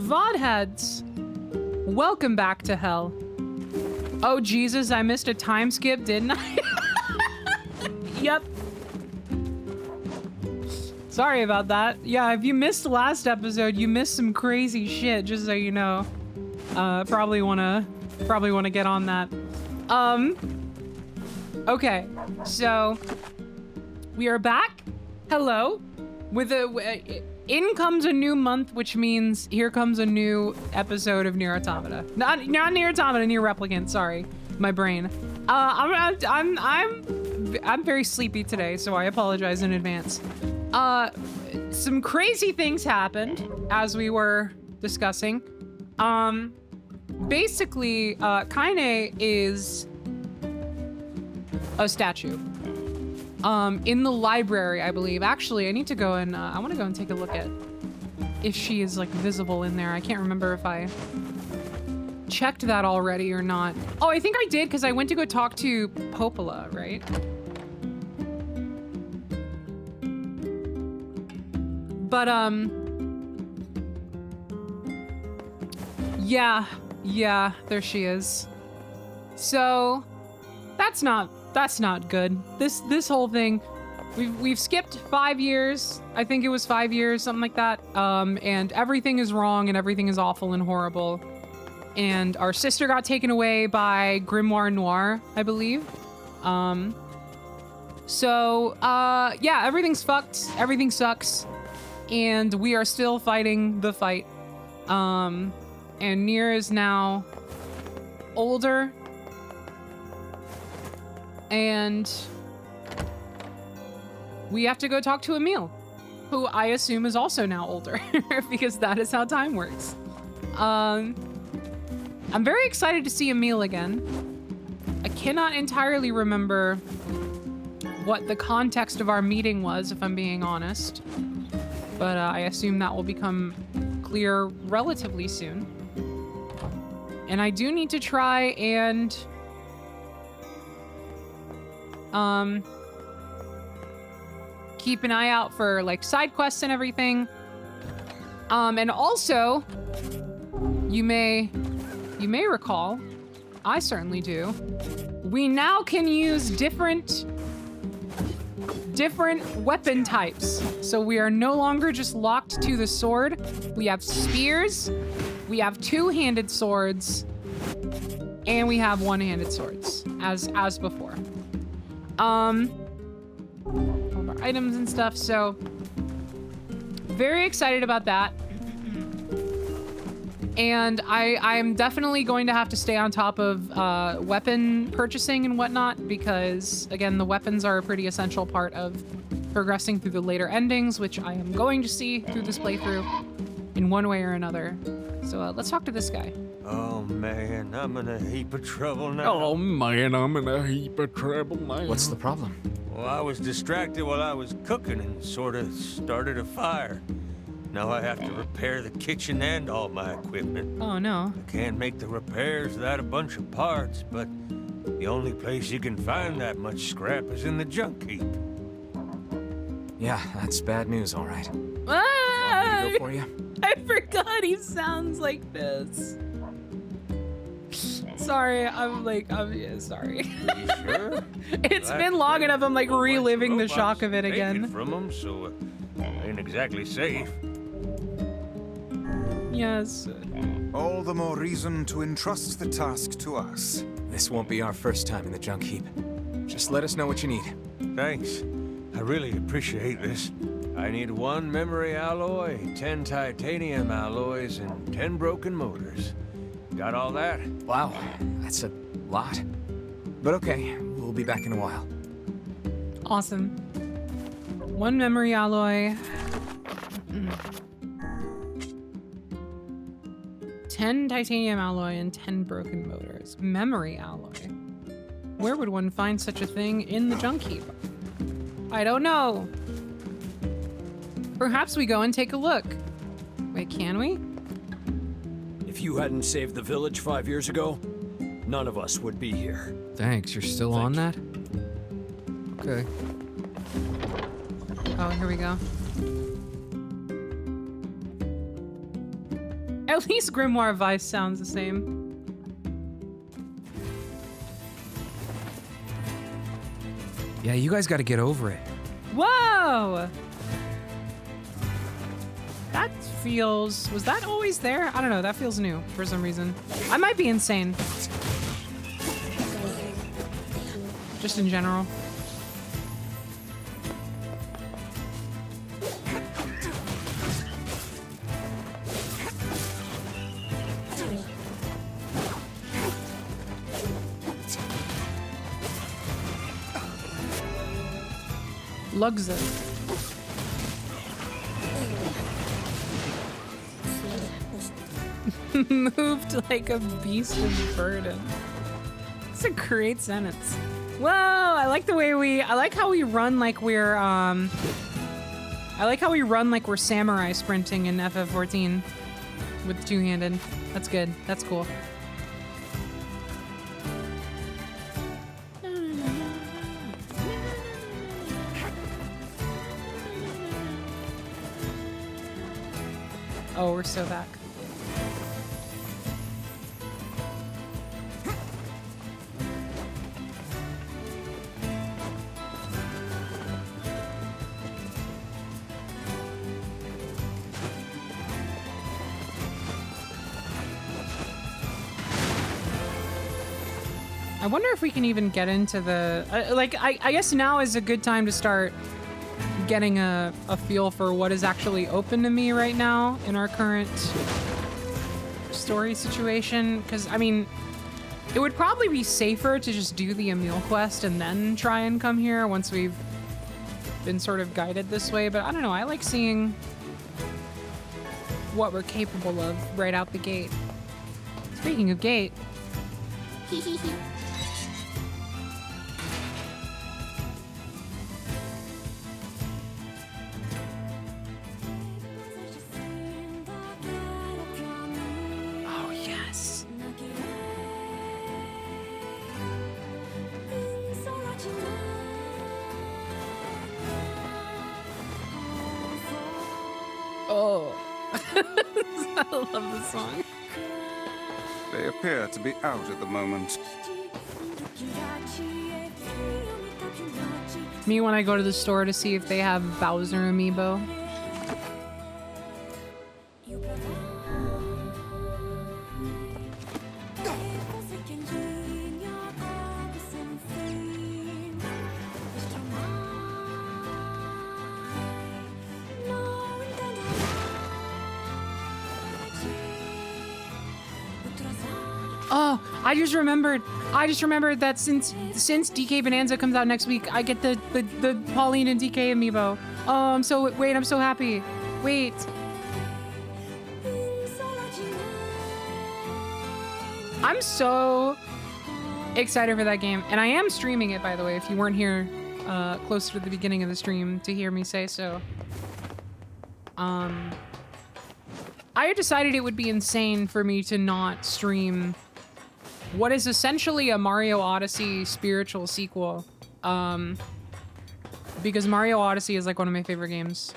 VOD heads, welcome back to hell. Oh Jesus, I missed a time skip, didn't I? Yep. Sorry about that. Yeah, if you missed the last episode, you missed some crazy shit, just so you know. Probably wanna get on that. Okay, so we are back. Hello. In comes a new month, which means here comes a new episode of NieR Automata. Not NieR Automata, NieR Replicant. Sorry, my brain. I'm very sleepy today, so I apologize in advance. Some crazy things happened as we were discussing. Basically, Kaine is a statue. In the library, I believe. Actually, I need to go and, I want to go and take a look at if she is, like, visible in there. I can't remember if I checked that already or not. Oh, I think I did, because I went to go talk to Popola, right? But, yeah, there she is. So, that's not good. This whole thing, we've skipped 5 years. I think it was 5 years, something like that. And everything is wrong and everything is awful and horrible. And our sister got taken away by Grimoire Noir, I believe. Yeah, everything's fucked. Everything sucks. And we are still fighting the fight. And NieR is now older. And we have to go talk to Emil, who I assume is also now older, because that is how time works. I'm very excited to see Emil again. I cannot entirely remember what the context of our meeting was, if I'm being honest, but I assume that will become clear relatively soon. And I do need to try and keep an eye out for like side quests and everything. And also, you may recall, I certainly do, we now can use different weapon types. So we are no longer just locked to the sword. We have spears, we have two-handed swords, and we have one-handed swords, as before. All of our items and stuff, so very excited about that. And I'm definitely going to have to stay on top of weapon purchasing and whatnot, because again, the weapons are a pretty essential part of progressing through the later endings, which I am going to see through this playthrough in one way or another. So let's talk to this guy. Oh man, I'm in a heap of trouble now. Oh man, I'm in a heap of trouble now. What's the problem? Well, I was distracted while I was cooking and sort of started a fire. Now I have to repair the kitchen and all my equipment. Oh no. I can't make the repairs without a bunch of parts, but the only place you can find that much scrap is in the junk heap. Yeah, that's bad news, all right. Ah! Want me to go for you? I forgot he sounds like this. Sorry, yeah, sorry. You sure? It's been long enough, I'm like reliving the shock of it Take again. it from them, so ain't exactly safe. Yes. All the more reason to entrust the task to us. This won't be our first time in the junk heap. Just let us know what you need. Thanks. I really appreciate this. I need 1 memory alloy, 10 titanium alloys, and 10 broken motors. Got all that? Wow, that's a lot. But okay, we'll be back in a while. Awesome. 1 memory alloy. 10 titanium alloy and 10 broken motors. Memory alloy. Where would one find such a thing in the junk heap? I don't know. Perhaps we go and take a look. Wait, can we? If you hadn't saved the village 5 years ago, none of us would be here. Thanks, you're still on that? Okay. Oh, here we go. At least Grimoire Vice sounds the same. Yeah, you guys got to get over it. Whoa! That feels... Was that always there? I don't know. That feels new for some reason. I might be insane. Just in general. Lugs it. Moved like a beast of burden. It's a great sentence. Whoa, I like the way I like how we run like we're, I like how we run like we're samurai sprinting in FF14 with two-handed. That's good. That's cool. Oh, we're so back. I wonder if we can even get into the... I guess now is a good time to start getting a feel for what is actually open to me right now in our current story situation. Because, I mean, it would probably be safer to just do the Emil quest and then try and come here once we've been sort of guided this way. But I don't know, I like seeing what we're capable of right out the gate. Speaking of gate... I love this song. They appear to be out at the moment. Me when I go to the store to see if they have Bowser amiibo. Oh, I just remembered that since DK Bonanza comes out next week, I get the Pauline and DK amiibo. Oh, I'm so happy. Wait. I'm so excited for that game. And I am streaming it, by the way, if you weren't here closer to the beginning of the stream to hear me say so. I had decided it would be insane for me to not stream what is essentially a Mario Odyssey spiritual sequel, because Mario Odyssey is like one of my favorite games.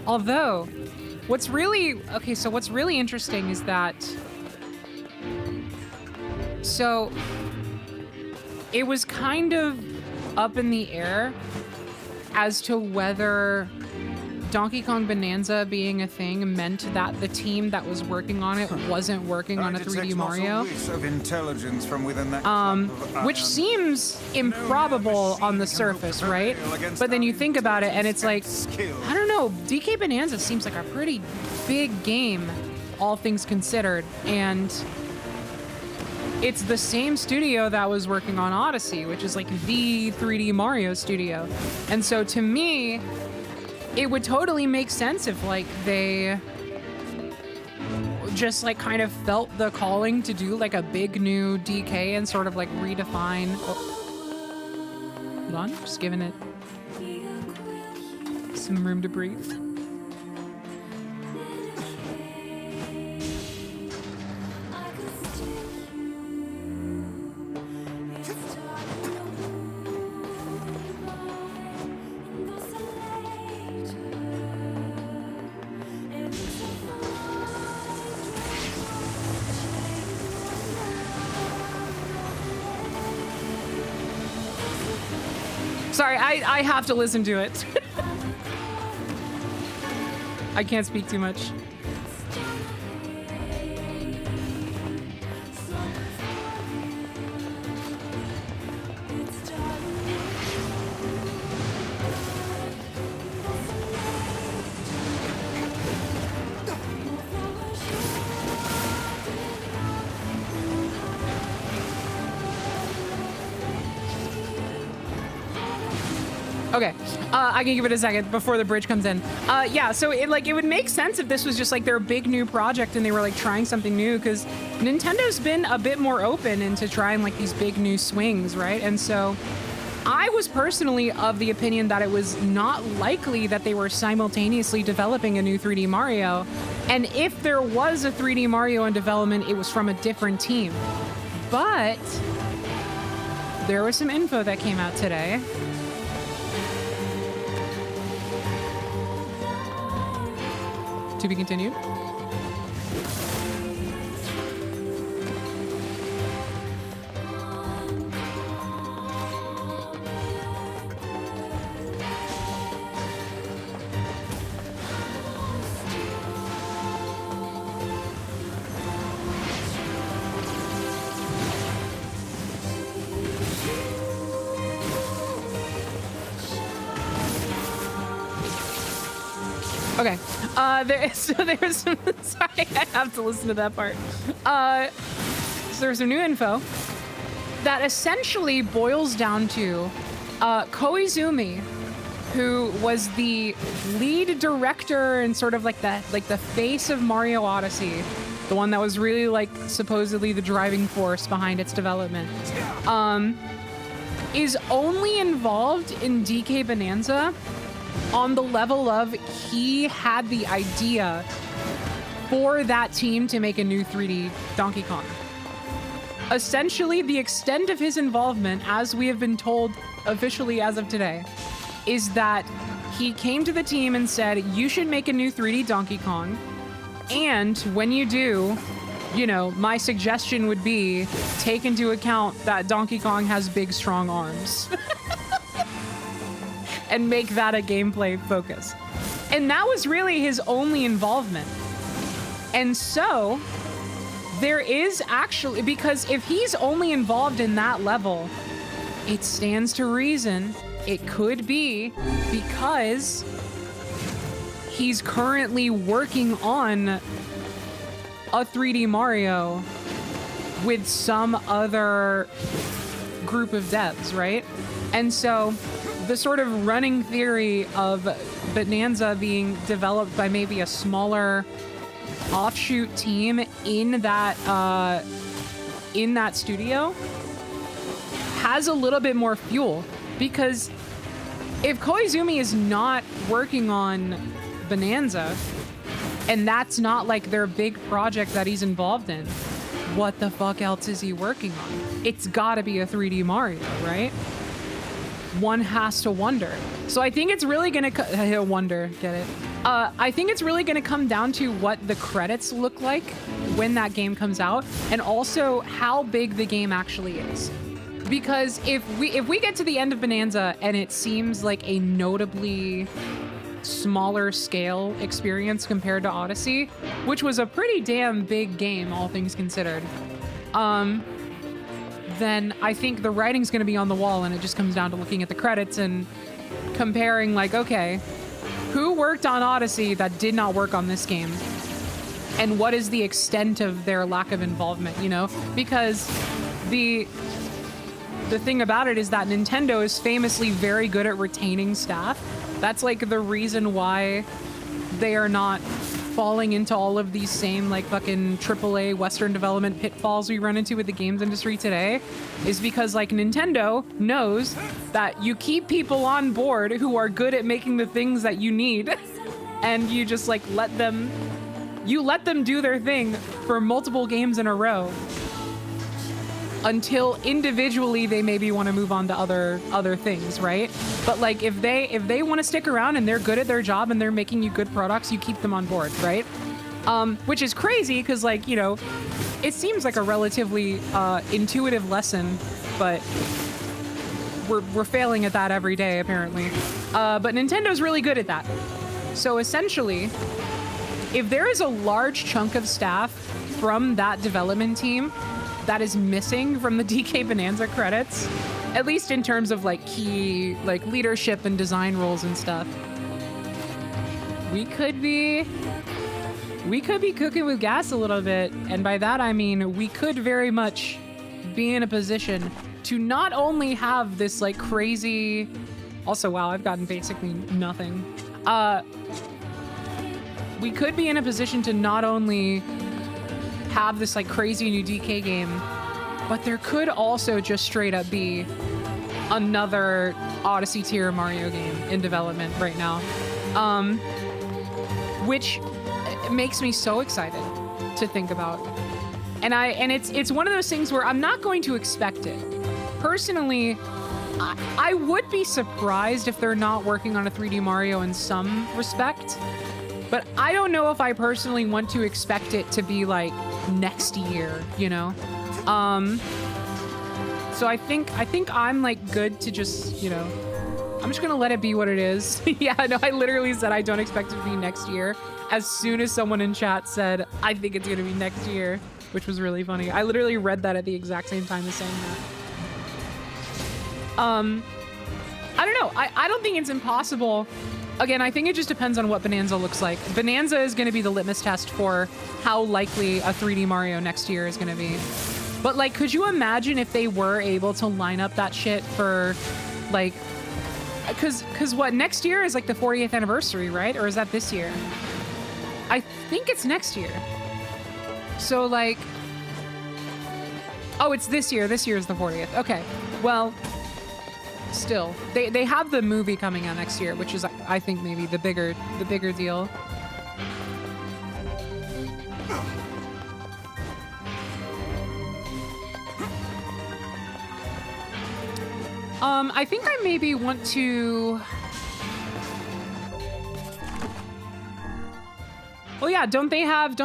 Although, what's really interesting is that, so it was kind of up in the air as to whether Donkey Kong Bonanza being a thing meant that the team that was working on it wasn't working on a 3D Mario. Of intelligence from within that Which seems improbable on the surface, right? But then you think about it and it's like, I don't know, DK Bonanza seems like a pretty big game, all things considered, and it's the same studio that was working on Odyssey, which is like the 3D Mario studio. And so to me, it would totally make sense if like they just like kind of felt the calling to do like a big new DK and sort of like redefine. Oh. Hold on, just giving it some room to breathe. Sorry, I have to listen to it. I can't speak too much. Okay, I can give it a second before the bridge comes in. Yeah, so it would make sense if this was just like their big new project and they were like trying something new, because Nintendo's been a bit more open into trying like these big new swings, right? And so I was personally of the opinion that it was not likely that they were simultaneously developing a new 3D Mario. And if there was a 3D Mario in development, it was from a different team. But there was some info that came out today. To be continued. Okay. There's some, sorry, I have to listen to that part. So there's some new info that essentially boils down to Koizumi, who was the lead director and sort of like the face of Mario Odyssey, the one that was really like supposedly the driving force behind its development, is only involved in DK Bonanza on the level of he had the idea for that team to make a new 3D Donkey Kong. Essentially, the extent of his involvement, as we have been told officially as of today, is that he came to the team and said, you should make a new 3D Donkey Kong. And when you do, you know, my suggestion would be take into account that Donkey Kong has big, strong arms. And make that a gameplay focus. And that was really his only involvement. And so there is actually, because if he's only involved in that level, it stands to reason it could be because he's currently working on a 3D Mario with some other group of devs, right? And so the sort of running theory of Bonanza being developed by maybe a smaller offshoot team in that studio has a little bit more fuel, because if Koizumi is not working on Bonanza and that's not like their big project that he's involved in, what the fuck else is he working on? It's gotta be a 3D Mario, right? One has to wonder. So I think it's really gonna wonder, get it? I think it's really gonna come down to what the credits look like when that game comes out, and also how big the game actually is. Because if we get to the end of Bonanza and it seems like a notably smaller scale experience compared to Odyssey, which was a pretty damn big game, all things considered, then I think the writing's going to be on the wall, and it just comes down to looking at the credits and comparing, like, okay, who worked on Odyssey that did not work on this game? And what is the extent of their lack of involvement, you know? Because the thing about it is that Nintendo is famously very good at retaining staff. That's like the reason why they are not falling into all of these same like fucking AAA Western development pitfalls we run into with the games industry today, is because like Nintendo knows that you keep people on board who are good at making the things that you need, and you just like let them do their thing for multiple games in a row until individually they maybe want to move on to other things, right? But like if they want to stick around and they're good at their job and they're making you good products, you keep them on board, right? Which is crazy because, like, you know, it seems like a relatively intuitive lesson, but we're failing at that every day, apparently. But Nintendo's really good at that. So essentially, if there is a large chunk of staff from that development team that is missing from the DK Bonanza credits, at least in terms of like key like leadership and design roles and stuff, we could be cooking with gas a little bit. And by that I mean we could very much be in a position to not only have this like crazy, also wow, I've gotten basically nothing. We could be in a position to not only have this like crazy new DK game, but there could also just straight up be another Odyssey tier Mario game in development right now. Which makes me so excited to think about. And it's one of those things where I'm not going to expect it. Personally, I would be surprised if they're not working on a 3D Mario in some respect, but I don't know if I personally want to expect it to be like next year, you know? So I think I'm like good to just, you know, I'm just gonna let it be what it is. Yeah, no, I literally said I don't expect it to be next year as soon as someone in chat said, I think it's gonna be next year, which was really funny. I literally read that at the exact same time as saying that. I don't know. I don't think it's impossible. Again, I think it just depends on what Bonanza looks like. Bonanza is going to be the litmus test for how likely a 3D Mario next year is going to be. But like, could you imagine if they were able to line up that shit for like, cause what, next year is like the 40th anniversary, right? Or is that this year? I think it's next year. So like, oh, it's this year. This year is the 40th. Okay. Well, still, they have the movie coming out next year, which is, I think, maybe the bigger deal. I think I maybe want to. Well, yeah, don't they have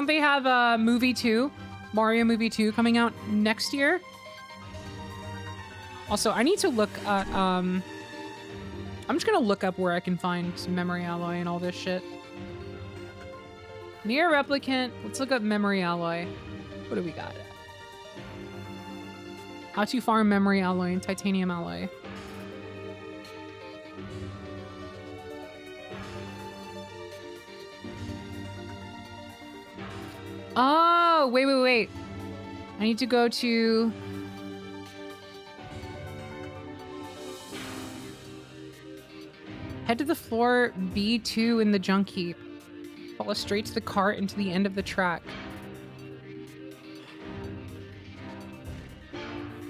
movie 2, Mario movie 2 coming out next year? Also, I need to look at, I'm just gonna look up where I can find some memory alloy and all this shit. NieR Replicant, let's look up memory alloy. What do we got? How to farm memory alloy and titanium alloy. Oh, wait. I need to go to... Head to the floor B2 in the junk heap. Follow straight to the cart and to the end of the track.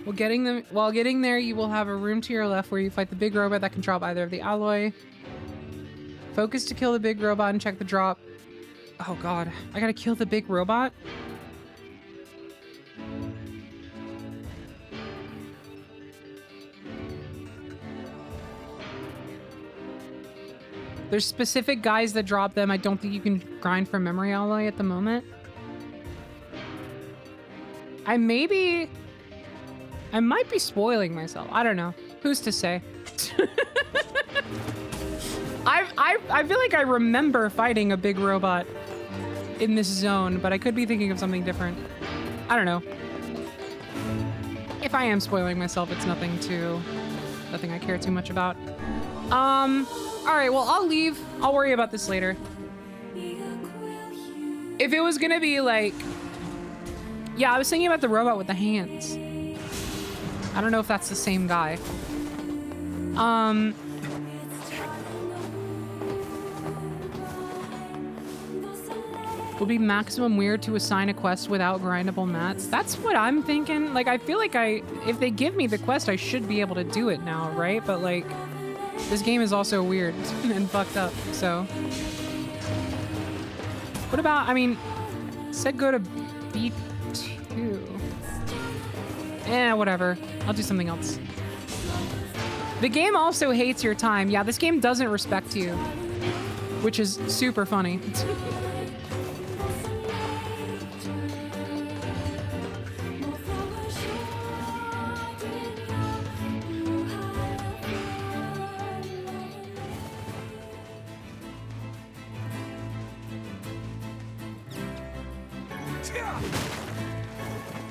While getting there, you will have a room to your left where you fight the big robot that can drop either of the alloy. Focus to kill the big robot and check the drop. Oh god, I gotta kill the big robot? There's specific guys that drop them. I don't think you can grind for memory alloy at the moment. I might be spoiling myself. I don't know. Who's to say? I feel like I remember fighting a big robot in this zone, but I could be thinking of something different. I don't know. If I am spoiling myself, it's nothing I care too much about. Alright, well, I'll leave. I'll worry about this later. If it was gonna be like... Yeah, I was thinking about the robot with the hands. I don't know if that's the same guy. Would be maximum weird to assign a quest without grindable mats. That's what I'm thinking. Like, I feel like if they give me the quest, I should be able to do it now, right? But like... This game is also weird and fucked up, so... What about, I mean, said go to B2. Whatever. I'll do something else. The game also hates your time. Yeah, this game doesn't respect you, which is super funny.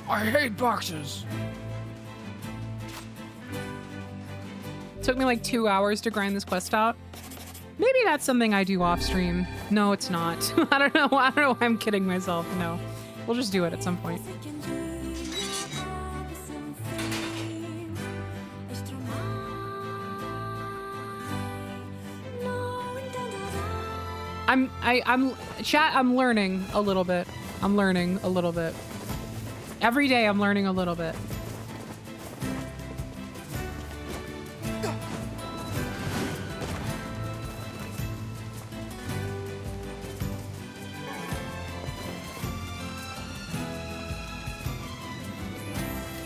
I hate boxes. Took me like 2 hours to grind this quest out. Maybe that's something I do off stream. No, it's not. I don't know. I don't know why I'm kidding myself. No, we'll just do it at some point. I'm learning a little bit. I'm learning a little bit. Every day I'm learning a little bit.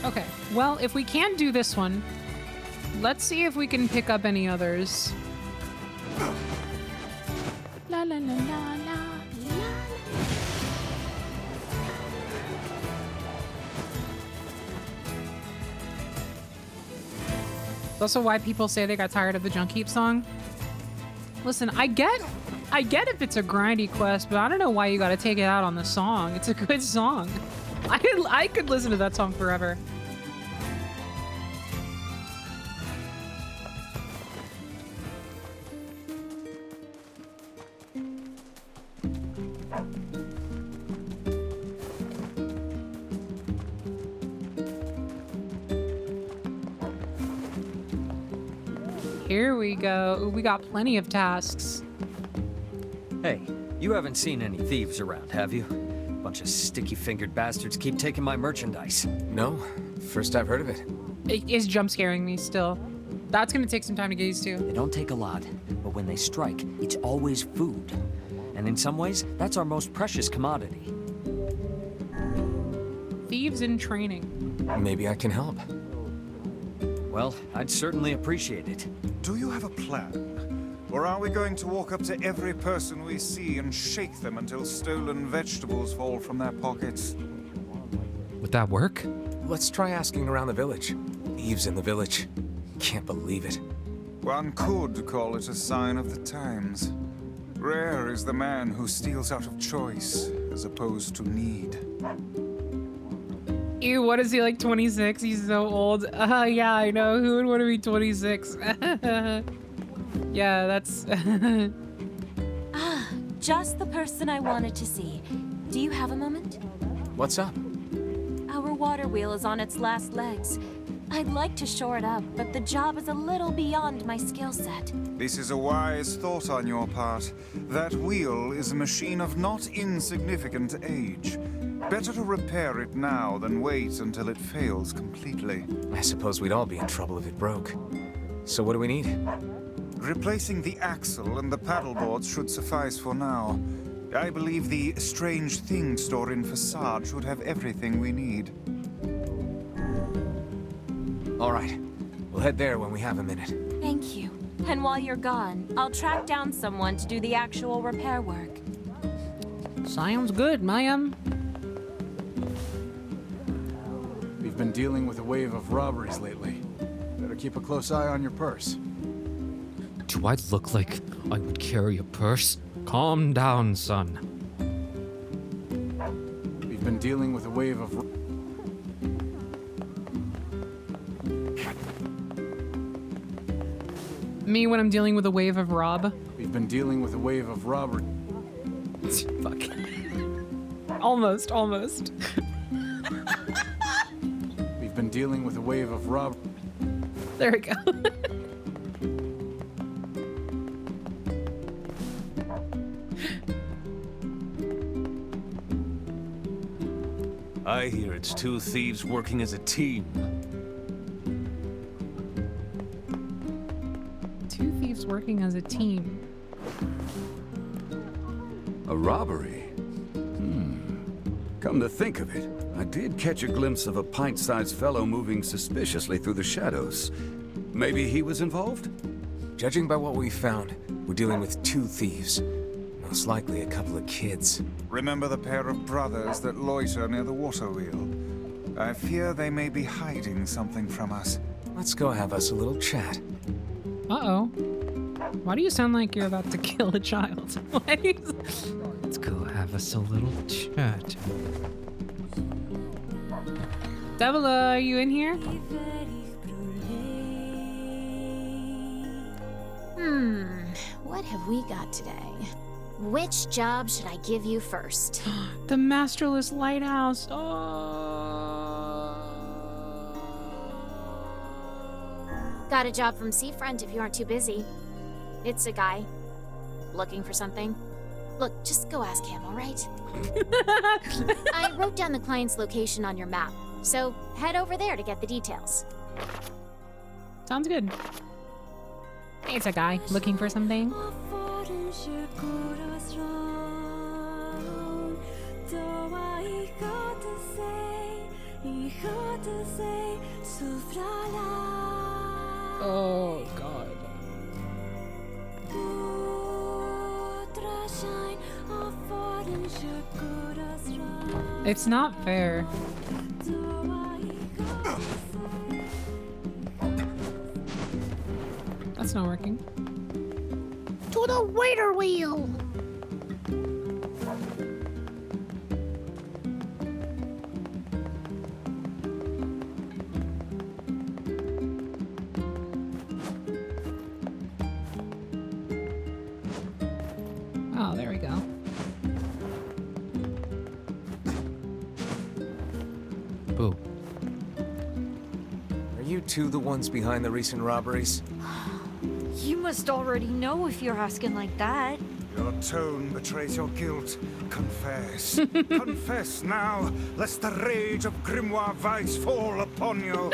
Okay, well, if we can't do this one, let's see if we can pick up any others. La la la la la. That's also why people say they got tired of the Junk Heap song. Listen, I get if it's a grindy quest, but I don't know why you gotta take it out on the song. It's a good song. I could listen to that song forever. Here we go. Ooh, we got plenty of tasks. Hey, you haven't seen any thieves around, have you? Bunch of sticky-fingered bastards keep taking my merchandise. No, first I've heard of it. It is jump scaring me still. That's gonna take some time to get used to. They don't take a lot, but when they strike, it's always food. And in some ways, that's our most precious commodity. Thieves in training. Maybe I can help. Well, I'd certainly appreciate it. Do you have a plan? Or are we going to walk up to every person we see and shake them until stolen vegetables fall from their pockets? Would that work? Let's try asking around the village. Eve's in the village. Can't believe it. One could call it a sign of the times. Rare is the man who steals out of choice, as opposed to need. Ew, what is he, like 26? He's so old. Yeah, I know. Who would want to be 26? Yeah, that's... Ah, just the person I wanted to see. Do you have a moment? What's up? Our water wheel is on its last legs. I'd like to shore it up, but the job is a little beyond my skill set. This is a wise thought on your part. That wheel is a machine of not insignificant age. Better to repair it now than wait until it fails completely. I suppose we'd all be in trouble if it broke. So what do we need? Replacing the axle and the paddleboards should suffice for now. I believe the strange thing store in Facade should have everything we need. All right. We'll head there when we have a minute. Thank you. And while you're gone, I'll track down someone to do the actual repair work. Sounds good, ma'am. We've been dealing with a wave of robberies lately. Better keep a close eye on your purse. Do I look like I would carry a purse? Calm down, son. We've been dealing with a wave of... Me when I'm dealing with a wave of rob. We've been dealing with a wave of robbery. Fuck. Almost. We've been dealing with a wave of robbery. There we go. I hear it's two thieves working as a team. Two thieves working as a team. A robbery? Come to think of it, I did catch a glimpse of a pint-sized fellow moving suspiciously through the shadows. Maybe he was involved? Judging by what we found, we're dealing with two thieves. Most likely a couple of kids. Remember the pair of brothers that loiter near the water wheel? I fear they may be hiding something from us. Let's go have us a little chat. Uh-oh. Why do you sound like you're about to kill a child? Let's go have us a little chat. Devil, are you in here? What have we got today? Which job should I give you first? The masterless lighthouse. Oh. Got a job from Seafront if you aren't too busy. It's a guy looking for something. Look, just go ask him, all right? I wrote down the client's location on your map, so head over there to get the details. Sounds good. It's a guy looking for something. Oh, God. It's not fair. That's not working. To the waiter wheel! Oh, there we go. Boo. Are you two the ones behind the recent robberies? You must already know if you're asking like that. Your tone betrays your guilt. Confess. Confess now, lest the rage of Grimoire Vice fall upon you.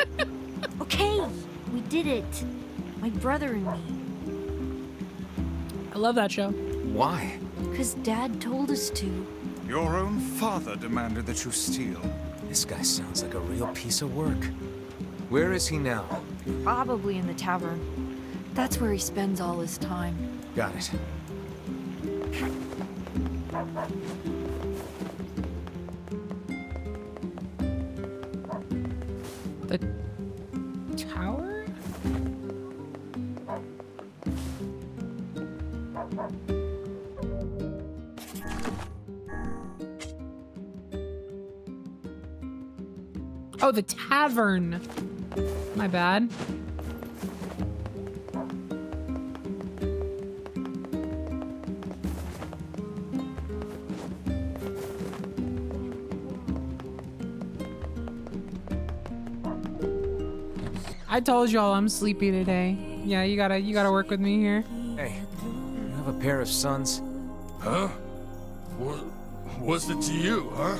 Okay, we did it. My brother and me. I love that show. Why? Because Dad told us to. Your own father demanded that you steal. This guy sounds like a real piece of work. Where is he now? Probably in the tavern. That's where he spends all his time. Got it. The tower? Oh, the tavern. My bad. I told y'all I'm sleepy today. Yeah, you gotta work with me here. Hey, you have a pair of sons? Huh? What's it to you, huh?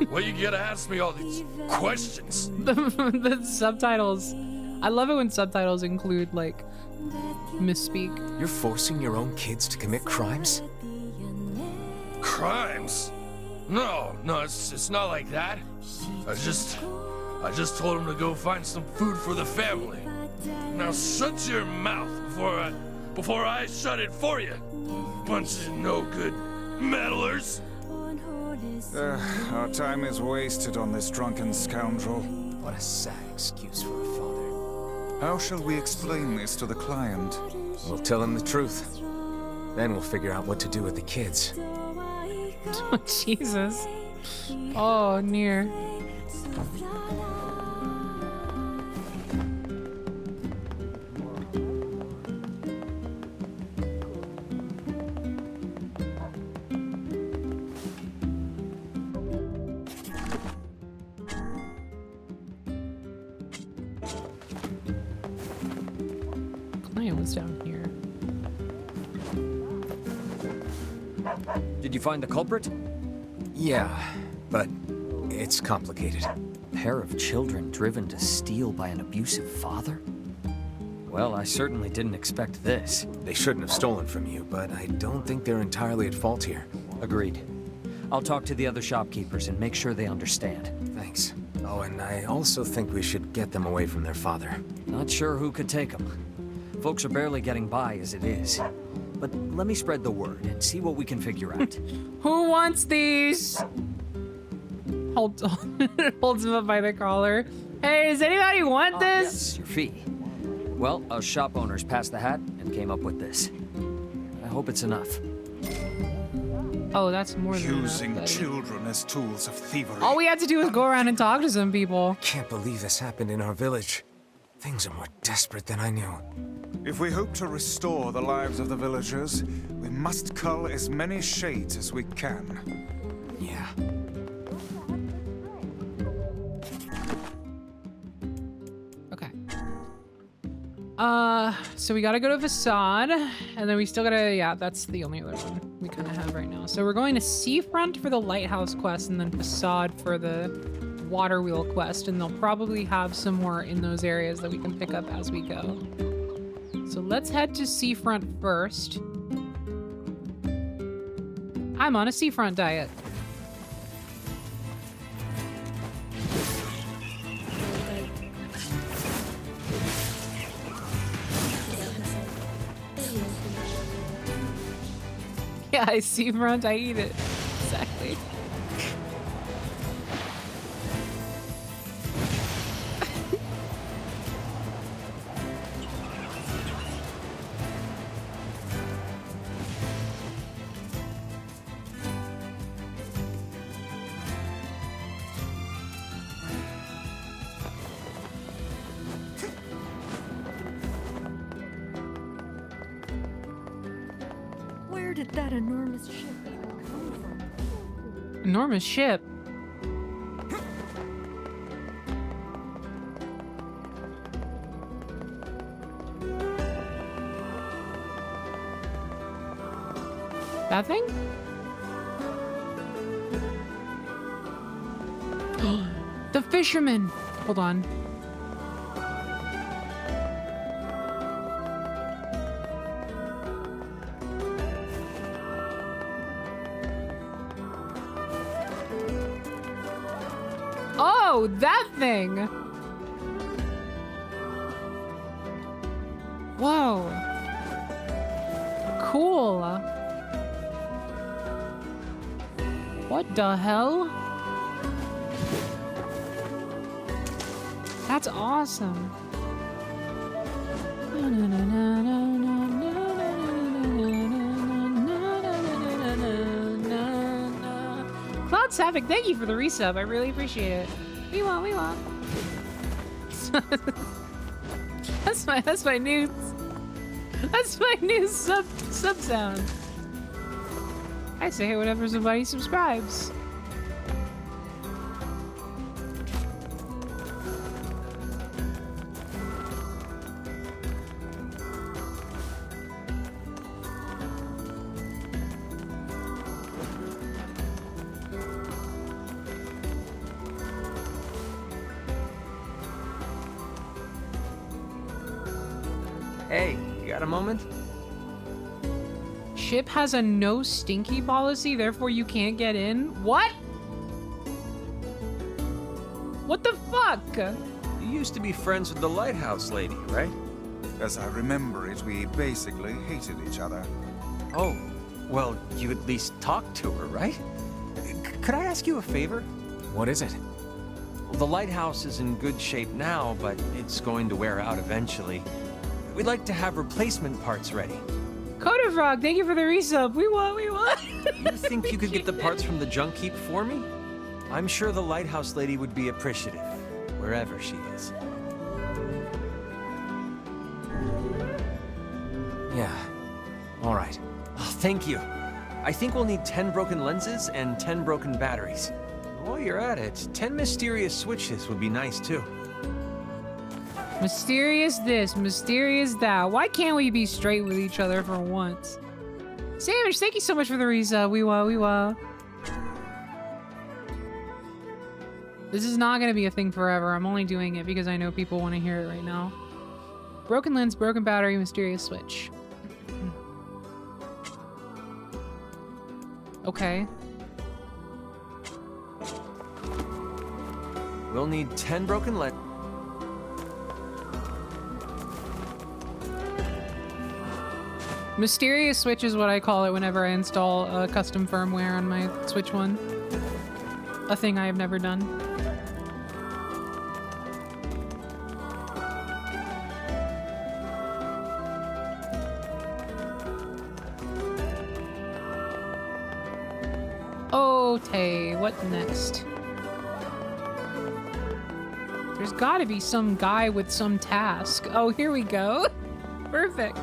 Why you gotta ask me all these questions? The subtitles. I love it when subtitles include, like, misspeak. You're forcing your own kids to commit crimes? Crimes? No, it's not like that. I just told him to go find some food for the family. Now shut your mouth before I shut it for you. Bunch of no good meddlers. Our time is wasted on this drunken scoundrel. What a sad excuse for a father. How shall we explain this to the client? We'll tell him the truth. Then we'll figure out what to do with the kids. Oh, Jesus. Oh, NieR. Client was down here. Did you find the culprit? Yeah, but it's complicated. Pair of children driven to steal by an abusive father? Well, I certainly didn't expect this. They shouldn't have stolen from you, but I don't think they're entirely at fault here. Agreed. I'll talk to the other shopkeepers and make sure they understand. Thanks. Oh, and I also think we should get them away from their father. Not sure who could take them. Folks are barely getting by as it is. But let me spread the word and see what we can figure out. Who wants these? Holds him up by the collar. Hey, does anybody want this? Yes, your fee. Well, us shop owners passed the hat and came up with this. I hope it's enough. Oh, that's more than enough, Using buddy. children as tools of thievery. All we had to do was go around and talk to some people. Can't believe this happened in our village. Things are more desperate than I knew. If we hope to restore the lives of the villagers, we must cull as many shades as we can. Yeah. Okay. So we gotta go to Facade, and then we still gotta, yeah, that's the only other one we kind of have right now. So we're going to Seafront for the Lighthouse quest, and then Facade for the Water Wheel quest, and they'll probably have some more in those areas that we can pick up as we go. So let's head to Seafront first. I'm on a Seafront diet. Yeah, I Seafront, I eat it. Exactly. Where did that enormous ship come from? Enormous ship. That thing? The fisherman. Hold on. Oh, that thing. Whoa. Cool. What the hell? That's awesome. Cloud Savic, thank you for the resub. I really appreciate it. We want. That's my new sub sound. I say whenever somebody subscribes. Hey, you got a moment? Ship has a no stinky policy, therefore you can't get in? What? What the fuck? You used to be friends with the lighthouse lady, right? As I remember it, we basically hated each other. Oh, well, you at least talked to her, right? Could I ask you a favor? What is it? The lighthouse is in good shape now, but it's going to wear out eventually. We'd like to have replacement parts ready. Coda Frog, thank you for the resub. We want. You think you could get the parts from the junk heap for me? I'm sure the lighthouse lady would be appreciative, wherever she is. Yeah. All right. Oh, thank you. I think we'll need 10 broken lenses and 10 broken batteries. While you're at it, 10 mysterious switches would be nice too. Mysterious this, mysterious that. Why can't we be straight with each other for once? Sandwich, thank you so much for the resub. We want. This is not gonna be a thing forever. I'm only doing it because I know people want to hear it right now. Broken lens, broken battery, mysterious switch. Okay. We'll need 10 broken lenses. Mysterious switch is what I call it whenever I install a custom firmware on my Switch 1. A thing I have never done. Okay, what next? There's gotta be some guy with some task. Oh, here we go. Perfect.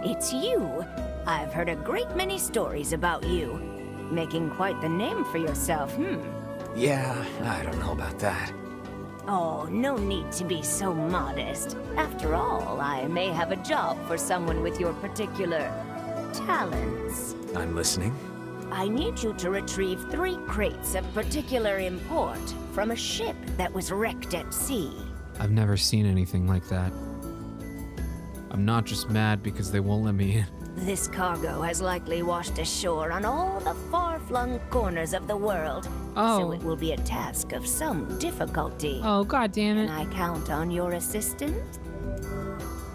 It's you. I've heard a great many stories about you. Making quite the name for yourself, Yeah, I don't know about that. Oh, no need to be so modest. After all, I may have a job for someone with your particular talents. I'm listening. I need you to retrieve 3 crates of particular import from a ship that was wrecked at sea. I've never seen anything like that. I'm not just mad because they won't let me in. This cargo has likely washed ashore on all the far-flung corners of the world. So it will be a task of some difficulty. Oh, god damn it. Can I count on your assistance?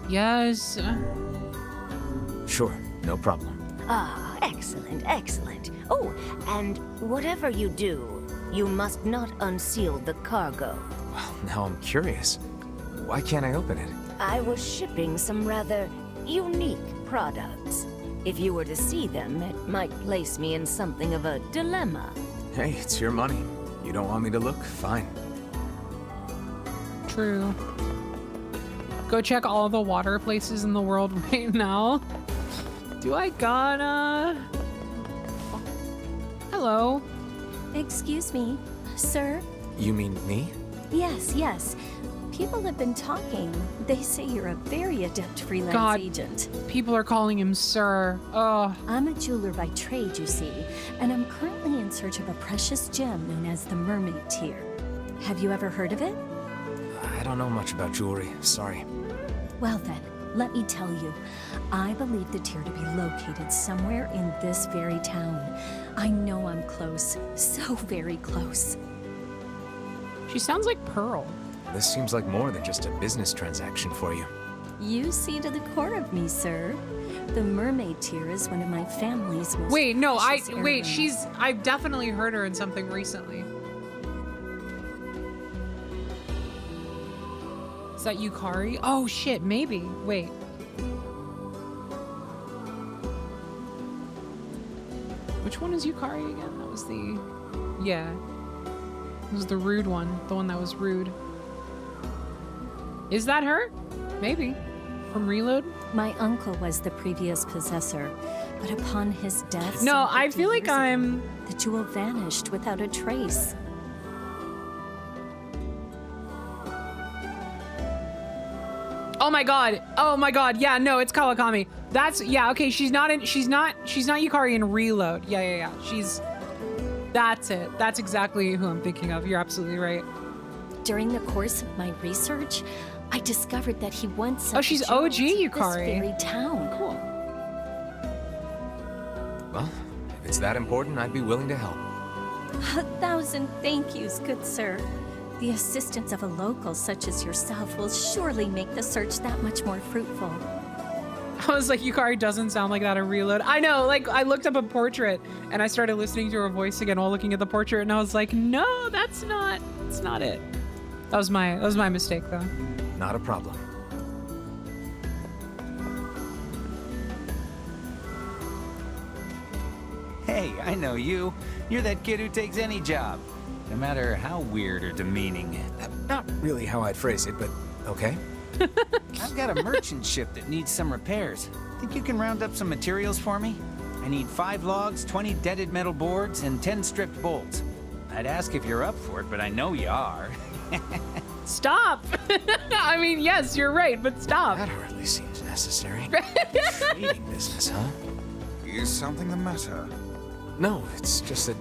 Yes. Sure, no problem. Ah, excellent, excellent. Oh, and whatever you do, you must not unseal the cargo. Well, now I'm curious. Why can't I open it? I was shipping some rather unique products. If you were to see them, it might place me in something of a dilemma. Hey, it's your money. You don't want me to look? Fine. True. Go check all the water places in the world right now. Do I gotta... Hello. Excuse me, sir? You mean me? Yes, yes. People have been talking. They say you're a very adept freelance God, agent. People are calling him sir. Oh. I'm a jeweler by trade, you see, and I'm currently in search of a precious gem known as the Mermaid Tear. Have you ever heard of it? I don't know much about jewelry. Sorry. Well then, let me tell you. I believe the tear to be located somewhere in this very town. I know I'm close. So very close. She sounds like Pearl. This seems like more than just a business transaction for you. You see to the core of me, sir. The Mermaid Tear is one of my family's most Wait, no, precious heirlooms. I've definitely heard her in something recently. Is that Yukari? Oh shit, maybe. Wait. Which one is Yukari again? That was the... Yeah. It was the rude one. The one that was rude. Is that her? Maybe. From Reload? My uncle was the previous possessor, but upon his death... No, I feel like I'm... The jewel vanished without a trace. Oh my god. Oh my god. Yeah, no, it's Kawakami. That's... Yeah, okay, she's not Yukari in Reload. Yeah. That's it. That's exactly who I'm thinking of. You're absolutely right. During the course of my research, I discovered that he once sent Oh, she's OG Yukari. this very town. Cool. Well, if it's that important, I'd be willing to help. 1,000 thank yous, good sir. The assistance of a local such as yourself will surely make the search that much more fruitful. I was like, Yukari doesn't sound like that in Reload. I know, like, I looked up a portrait and I started listening to her voice again while looking at the portrait, and I was like, no, that's not it. That was my mistake, though. Not a problem. Hey, I know you. You're that kid who takes any job, no matter how weird or demeaning. Not really how I'd phrase it, but okay. I've got a merchant ship that needs some repairs. Think you can round up some materials for me? I need 5 logs, 20 deaded metal boards, and 10 stripped bolts. I'd ask if you're up for it, but I know you are. Stop! I mean, yes, you're right, but stop. That hardly seems necessary. Trading business, huh? Is something the matter? No, it's just that...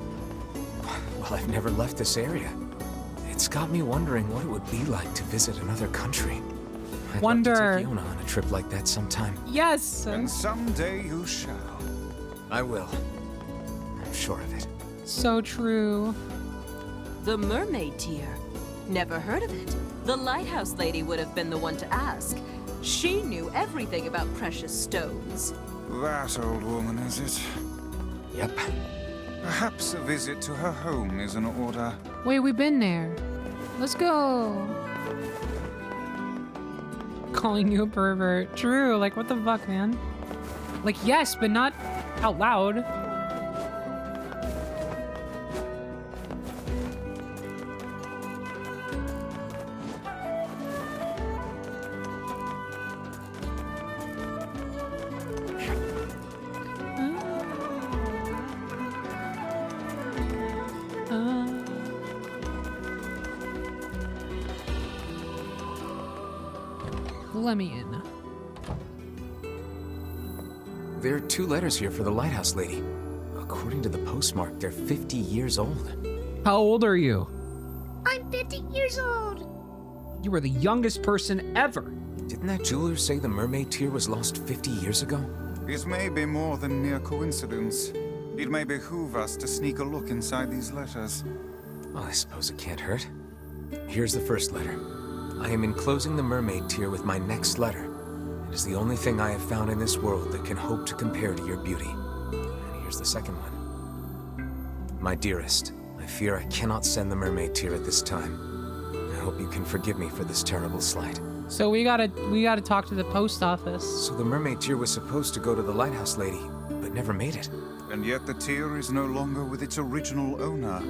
Well, I've never left this area. It's got me wondering what it would be like to visit another country. I'd love to take Yona on a trip like that sometime. Yes! And someday you shall. I will. I'm sure of it. So true. The Mermaid Tear. Never heard of it. The lighthouse lady would have been the one to ask. She knew everything about precious stones. That old woman, is it? Yep. Perhaps a visit to her home is in order. Wait, we've been there. Let's go. Calling you a pervert. True, like what the fuck, man? Like, yes, but not out loud. let me in. There are 2 letters here for the lighthouse lady. According to the postmark, they're 50 years old. How old are you? I'm 50 years old. You were the youngest person ever. Didn't that jeweler say the Mermaid Tear was lost 50 years ago? It may be more than mere coincidence. It may behoove us to sneak a look inside these letters. Well, I suppose it can't hurt. Here's the first letter. I am enclosing the Mermaid Tear with my next letter. It is the only thing I have found in this world that can hope to compare to your beauty. And here's the second one. My dearest, I fear I cannot send the Mermaid Tear at this time. I hope you can forgive me for this terrible slight. So we gotta talk to the post office. So the Mermaid Tear was supposed to go to the lighthouse lady, but never made it. And yet the tear is no longer with its original owner.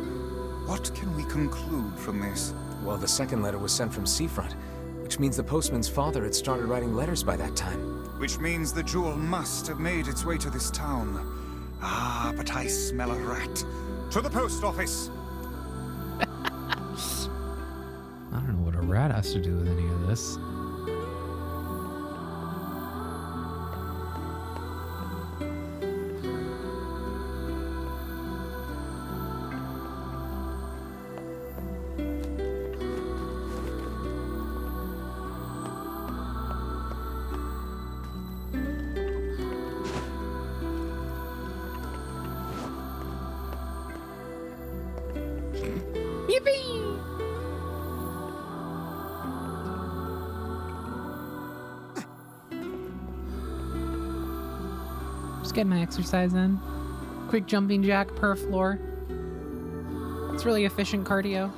What can we conclude from this? Well, the second letter was sent from Seafront, which means the postman's father had started writing letters by that time. Which means the jewel must have made its way to this town. Ah, but I smell a rat. To the post office! I don't know what a rat has to do with any of this. Get my exercise in. Quick jumping jack per floor. It's really efficient cardio.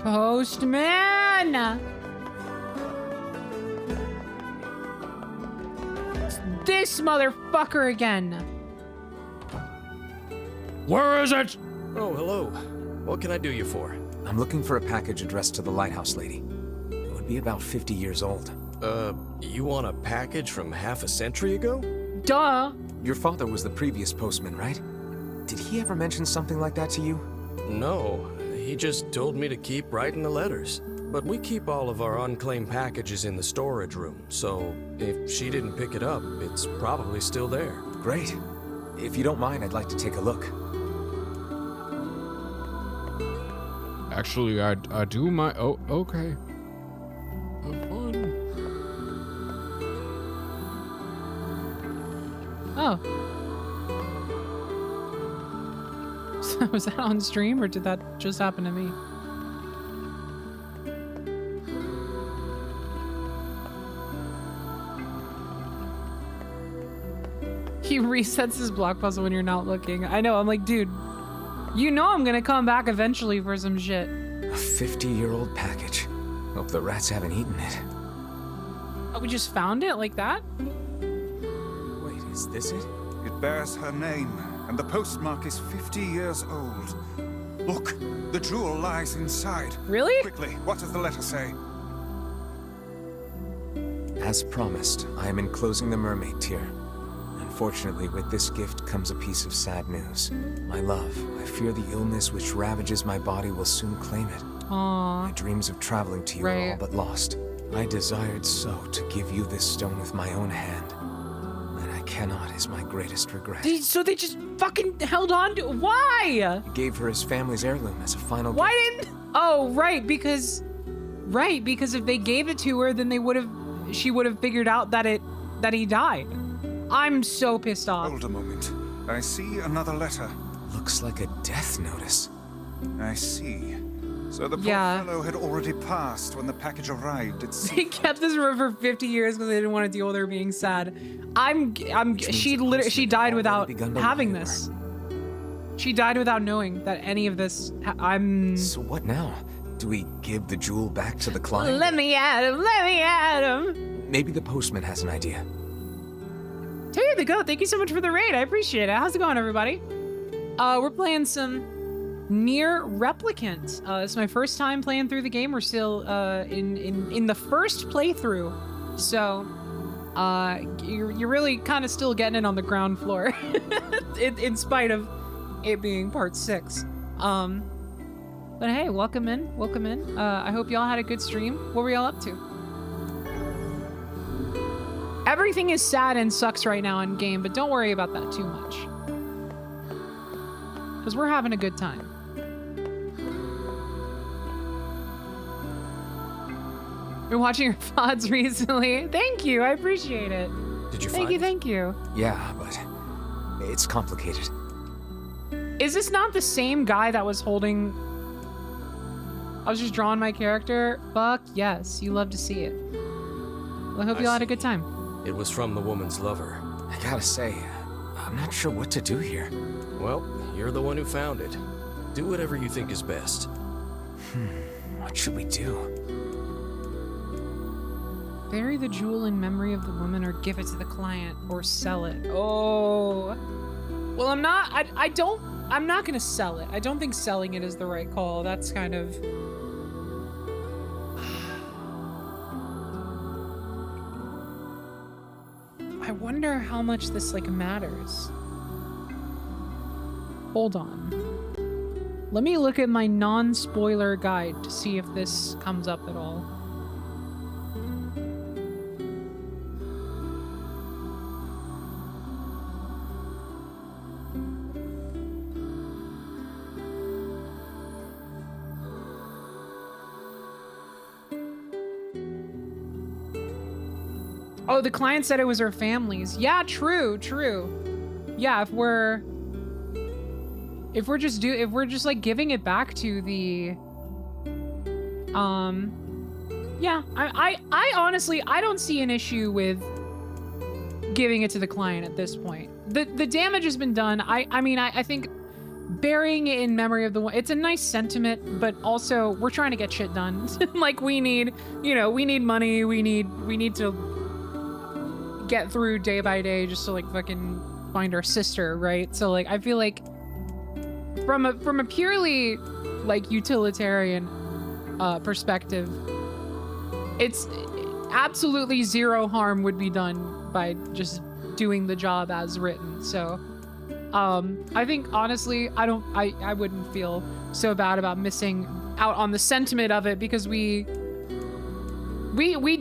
Postman! It's this motherfucker again. Where is it? Oh, hello. What can I do you for? I'm looking for a package addressed to the lighthouse lady. It would be about 50 years old. You want a package from half a century ago? Duh. Your father was the previous postman, right? Did he ever mention something like that to you? No. He just told me to keep writing the letters. But we keep all of our unclaimed packages in the storage room, so if she didn't pick it up, it's probably still there. Great. If you don't mind, I'd like to take a look. Actually, I do my... Oh, okay. Have fun. Oh. Was that on stream or did that just happen to me? He resets his block puzzle when you're not looking. I know, I'm like, dude, you know I'm gonna come back eventually for some shit. A 50-year-old package. Hope the rats haven't eaten it. Oh, we just found it like that? Wait, is this it? It bears her name, and the postmark is 50 years old. Look, the jewel lies inside. Really? Quickly, what does the letter say? As promised, I am enclosing the Mermaid Tear. Unfortunately, with this gift comes a piece of sad news. My love, I fear the illness which ravages my body will soon claim it. Aww. My dreams of traveling to you are all but lost. I desired so to give you this stone with my own hand. And I cannot is my greatest regret. So they just fucking held on to... Why? He gave her his family's heirloom as a final gift. Why didn't... Oh, right, because if they gave it to her, then she would have figured out that he died. I'm so pissed off. Hold a moment. I see another letter. Looks like a death notice. I see. So the poor fellow had already passed when the package arrived at sea. They kept this river for 50 years because they didn't want to deal with her being sad. She died without having this. She died without knowing that any of this. So what now? Do we give the jewel back to the client? Let me at him. Let me at him. Maybe the postman has an idea. There you go. Thank you so much for the raid. I appreciate it. How's it going, everybody? We're playing some NieR Replicant. It's my first time playing through the game. We're still in the first playthrough, so you're really kind of still getting it on the ground floor, in spite of it being part 6. But hey, welcome in, welcome in. I hope y'all had a good stream. What were y'all up to? Everything is sad and sucks right now in game, but don't worry about that too much, because we're having a good time. Been watching your VODs recently. Thank you, I appreciate it. Did you Thank you, thank you. Yeah, but it's complicated. Is this not the same guy that was holding... I was just drawing my character? Fuck yes, you love to see it. Well, I hope you all had a good time. It was from the woman's lover. I gotta say, I'm not sure what to do here. Well, you're the one who found it. Do whatever you think is best. What should we do? Bury the jewel in memory of the woman, or give it to the client, or sell it. Oh. Well, I'm not gonna sell it. I don't think selling it is the right call. That's kind of... I wonder how much this, like, matters. Hold on. Let me look at my non-spoiler guide to see if this comes up at all. Oh, the client said it was her family's. Yeah, true, true. Yeah, if we're just like giving it back to the yeah, I honestly, I don't see an issue with giving it to the client at this point. The damage has been done. I mean, I think burying it in memory of the one, it's a nice sentiment, but also we're trying to get shit done. Like, we need, you know, we need money, we need to get through day by day just to, like, fucking find our sister, right? So, like, I feel like from a purely, like, utilitarian perspective, it's absolutely zero harm would be done by just doing the job as written. So I think, honestly, I wouldn't feel so bad about missing out on the sentiment of it, because we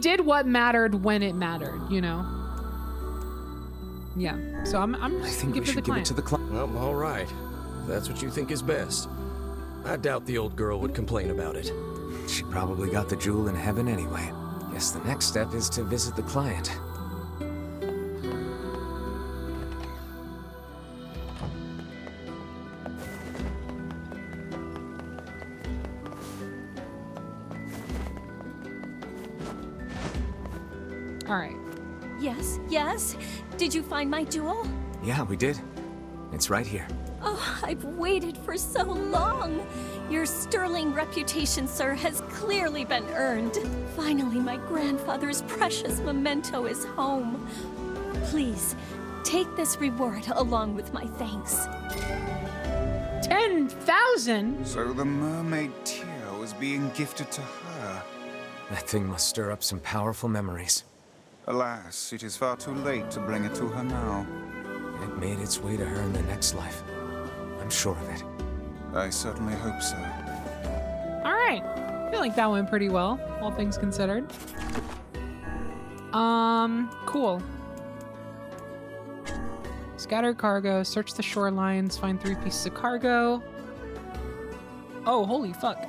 did what mattered when it mattered, you know? Yeah, so I think we should give it to the client. Well, all right. If that's what you think is best. I doubt the old girl would complain about it. She probably got the jewel in heaven anyway. Guess the next step is to visit the client. All right. Yes, yes. Did you find my jewel? Yeah, we did. It's right here. Oh, I've waited for so long. Your sterling reputation, sir, has clearly been earned. Finally, my grandfather's precious memento is home. Please, take this reward along with my thanks. 10,000? So the Mermaid Tear was being gifted to her. That thing must stir up some powerful memories. Alas, it is far too late to bring it to her now. It made its way to her in the next life. I'm sure of it. I certainly hope so. All right. I feel like that went pretty well, all things considered. Cool. Scatter cargo, search the shorelines, find 3 pieces of cargo. Oh, holy fuck.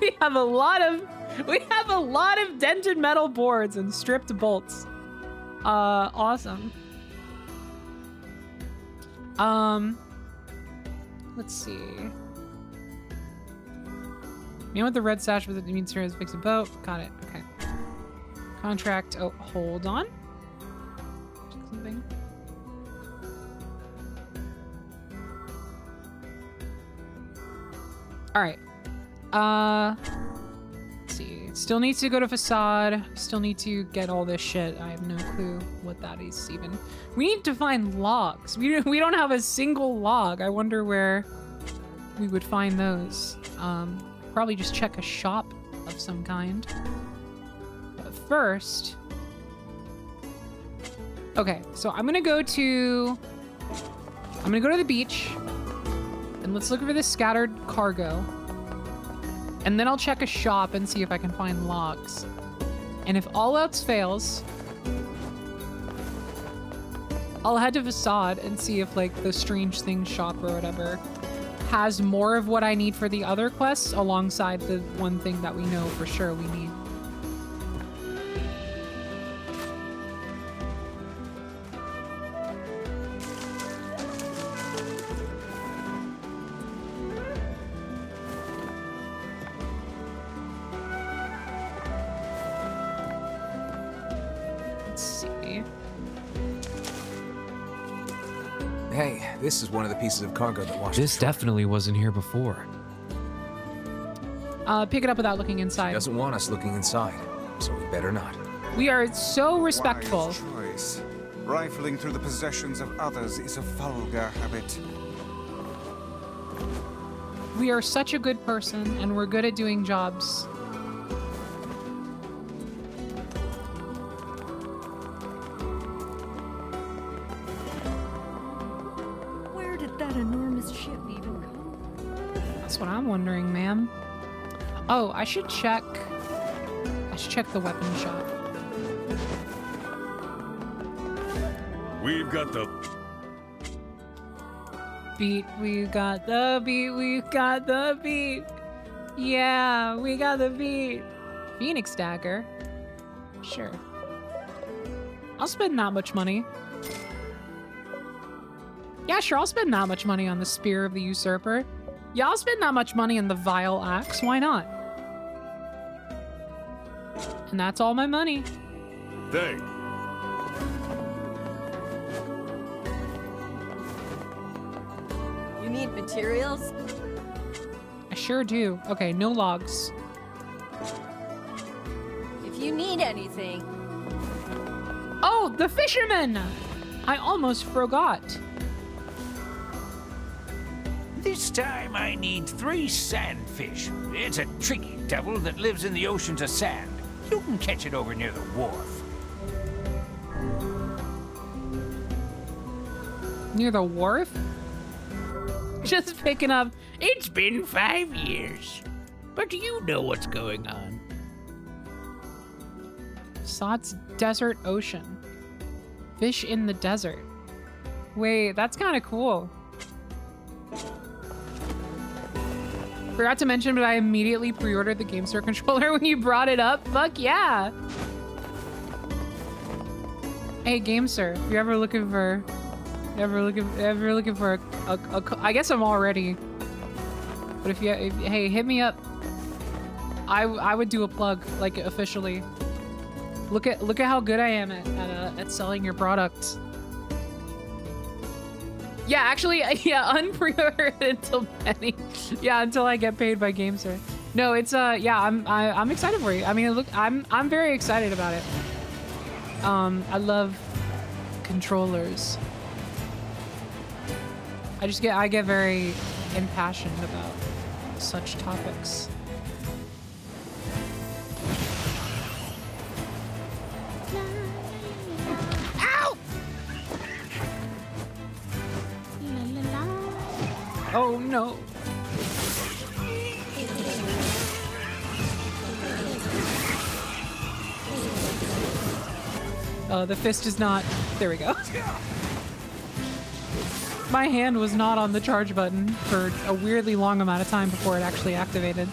We have a lot of dented metal boards and stripped bolts. Awesome. Let's see. You know what the red sash with it means here is fix a boat. Got it. Okay. Contract. Oh, hold on. Check something. All right. Let's see. Still needs to go to Facade. Still need to get all this shit. I have no clue what that is even. We need to find logs. We don't have a single log. I wonder where we would find those. Probably just check a shop of some kind. But first... Okay, so I'm gonna go to the beach, and let's look for this scattered cargo. And then I'll check a shop and see if I can find logs. And if all else fails, I'll head to Facade and see if like the Strange Things shop or whatever has more of what I need for the other quests alongside the one thing that we know for sure we need. Hey, this is one of the pieces of cargo that washed This ashore. definitely wasn't here before. Pick it up without looking inside. She doesn't want us looking inside, so we better not. We are so respectful. Wise choice. Rifling through the possessions of others is a vulgar habit. We are such a good person, and we're good at doing jobs. Where did that enormous ship even come? That's what I'm wondering, ma'am. Oh, I should check the weapon shop. We've got the Beat, we've got the beat, we've got the beat. Yeah, we got the beat. Phoenix dagger. Sure. I'll spend that much money. Yeah, sure, I'll spend that much money on the Spear of the Usurper. Yeah, I'll spend that much money on the Vile Axe. Why not? And that's all my money. thing. You need materials? I sure do. Okay, no logs. If you need anything. Oh, the fisherman! I almost forgot. This time I need 3 sandfish. It's a tricky devil that lives in the oceans of sand. You can catch it over near the wharf. Near the wharf? Just picking up. It's been 5 years. But you know what's going on. Sod's Desert Ocean. Fish in the desert. Wait, that's kind of cool. Forgot to mention, but I immediately pre-ordered the GameStore controller when you brought it up. Fuck yeah! Hey, GameStore, if you're ever looking for, I guess I'm already. But if hey, hit me up. I would do a plug, like officially. Look at how good I am at selling your products. Yeah, actually, yeah, unpre-order until penny. Yeah, until I get paid by GameStore. No, it's yeah, I'm excited for you. I mean, look, I'm very excited about it. I love controllers. I get very impassioned about such topics. Ow! Oh no. The fist is not. There we go. My hand was not on the charge button for a weirdly long amount of time before it actually activated.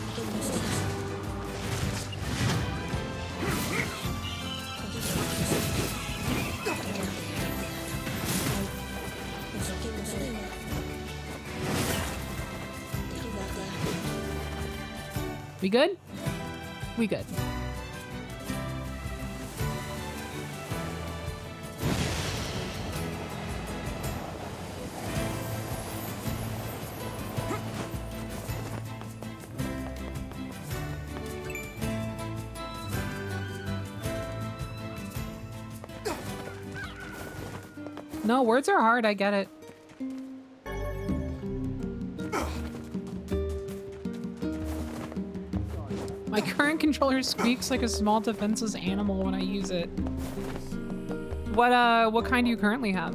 We good? We good. No, words are hard, I get it. My current controller squeaks like a small defenseless animal when I use it. What kind do you currently have?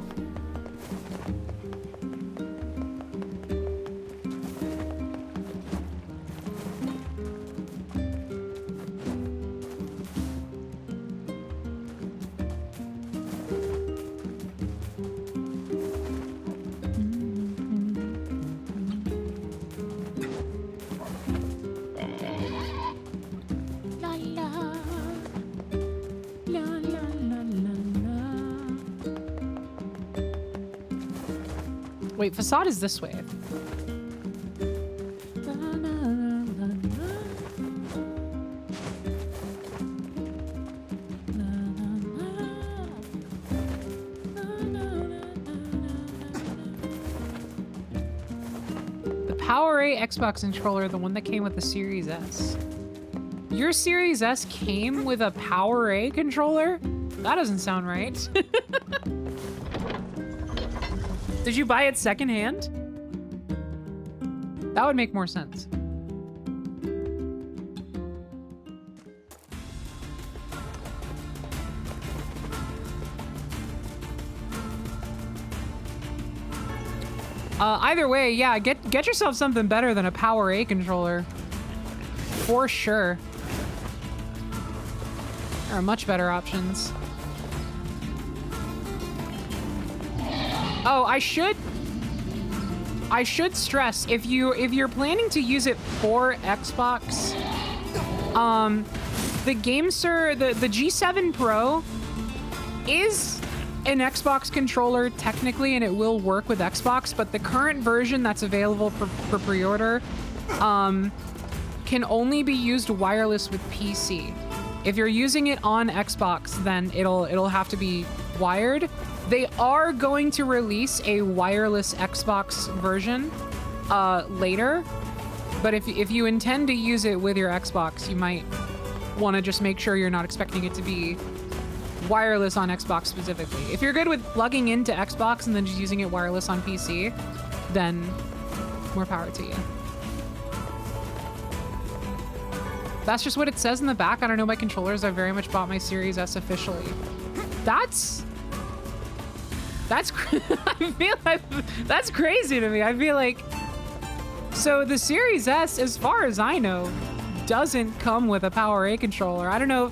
Wait, Facade is this way. The Power A Xbox controller, the one that came with the Series S. Your Series S came with a Power A controller? That doesn't sound right. Did you buy it secondhand? That would make more sense. Either way, yeah, get yourself something better than a Power A controller. For sure. There are much better options. Oh, I should stress, if you're planning to use it for Xbox, the G7 Pro is an Xbox controller technically, and it will work with Xbox, but the current version that's available for pre-order can only be used wireless with PC. If you're using it on Xbox, then it'll have to be wired. They are going to release a wireless Xbox version later, but if you intend to use it with your Xbox, you might want to just make sure you're not expecting it to be wireless on Xbox specifically. If you're good with plugging into Xbox and then just using it wireless on PC, then more power to you. That's just what it says in the back. I don't know my controllers. I very much bought my Series S officially. That's that's crazy to me. I feel like, so the Series S, as far as I know, doesn't come with a Power A controller. I don't know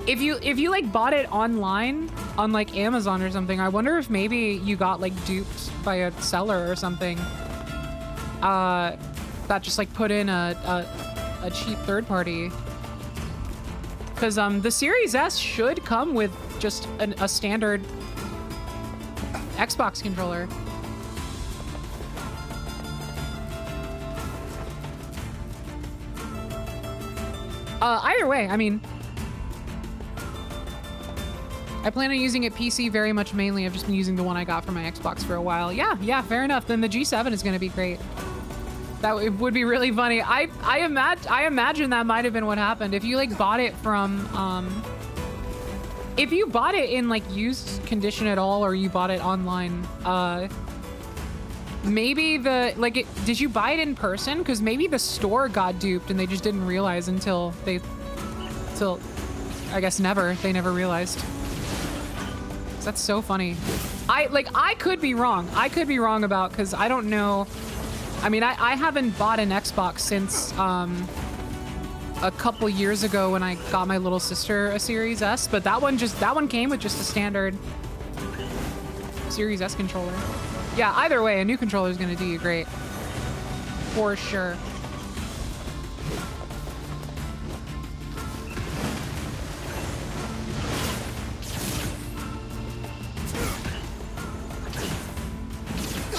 if you like bought it online on like Amazon or something. I wonder if maybe you got like duped by a seller or something that just like put in a cheap third party. Because the Series S should come with just a standard Xbox controller. Either way, I mean, I plan on using it PC very much mainly. I've just been using the one I got for my Xbox for a while. Yeah, fair enough. Then the G7 is going to be great. That would be really funny. I imagine that might have been what happened. If you like bought it from if you bought it in like used condition at all, or you bought it online, maybe did you buy it in person? Because maybe the store got duped and they just didn't realize until I guess they never realized. That's so funny. I could be wrong. I could be wrong about, because I don't know. I mean, I haven't bought an Xbox since a couple years ago when I got my little sister a Series S, but that one came with just a standard Series S controller. Yeah, either way, a new controller is going to do you great. For sure.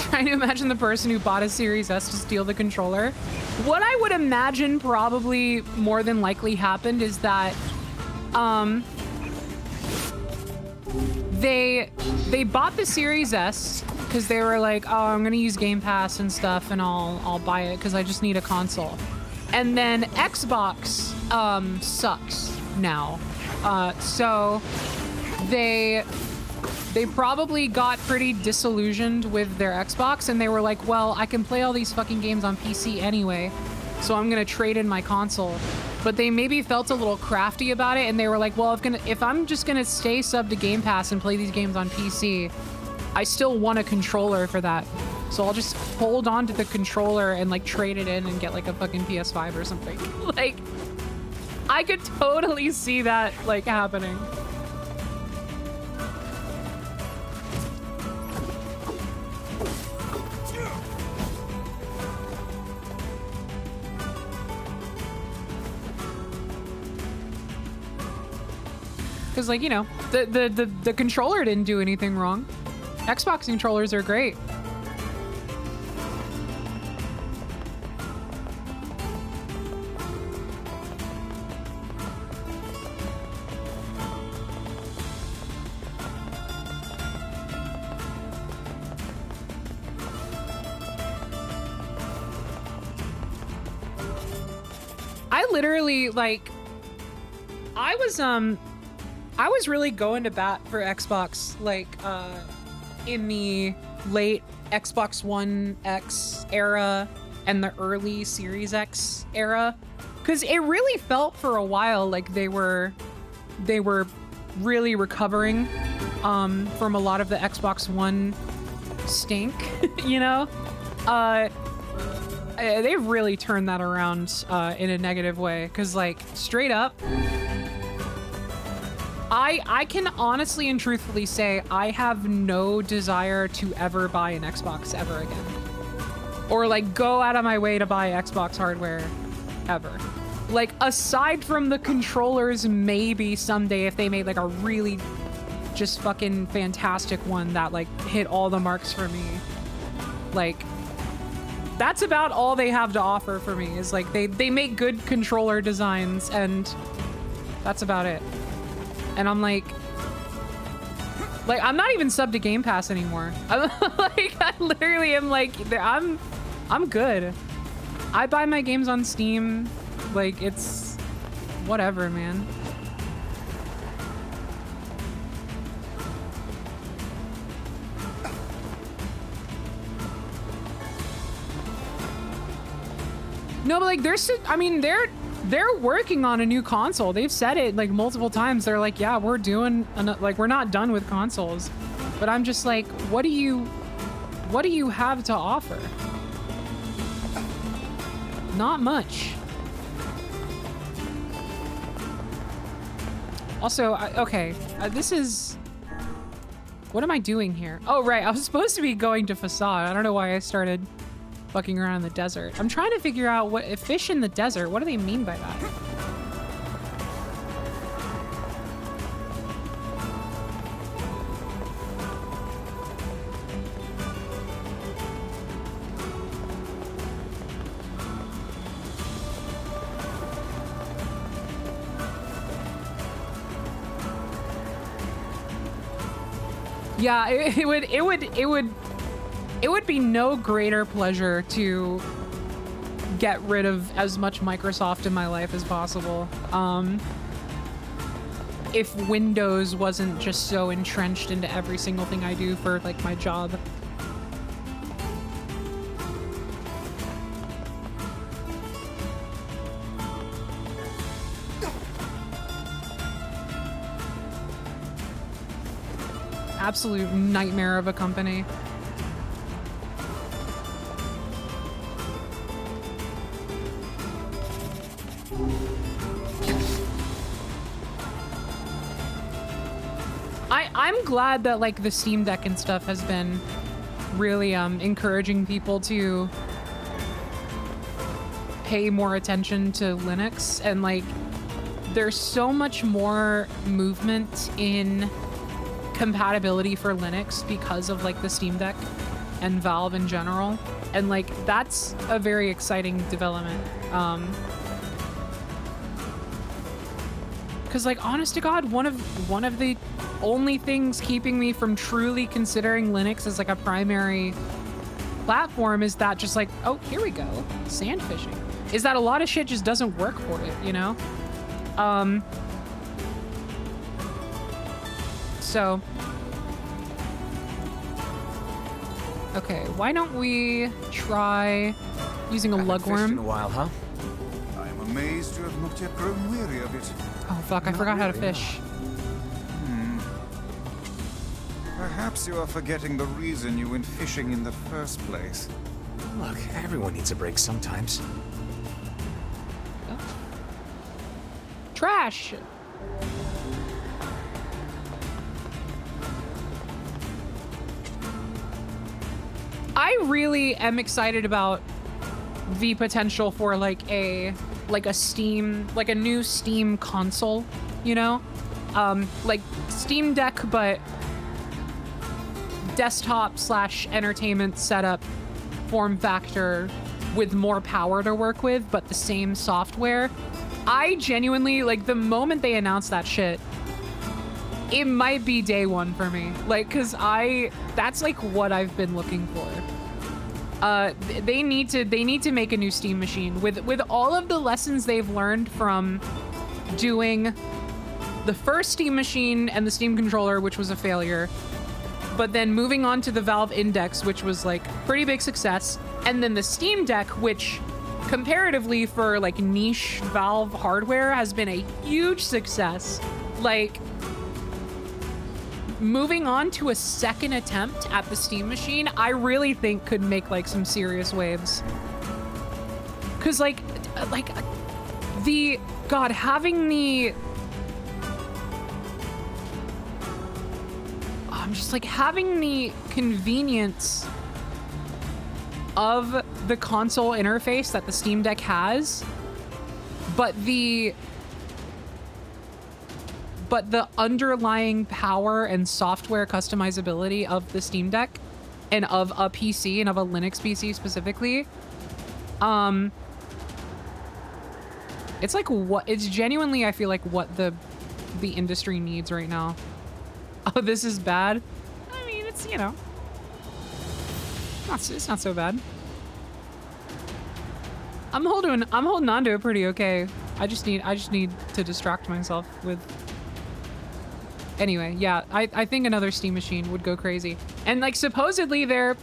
Trying to imagine the person who bought a Series S to steal the controller. What I would imagine probably more than likely happened is that they bought the Series S because they were like, oh, I'm gonna use Game Pass and stuff, and I'll buy it because I just need a console. And then Xbox sucks now, so they probably got pretty disillusioned with their Xbox, and they were like, well, I can play all these fucking games on PC anyway, so I'm gonna trade in my console. but they maybe felt a little crafty about it, and they were like, well, if I'm just gonna stay sub to Game Pass and play these games on PC, I still want a controller for that. So I'll just hold on to the controller and like trade it in and get like a fucking PS5 or something. Like, I could totally see that like happening. Because, like, you know, the controller didn't do anything wrong. Xbox controllers are great. I literally, like, I was really going to bat for Xbox, like, in the late Xbox One X era and the early Series X era, because it really felt for a while like they were really recovering from a lot of the Xbox One stink, you know? They've really turned that around in a negative way, because, like, straight up, I can honestly and truthfully say I have no desire to ever buy an Xbox ever again. Or, like, go out of my way to buy Xbox hardware ever. Like, aside from the controllers, maybe someday if they made, like, a really just fucking fantastic one that, like, hit all the marks for me. Like, that's about all they have to offer for me, is, like, they make good controller designs, and that's about it. And I'm like, I'm not even sub to Game Pass anymore. I literally am like, I'm good. I buy my games on Steam. Like, it's whatever, man. No, but like, they're working on a new console. They've said it like multiple times. They're like, yeah, we're not done with consoles. But I'm just like, what do you have to offer? Not much. Also, okay, this is, what am I doing here? Oh, right, I was supposed to be going to Facade. I don't know why I started fucking around in the desert. I'm trying to figure out what fish in the desert. What do they mean by that? Yeah, it would be no greater pleasure to get rid of as much Microsoft in my life as possible. If Windows wasn't just so entrenched into every single thing I do for, like, my job. Absolute nightmare of a company. I'm glad that, like, the Steam Deck and stuff has been really encouraging people to pay more attention to Linux, and, like, there's so much more movement in compatibility for Linux because of, like, the Steam Deck and Valve in general, and, like, that's a very exciting development. Because, like, honest to God, one of the only things keeping me from truly considering Linux as, like, a primary platform is that just, like, oh, here we go, sand fishing, is that a lot of shit just doesn't work for it, you know? So, okay, why don't we try using a lugworm? I am amazed you have not yet grown weary of it. Oh fuck, I forgot how to fish. Perhaps you are forgetting the reason you went fishing in the first place. Look, everyone needs a break sometimes. Trash! I really am excited about the potential for like a new Steam console, you know? Like Steam Deck, but desktop / entertainment setup form factor with more power to work with, but the same software. I genuinely, like, the moment they announced that shit, it might be day one for me. Like, cause that's like what I've been looking for. They need to make a new Steam machine with all of the lessons they've learned from doing the first Steam machine and the Steam controller, which was a failure, but then moving on to the Valve Index, which was like pretty big success, and then the Steam Deck, which comparatively for like niche Valve hardware has been a huge success. Like, moving on to a second attempt at the Steam machine, I really think could make like some serious waves. Cause like having the, I'm just like having the convenience of the console interface that the Steam Deck has, but the underlying power and software customizability of the Steam Deck and of a PC and of a Linux PC specifically, it's genuinely, I feel like, what the industry needs right now. Oh, this is bad. I mean, it's, you know, it's not so bad. I'm holding on to it pretty okay. I just need to distract myself with. Anyway, yeah, I think another Steam machine would go crazy. And like supposedly they're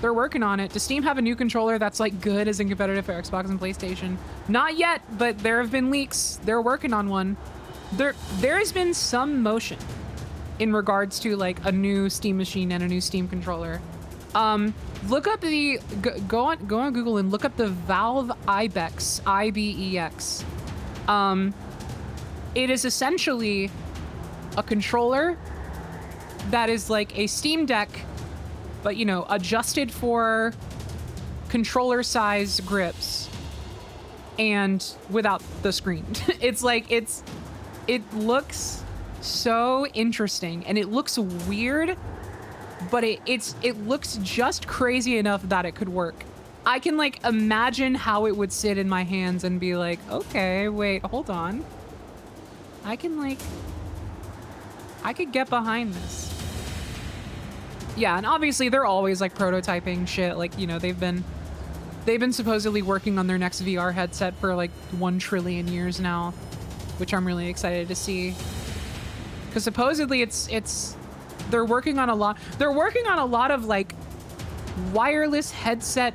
working on it. Does Steam have a new controller that's like good as in competitive for Xbox and PlayStation? Not yet, but there have been leaks. They're working on one. There has been some motion in regards to like a new Steam machine and a new Steam controller. Look up the go on Google and look up the Valve Ibex, IBEX. It is essentially a controller that is like a Steam Deck, but you know, adjusted for controller size grips and without the screen. It's like it looks so interesting and it looks weird, but it looks just crazy enough that it could work. I can like imagine how it would sit in my hands and be like, okay, wait, hold on. I could get behind this. Yeah, and obviously they're always like prototyping shit. Like, you know, they've been supposedly working on their next VR headset for like 1 trillion years now, which I'm really excited to see. Because supposedly they're working on a lot of like wireless headset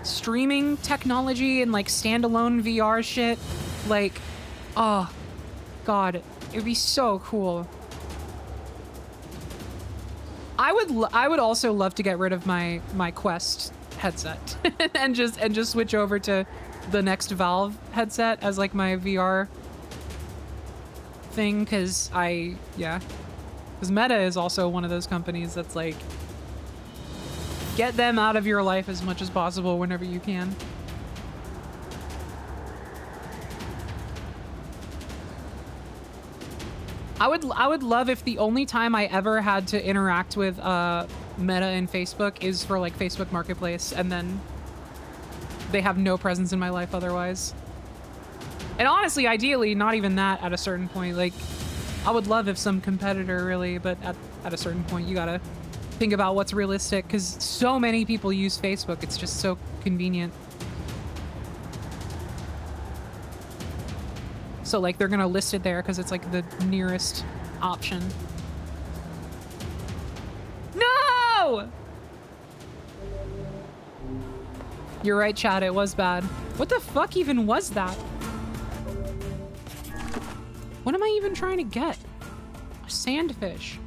streaming technology and like standalone VR shit. Like, oh God, it'd be so cool. I would also love to get rid of my Quest headset and just switch over to the next Valve headset as like my VR thing, because Meta is also one of those companies that's like, get them out of your life as much as possible whenever you can. I would love if the only time I ever had to interact with Meta and Facebook is for like Facebook Marketplace, and then they have no presence in my life otherwise. And honestly, ideally, not even that at a certain point. Like, I would love if some competitor really, but at a certain point, you gotta think about what's realistic, because so many people use Facebook. It's just so convenient. So like they're gonna list it there because it's like the nearest option. No! You're right, Chad, it was bad. What the fuck even was that? What am I even trying to get? A sandfish.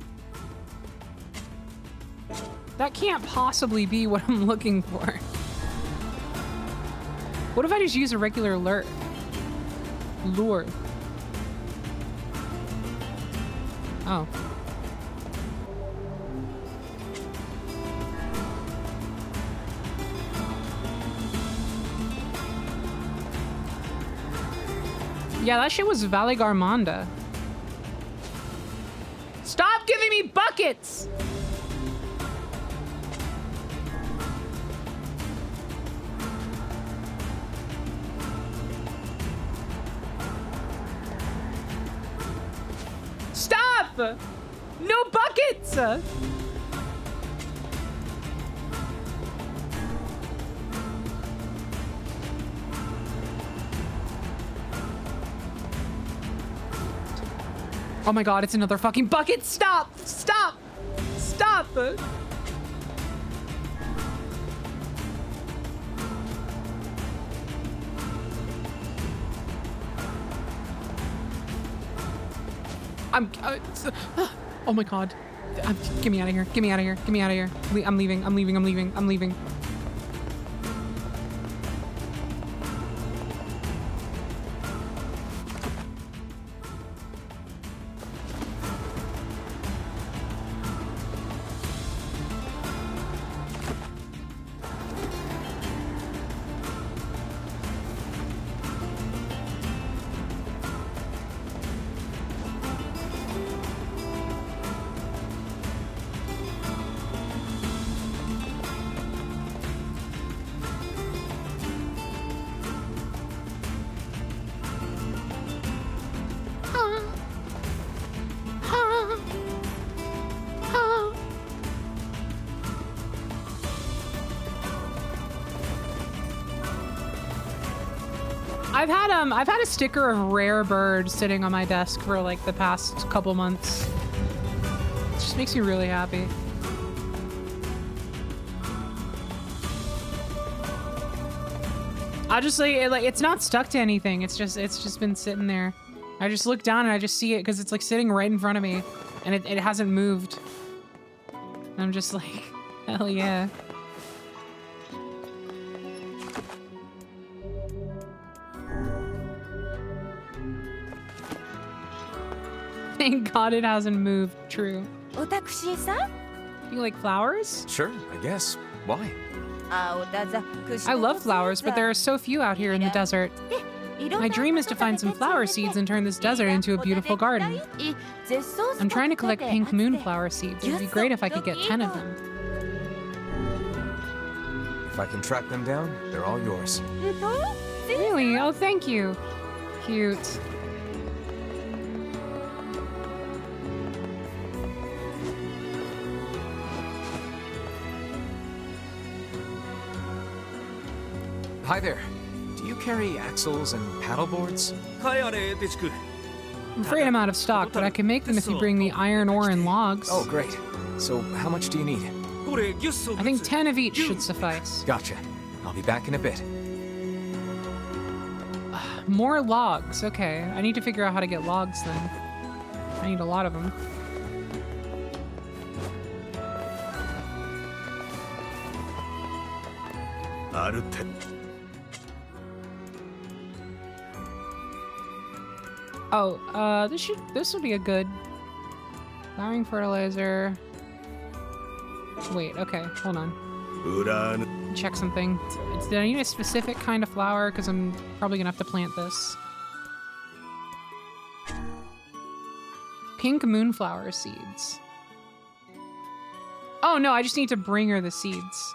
That can't possibly be what I'm looking for. What if I just use a regular lure? Oh. Yeah, that shit was Valley Garmonda. Stop giving me buckets! Stop! No buckets! Oh my god, it's another fucking bucket! Stop! Stop! Stop! Oh my god. Get me out of here. Get me out of here. Get me out of here. I'm leaving. I'm leaving. I'm leaving. I'm leaving. I've had a sticker of rare bird sitting on my desk for like the past couple months. It just makes me really happy. I just like it's not stuck to anything. It's just been sitting there. I just look down and I just see it because it's like sitting right in front of me, and it hasn't moved. And I'm just like, hell yeah. Thank God it hasn't moved. True. You like flowers? Sure, I guess. Why? I love flowers, but there are so few out here in the desert. My dream is to find some flower seeds and turn this desert into a beautiful garden. I'm trying to collect pink moonflower seeds. It would be great if I could get 10 of them. If I can track them down, they're all yours. Really? Oh, thank you. Cute. Hi there. Do you carry axles and paddle boards? I'm afraid I'm out of stock, but I can make them if you bring me iron ore and logs. Oh, great. So how much do you need? I think 10 of each should suffice. Gotcha. I'll be back in a bit. More logs. Okay. I need to figure out how to get logs then. I need a lot of them. Oh, this will be a good flowering fertilizer. Wait, okay, hold on. Check something. Did I need a specific kind of flower? Because I'm probably gonna have to plant this. Pink moonflower seeds. Oh no, I just need to bring her the seeds.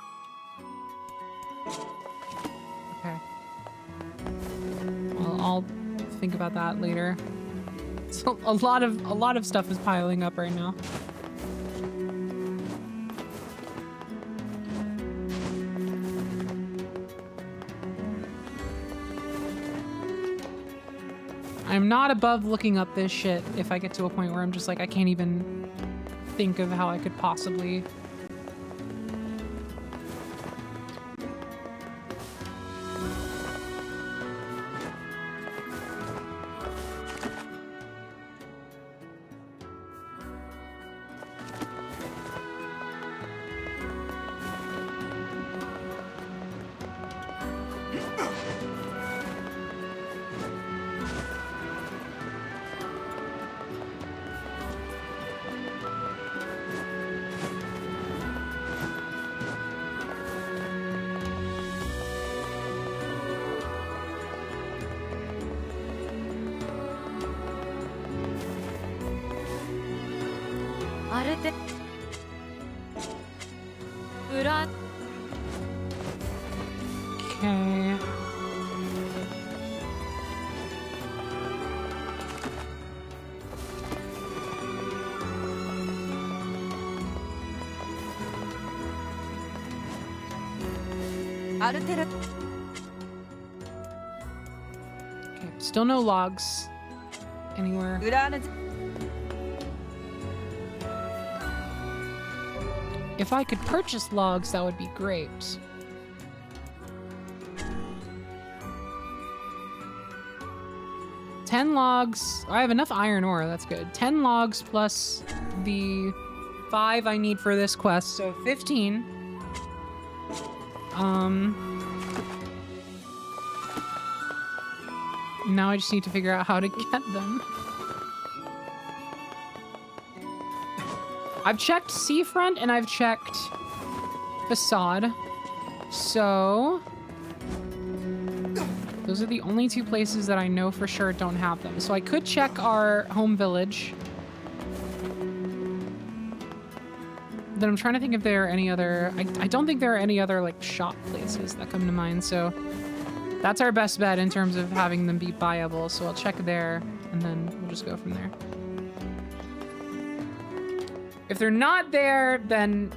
Okay. Well, I'll think about that later. So a lot of stuff is piling up right now. I'm not above looking up this shit if I get to a point where I'm just like, I can't even think of how I could possibly. Okay. Okay, still no logs anywhere. If I could purchase logs, that would be great. $10 logs. I have enough iron ore, that's good. 10 logs plus the 5 I need for this quest, so 15. Now I just need to figure out how to get them. I've checked Seafront and I've checked Facade. So those are the only 2 places that I know for sure don't have them. So I could check our home village. Then I'm trying to think if there are any other... I don't think there are any other like shop places that come to mind. So that's our best bet in terms of having them be buyable. So I'll check there and then we'll just go from there. If they're not there, then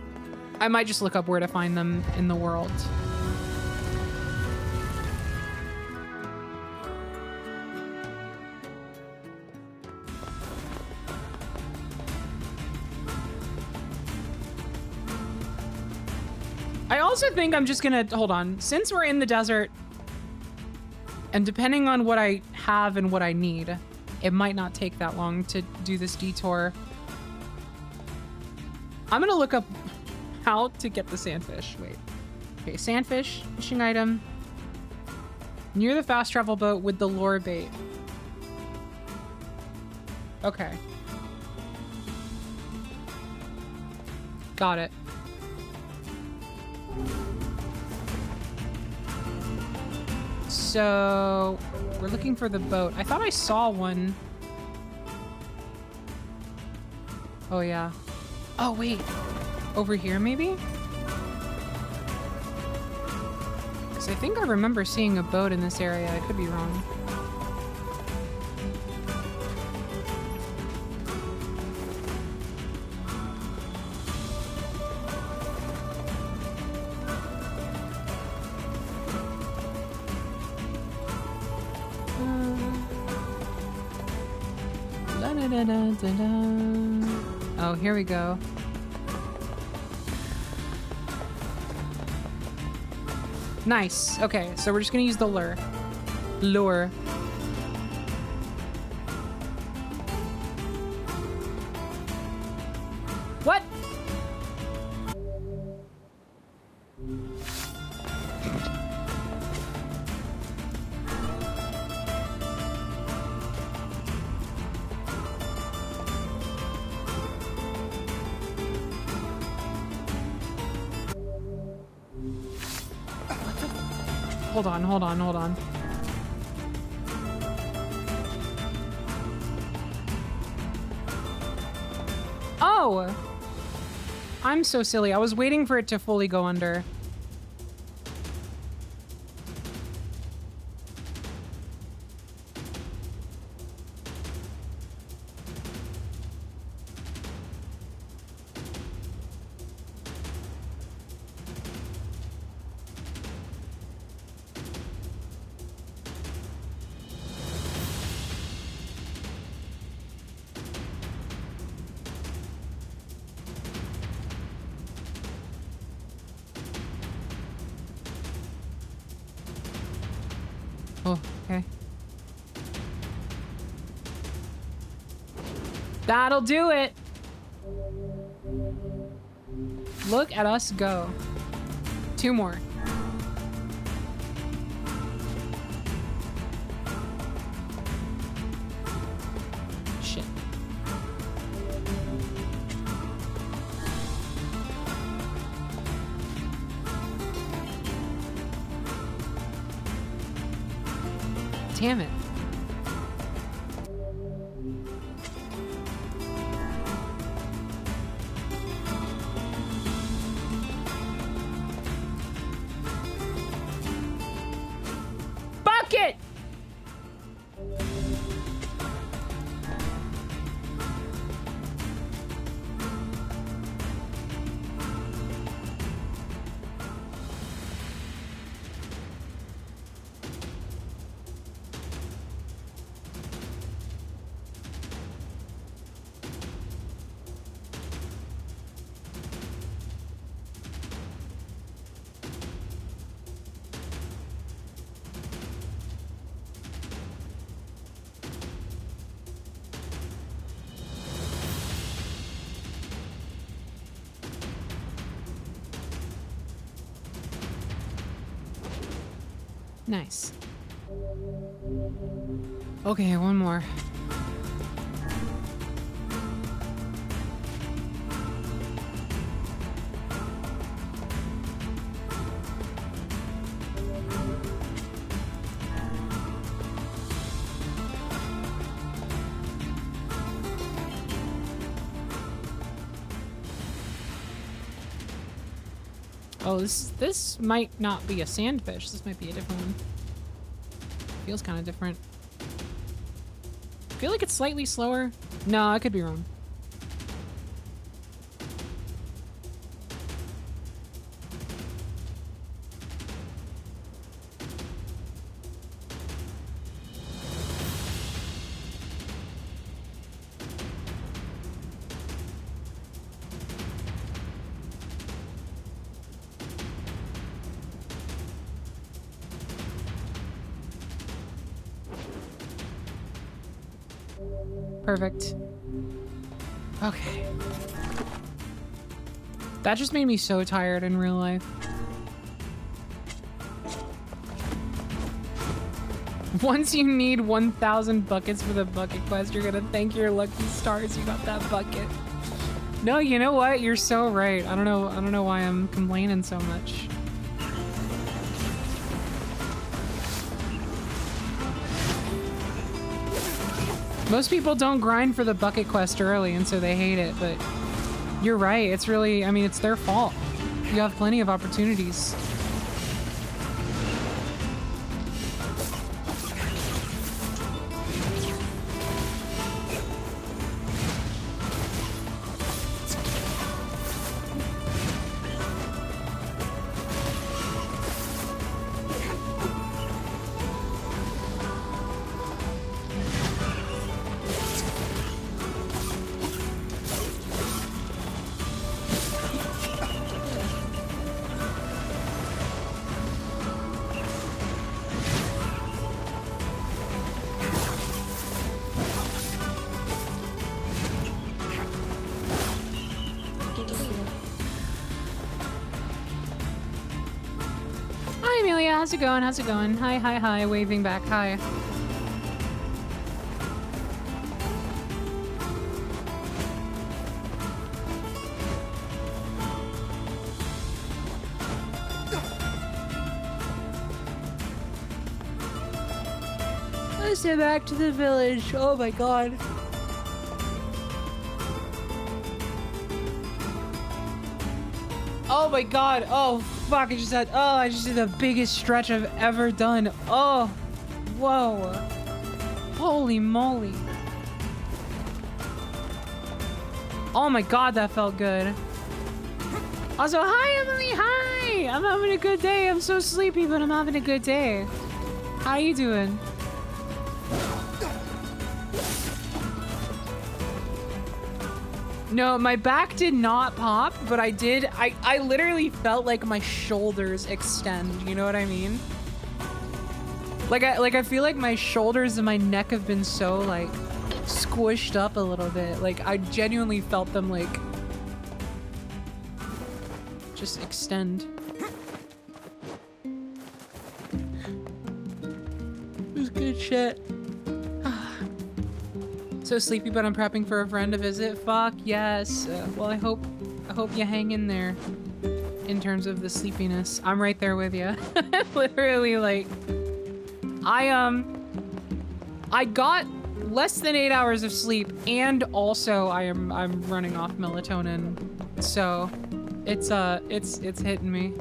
I might just look up where to find them in the world. I also think I'm just gonna, hold on, since we're in the desert, and depending on what I have and what I need, it might not take that long to do this detour. I'm gonna look up how to get the sandfish. Wait. Okay, sandfish, fishing item. Near the fast travel boat with the lure bait. Okay. Got it. So we're looking for the boat. I thought I saw one. Oh yeah. Oh wait, over here maybe? Because I think I remember seeing a boat in this area. I could be wrong. Oh, here we go. Nice. Okay, so we're just gonna use the lure. Lure. What? Hold on. Oh! I'm so silly. I was waiting for it to fully go under. Oh, okay. That'll do it. Look at us go. 2 more. Shit. Damn it. Nice. Okay, one more. Oh, this might not be a sandfish. This might be a different one. Feels kind of different. I feel like it's slightly slower. No, I could be wrong. Perfect. Okay. That just made me so tired in real life. Once you need 1,000 buckets for the bucket quest, you're gonna thank your lucky stars you got that bucket. No, you know what? You're so right. I don't know why I'm complaining so much. Most people don't grind for the bucket quest early, and so they hate it, but you're right. It's really, I mean, it's their fault. You have plenty of opportunities. How's it going? How's it going? Hi, hi, hi. Waving back. Hi. Let's head back to the village. Oh my god. Oh my god. Oh fuck, I just did the biggest stretch I've ever done. Oh, whoa. Holy moly. Oh my god, that felt good. Also, hi Emily, hi! I'm having a good day. I'm so sleepy, but I'm having a good day. How you doing? No, my back did not pop, but I literally felt like my shoulders extend, you know what I mean? Like I feel like my shoulders and my neck have been so like squished up a little bit. Like I genuinely felt them like just extend. It was good shit. So sleepy, but I'm prepping for a friend to visit. Fuck yes. Well, I hope you hang in there. In terms of the sleepiness, I'm right there with you. Literally, like, I got less than 8 hours of sleep, and also I'm running off melatonin, so it's hitting me.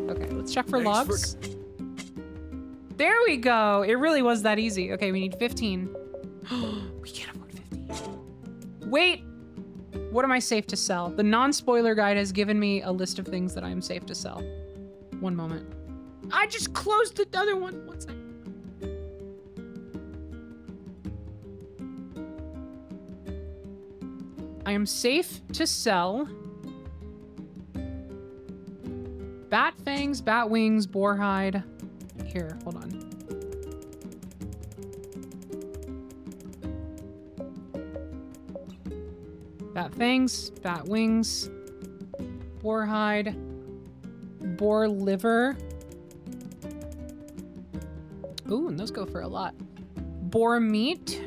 Okay, let's check for logs. There we go. It really was that easy. Okay, we need 15. We can't afford 15. Wait, what am I safe to sell? The non-spoiler guide has given me a list of things that I am safe to sell. One moment. I just closed the other one. One second. I am safe to sell bat fangs, bat wings, boar hide. Here, hold on. Bat fangs, bat wings, boar hide, boar liver, Ooh, and those go for a lot. Boar meat.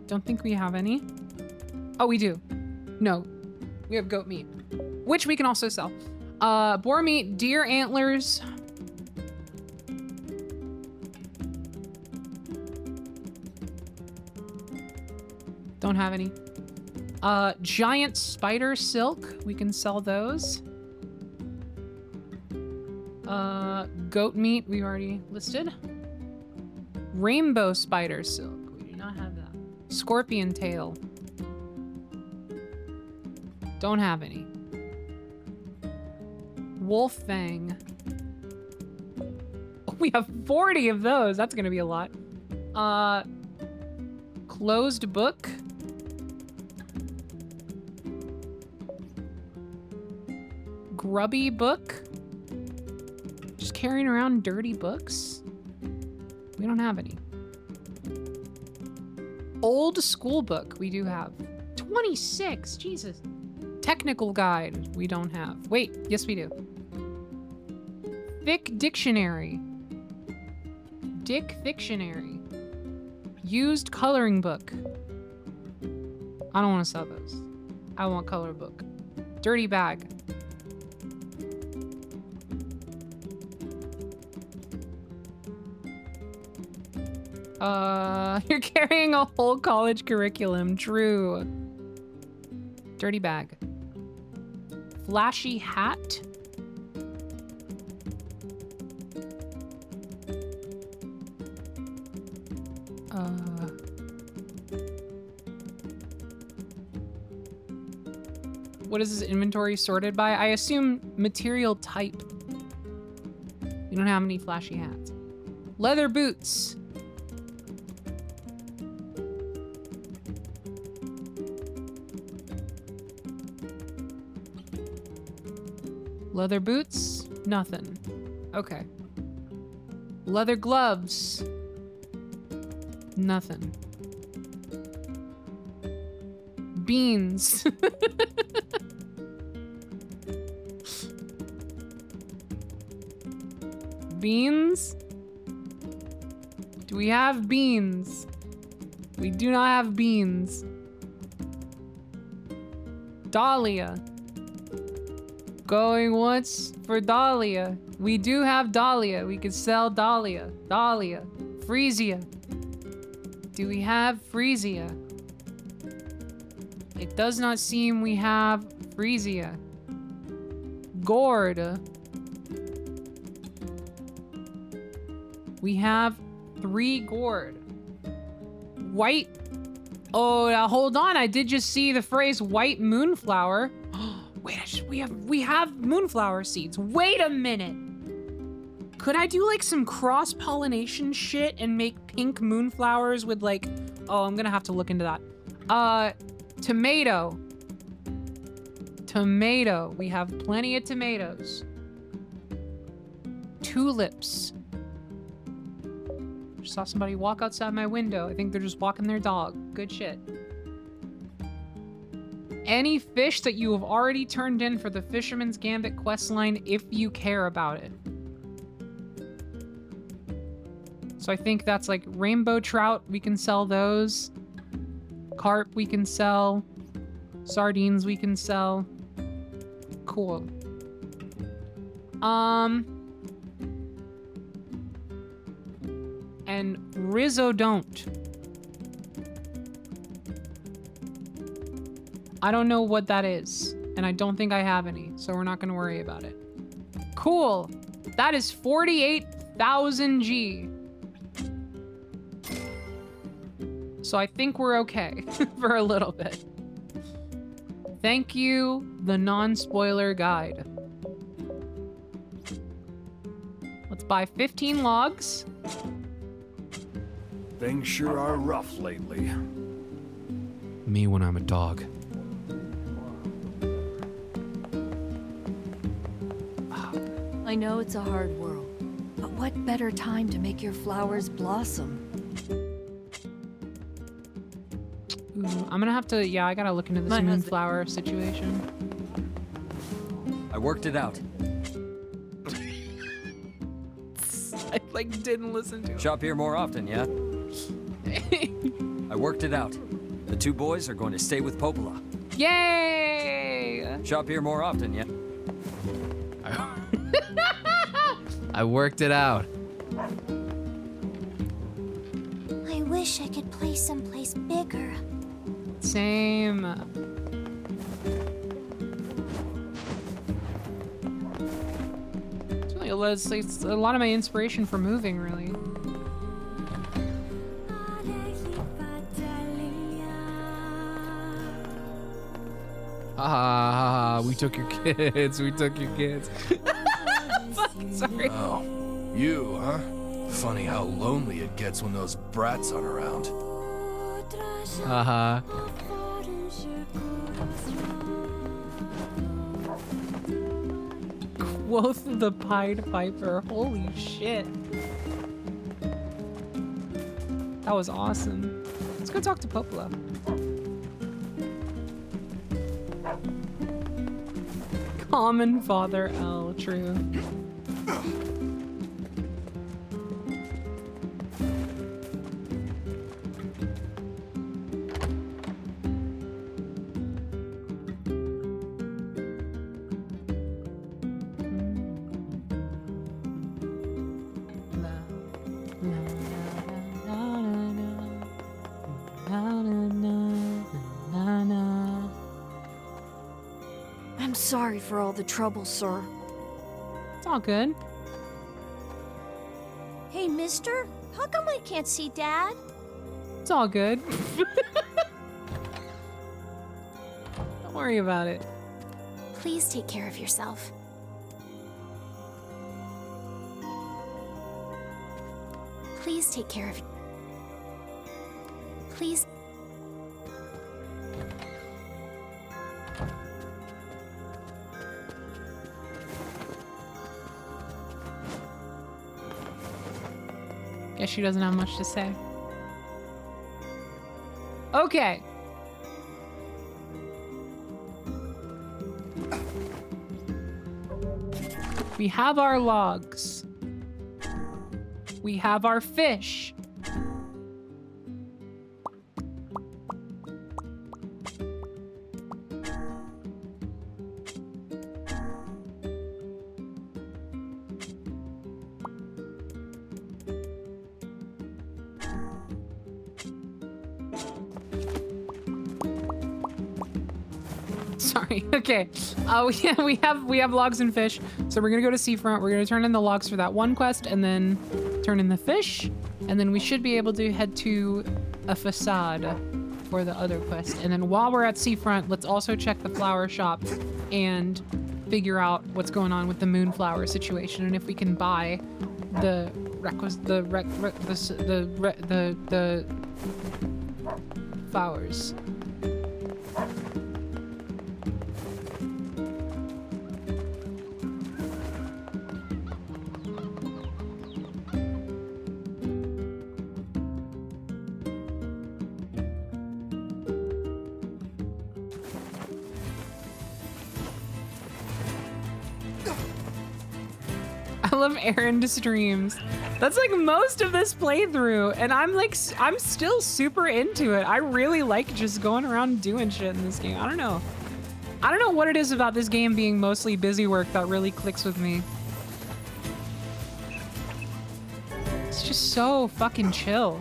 Don't think we have any. Oh, we do. No, we have goat meat, which we can also sell. Boar meat, deer antlers. Don't have any. Giant spider silk. We can sell those. Goat meat, we already listed. Rainbow spider silk. We do not have that. Scorpion tail. Don't have any. Wolf fang. We have 40 of those. That's gonna be a lot. Closed book. Grubby book. Just carrying around dirty books. We don't have any. Old school book. We do have 26. Jesus. Technical guide. We don't have. Wait. Yes, we do. Thick dictionary. Dictionary. Used coloring book. I don't want to sell those. I want color book. Dirty bag. You're carrying a whole college curriculum. True. Dirty bag. Flashy hat. What is this inventory sorted by? I assume material type. We don't have any flashy hats. Leather boots. Leather boots? Nothing. Okay. Leather gloves? Nothing. Beans. Beans? Do we have beans? We do not have beans. Dahlia. Going once for Dahlia. We do have Dahlia. We could sell Dahlia. Dahlia. Freesia. Do we have Freesia? It does not seem we have Freesia. Gourd. We have 3 gourd. White. Oh, now hold on. I did just see the phrase white moonflower. Wait, we have moonflower seeds. Wait a minute. Could I do like some cross-pollination shit and make pink moonflowers with like, oh, I'm gonna have to look into that. Tomato. Tomato. We have plenty of tomatoes. Tulips. Just saw somebody walk outside my window. I think they're just walking their dog. Good shit. Any fish that you have already turned in for the Fisherman's Gambit questline if you care about it. So I think that's like rainbow trout. We can sell those. Carp we can sell. Sardines we can sell. Cool. And Rhizodont. I don't know what that is, and I don't think I have any, so we're not gonna worry about it. Cool. That is 48,000 G. So I think we're okay for a little bit. Thank you, the non-spoiler guide. Let's buy 15 logs. Things sure are rough lately. Me when I'm a dog. I know it's a hard world, but what better time to make your flowers blossom? Ooh, I'm gonna have to, yeah, I gotta look into this moonflower situation. I worked it out. I like didn't listen to him. Shop here more often, yeah? I worked it out. The two boys are going to stay with Popola. Yay! Shop here more often, yeah? I worked it out. I wish I could play someplace bigger. Same. It's a lot of my inspiration for moving, really. Ah, we took your kids. We took your kids. Fuck, sorry. Oh, you, huh? Funny how lonely it gets when those brats aren't around. Uh-huh. Quoth the Pied Piper. Holy shit. That was awesome. Let's go talk to Popola. Common Father L, true. I'm sorry for all the trouble, sir. It's all good. Hey, mister, how come I can't see Dad? It's all good. Don't worry about it. Please take care of yourself. Please take care of... Please... Guess she doesn't have much to say. Okay. We have our logs. We have our fish. Sorry. Okay. Yeah, we have logs and fish. So we're gonna go to Seafront. We're gonna turn in the logs for that one quest, and then turn in the fish, and then we should be able to head to a Facade for the other quest. And then while we're at Seafront, let's also check the flower shop and figure out what's going on with the moonflower situation, and if we can buy the flowers. I love errand streams. That's like most of this playthrough, and I'm still super into it. I really like just going around doing shit in this game. I don't know what it is about this game being mostly busy work that really clicks with me. It's just so fucking chill.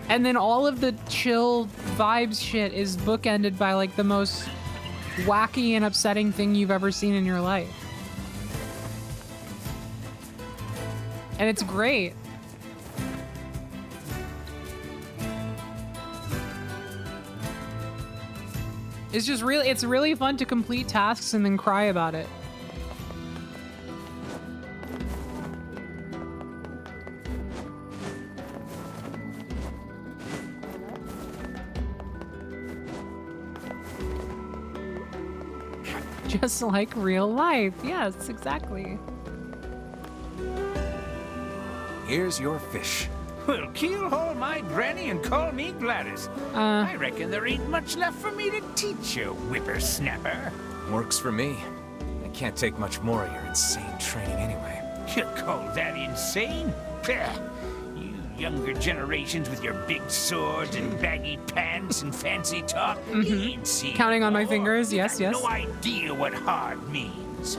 And then all of the chill vibes shit is bookended by like the most wacky and upsetting thing you've ever seen in your life. And it's great. It's just really, it's really fun to complete tasks and then cry about it. Just like real life. Yes, exactly. Here's your fish. Well, keelhaul my granny and call me Gladys. I reckon there ain't much left for me to teach you, whippersnapper. Works for me. I can't take much more of your insane training anyway. You call that insane? Pah, you younger generations with your big swords and baggy pants and fancy talk. You ain't seen Counting on my war. fingers, You yes, got yes. no idea what hard means.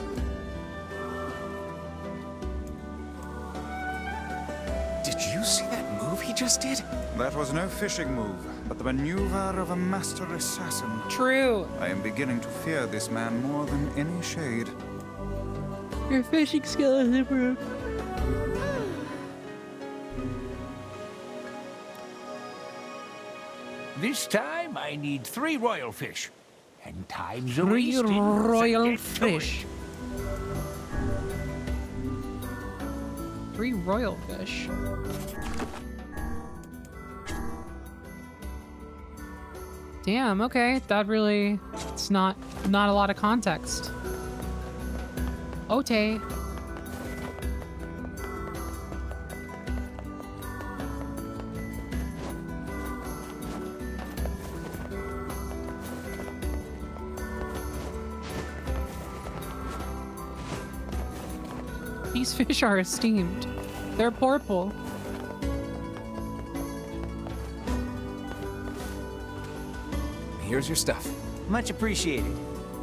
Did you see that move he just did? That was no fishing move, but the maneuver of a master assassin. True. I am beginning to fear this man more than any shade. Your fishing skill is improved. This time I need 3 royal fish. And time's a 3 wasting, so royal get to fish. it. 3 royal fish. Damn, okay. That really, it's not a lot of context. Ote. These fish are esteemed. They're purple. Here's your stuff. Much appreciated.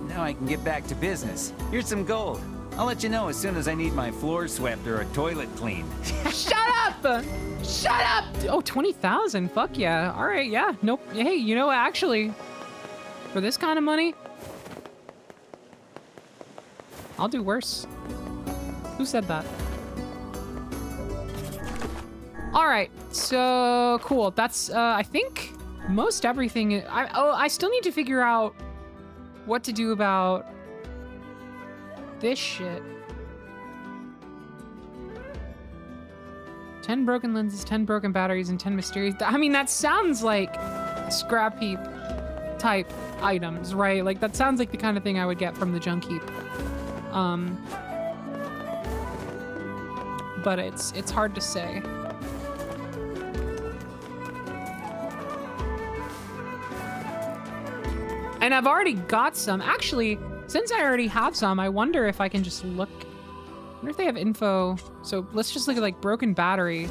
Now I can get back to business. Here's some gold. I'll let you know as soon as I need my floor swept or a toilet cleaned. Shut up! Shut up! Oh, 20,000. Fuck yeah. All right, yeah. Nope. Hey, you know what? Actually, for this kind of money, I'll do worse. Who said that? All right. So cool. That's I think most everything. I still need to figure out what to do about this shit. 10 broken lenses, 10 broken batteries, and 10 mysterious. I mean, that sounds like scrap heap type items, right? Like that sounds like the kind of thing I would get from the junk heap. But it's hard to say. And I've already got some. Actually, since I already have some, I wonder if I can just look. I wonder if they have info. So let's just look at like broken battery.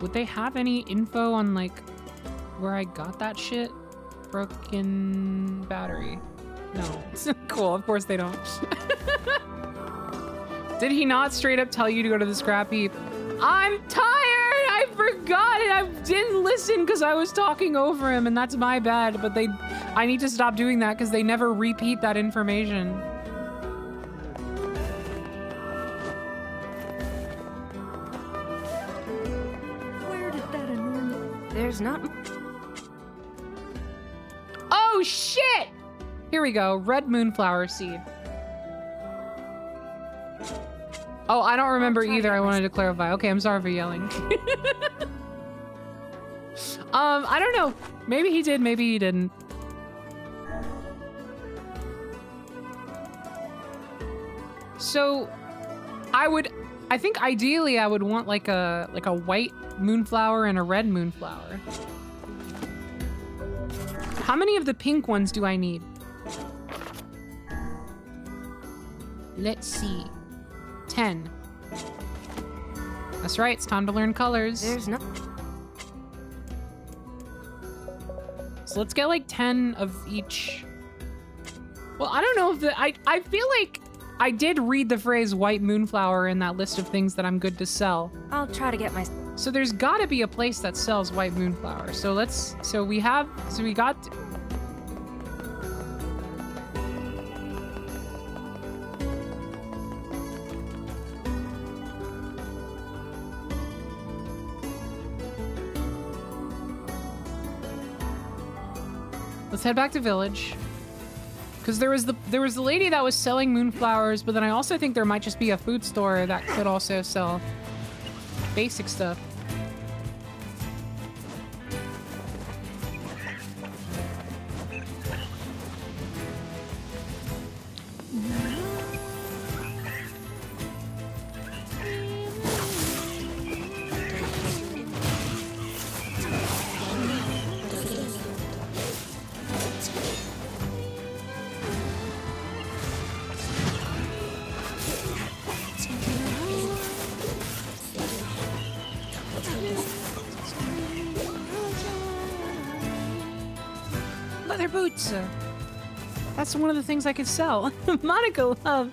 Would they have any info on like where I got that shit? Broken battery. No. Cool, of course they don't. Did he not straight up tell you to go to the scrap heap? I'm tired! I forgot it! I didn't listen because I was talking over him, and that's my bad, but I need to stop doing that because they never repeat that information. Where did that enormous... There's not... Oh, shit! Here we go. Red moonflower seed. Oh, I don't remember either. I wanted to clarify. Okay, I'm sorry for yelling. I don't know. Maybe he did, maybe he didn't. So, I think ideally I would want like a white moonflower and a red moonflower. How many of the pink ones do I need? Let's see. 10. That's right, it's time to learn colors. There's no... So let's get like 10 of each. Well, I don't know if I feel like I did read the phrase white moonflower in that list of things that I'm good to sell. I'll try to get my... So there's gotta be a place that sells white moonflower. So we got... Let's head back to village. Because there was the lady that was selling moonflowers, but then I also think there might just be a food store that could also sell basic stuff. leather boots. That's one of the things I could sell. Monica Love.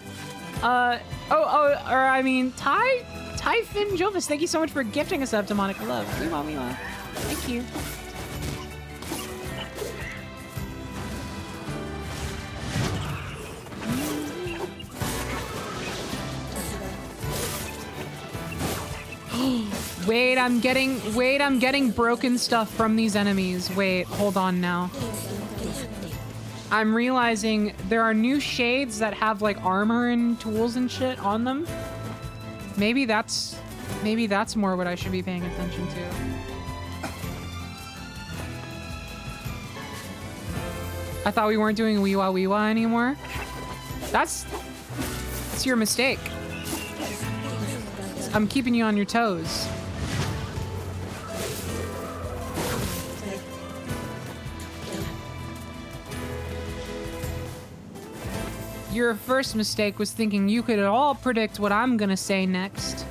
I mean, Typhon Jovis, thank you so much for gifting us up to Monica Love. Meanwhile. Thank you. Wait, I'm getting broken stuff from these enemies. Wait, hold on now. I'm realizing there are new shades that have like armor and tools and shit on them. Maybe that's more what I should be paying attention to. I thought we weren't doing Weewa anymore. That's your mistake. I'm keeping you on your toes. Your first mistake was thinking you could at all predict what I'm gonna say next.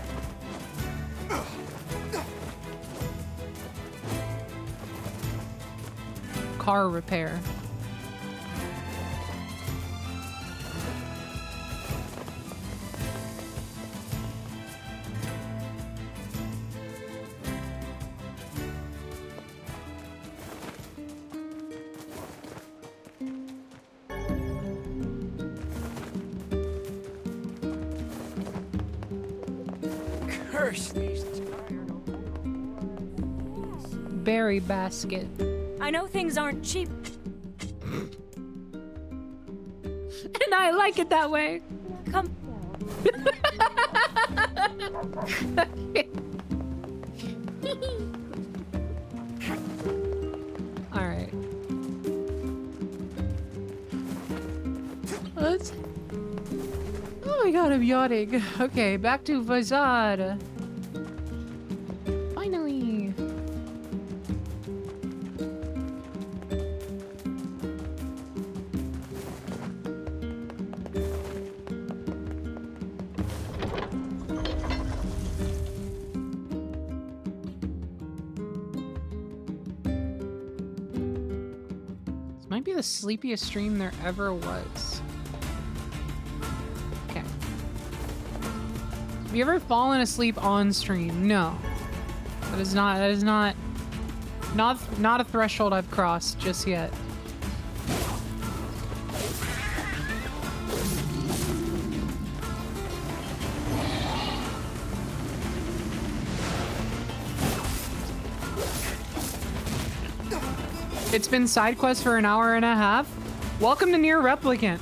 Car repair. Berry basket. I know things aren't cheap. And I like it that way. Come. All right. Let's. Oh my god, I'm yawning. Okay, back to Facade. Finally. This might be the sleepiest stream there ever was. Okay. Have you ever fallen asleep on stream? No. That is not a threshold I've crossed just yet. It's been side quest for an hour and a half. Welcome to NieR Replicant.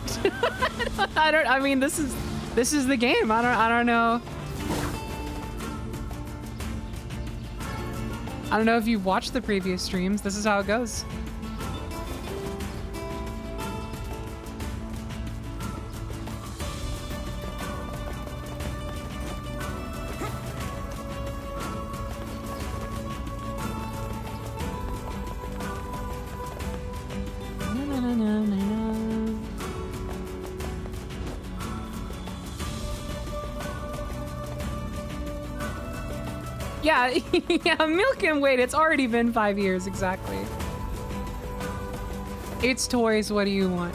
I mean, this is the game. I don't know. I don't know if you've watched the previous streams. This is how it goes. Yeah, yeah, milk and wait, it's already been 5 years, exactly. It's toys, what do you want?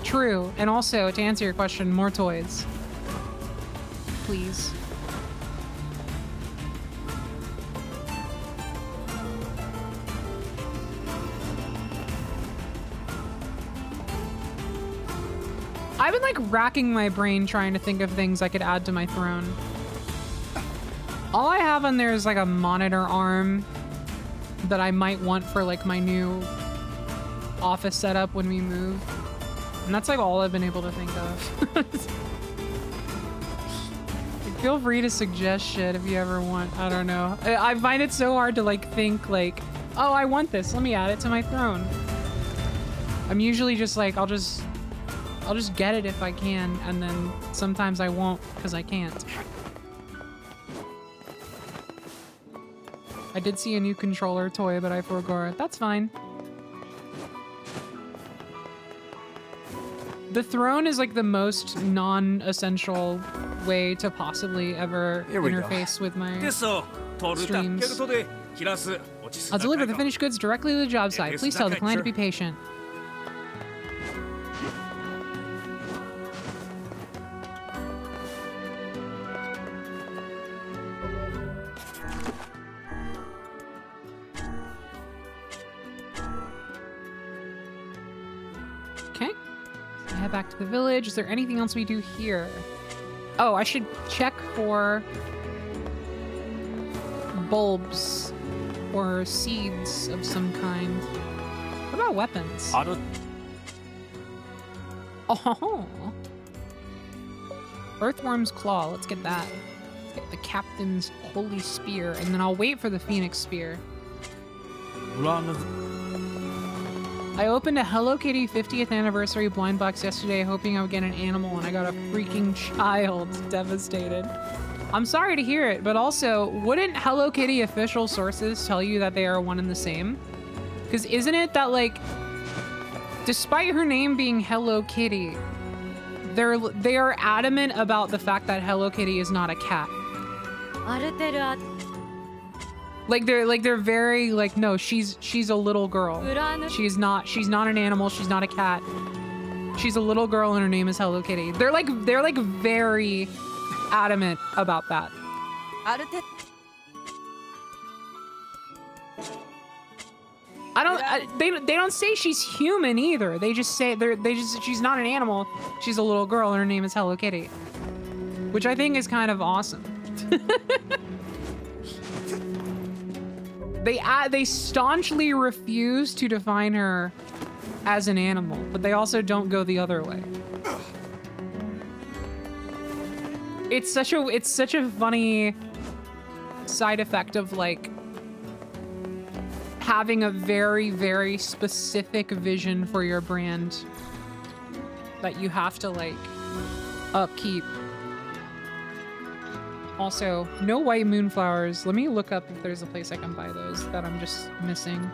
True, and also, to answer your question, more toys. Please. I've been like racking my brain trying to think of things I could add to my throne. All I have on there is like a monitor arm that I might want for like my new office setup when we move. And that's like all I've been able to think of. Feel free to suggest shit if you ever want. I don't know. I find it so hard to like think like, oh, I want this. Let me add it to my throne. I'm usually just like, I'll just get it if I can. And then sometimes I won't because I can't. I did see a new controller toy, but I forgot it. That's fine. The throne is like the most non-essential way to possibly ever interface with my streams. I'll deliver the finished goods directly to the job site. Please tell the client to be patient. Okay. So head back to the village. Is there anything else we do here? Oh, I should check for bulbs or seeds of some kind. What about weapons? Oh, Earthworm's Claw. Let's get that. Let's get the Captain's Holy Spear, and then I'll wait for the Phoenix Spear. I opened a Hello Kitty 50th anniversary blind box yesterday, hoping I would get an animal, and I got a freaking child. Devastated. I'm sorry to hear it, but also, wouldn't Hello Kitty official sources tell you that they are one and the same? Because isn't it that, like, despite her name being Hello Kitty, they are adamant about the fact that Hello Kitty is not a cat. They're very like, no, she's a little girl. She's not an animal, she's not a cat. She's a little girl and her name is Hello Kitty. They're like very adamant about that. They don't say she's human either. They just say she's not an animal. She's a little girl and her name is Hello Kitty, which I think is kind of awesome. They staunchly refuse to define her as an animal, but they also don't go the other way. It's such a funny side effect of like having a very, very specific vision for your brand that you have to like upkeep. Also, no white moonflowers. Let me look up if there's a place I can buy those that I'm just missing.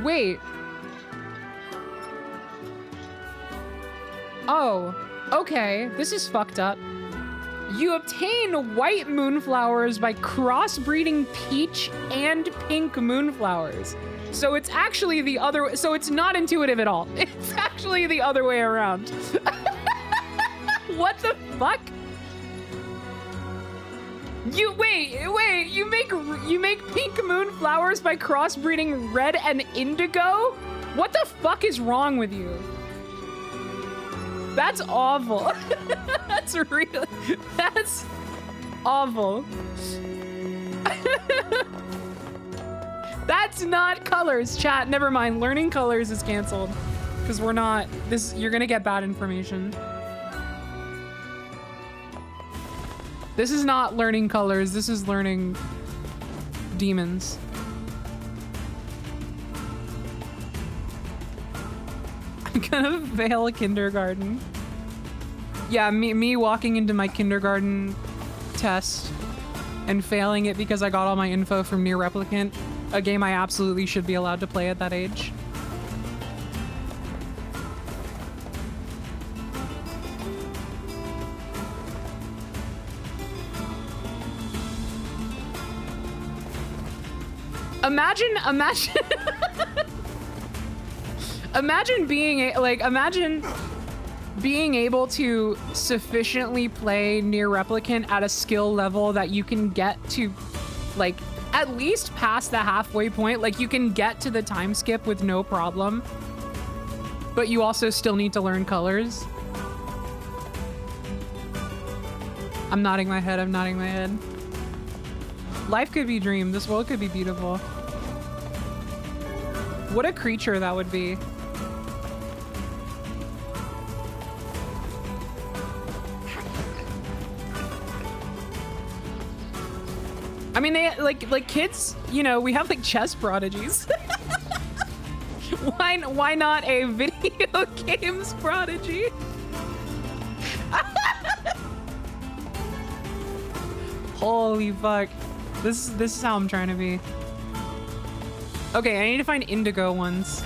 Wait. Oh, okay. This is fucked up. You obtain white moonflowers by crossbreeding peach and pink moonflowers. So it's actually the other, so it's not intuitive at all. It's actually the other way around. What the fuck? Wait, you make pink moonflowers by crossbreeding red and indigo? What the fuck is wrong with you? That's awful. That's awful. That's not colors, chat. Never mind. Learning colors is canceled. Because we're not... You're gonna get bad information. This is not learning colors. This is learning demons. I'm gonna fail a kindergarten. Yeah, me walking into my kindergarten test and failing it because I got all my info from NieR Replicant. A game I absolutely should be allowed to play at that age. Imagine being able to sufficiently play NieR Replicant at a skill level that you can get to, like, at least past the halfway point. Like, you can get to the time skip with no problem, but you also still need to learn colors. I'm nodding my head, I'm nodding my head. Life could be dreamed. This world could be beautiful. What a creature that would be. I mean, they like kids, you know, we have like chess prodigies. Why not a video games prodigy? Holy fuck. This is how I'm trying to be. Okay, I need to find indigo ones.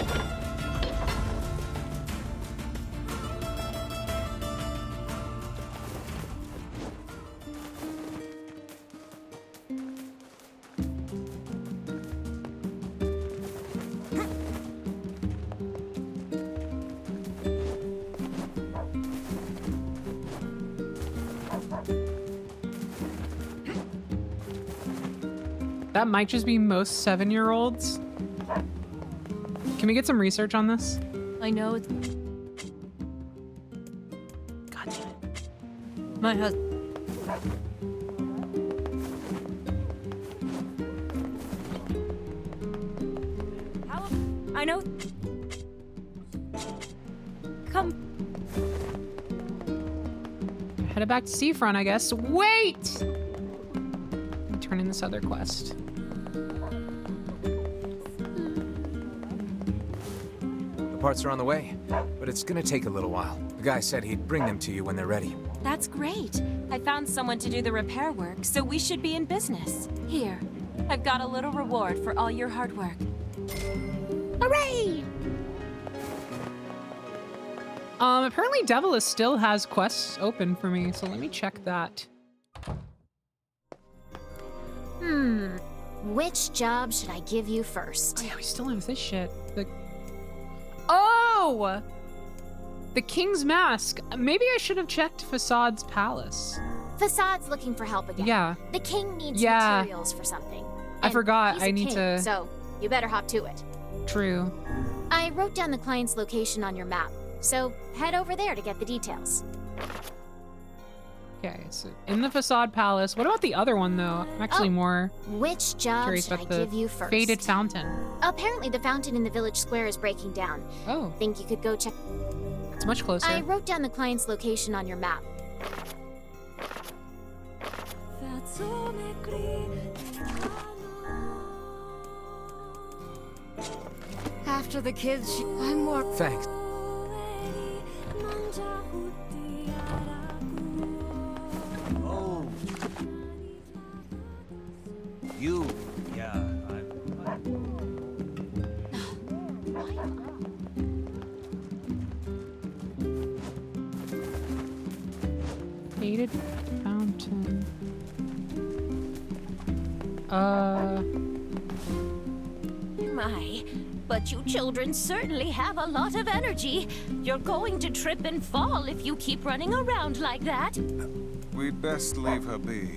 That might just be most 7-year-olds. Can we get some research on this? I know it's... God damn it. My husband... I know... Come... Headed back to Seafront, I guess. Wait! Let me turn in this other quest. The parts are on the way, but it's gonna take a little while. The guy said he'd bring them to you when they're ready. That's great. I found someone to do the repair work, so we should be in business. Here, I've got a little reward for all your hard work. Hooray! Apparently Devilis still has quests open for me, so let me check that. Which job should I give you first? Oh yeah, we still have this shit. Oh! The King's Mask. Maybe I should have checked Facade's palace. Facade's looking for help again. Yeah. The king needs Yeah. materials for something. I And forgot. he's I a need king, to... So, you better hop to it. True. I wrote down the client's location on your map, so head over there to get the details. Okay, so in the Facade Palace. What about the other one, though? I'm actually more Which job curious should I about the give you first? Faded Fountain. Apparently the fountain in the village square is breaking down. Oh. Think you could go check... It's much closer. I wrote down the client's location on your map. After the kids, I'm more... Thanks. Oh. You. Yeah, Faded Fountain. My, but you children certainly have a lot of energy. You're going to trip and fall if you keep running around like that. We'd best leave her be.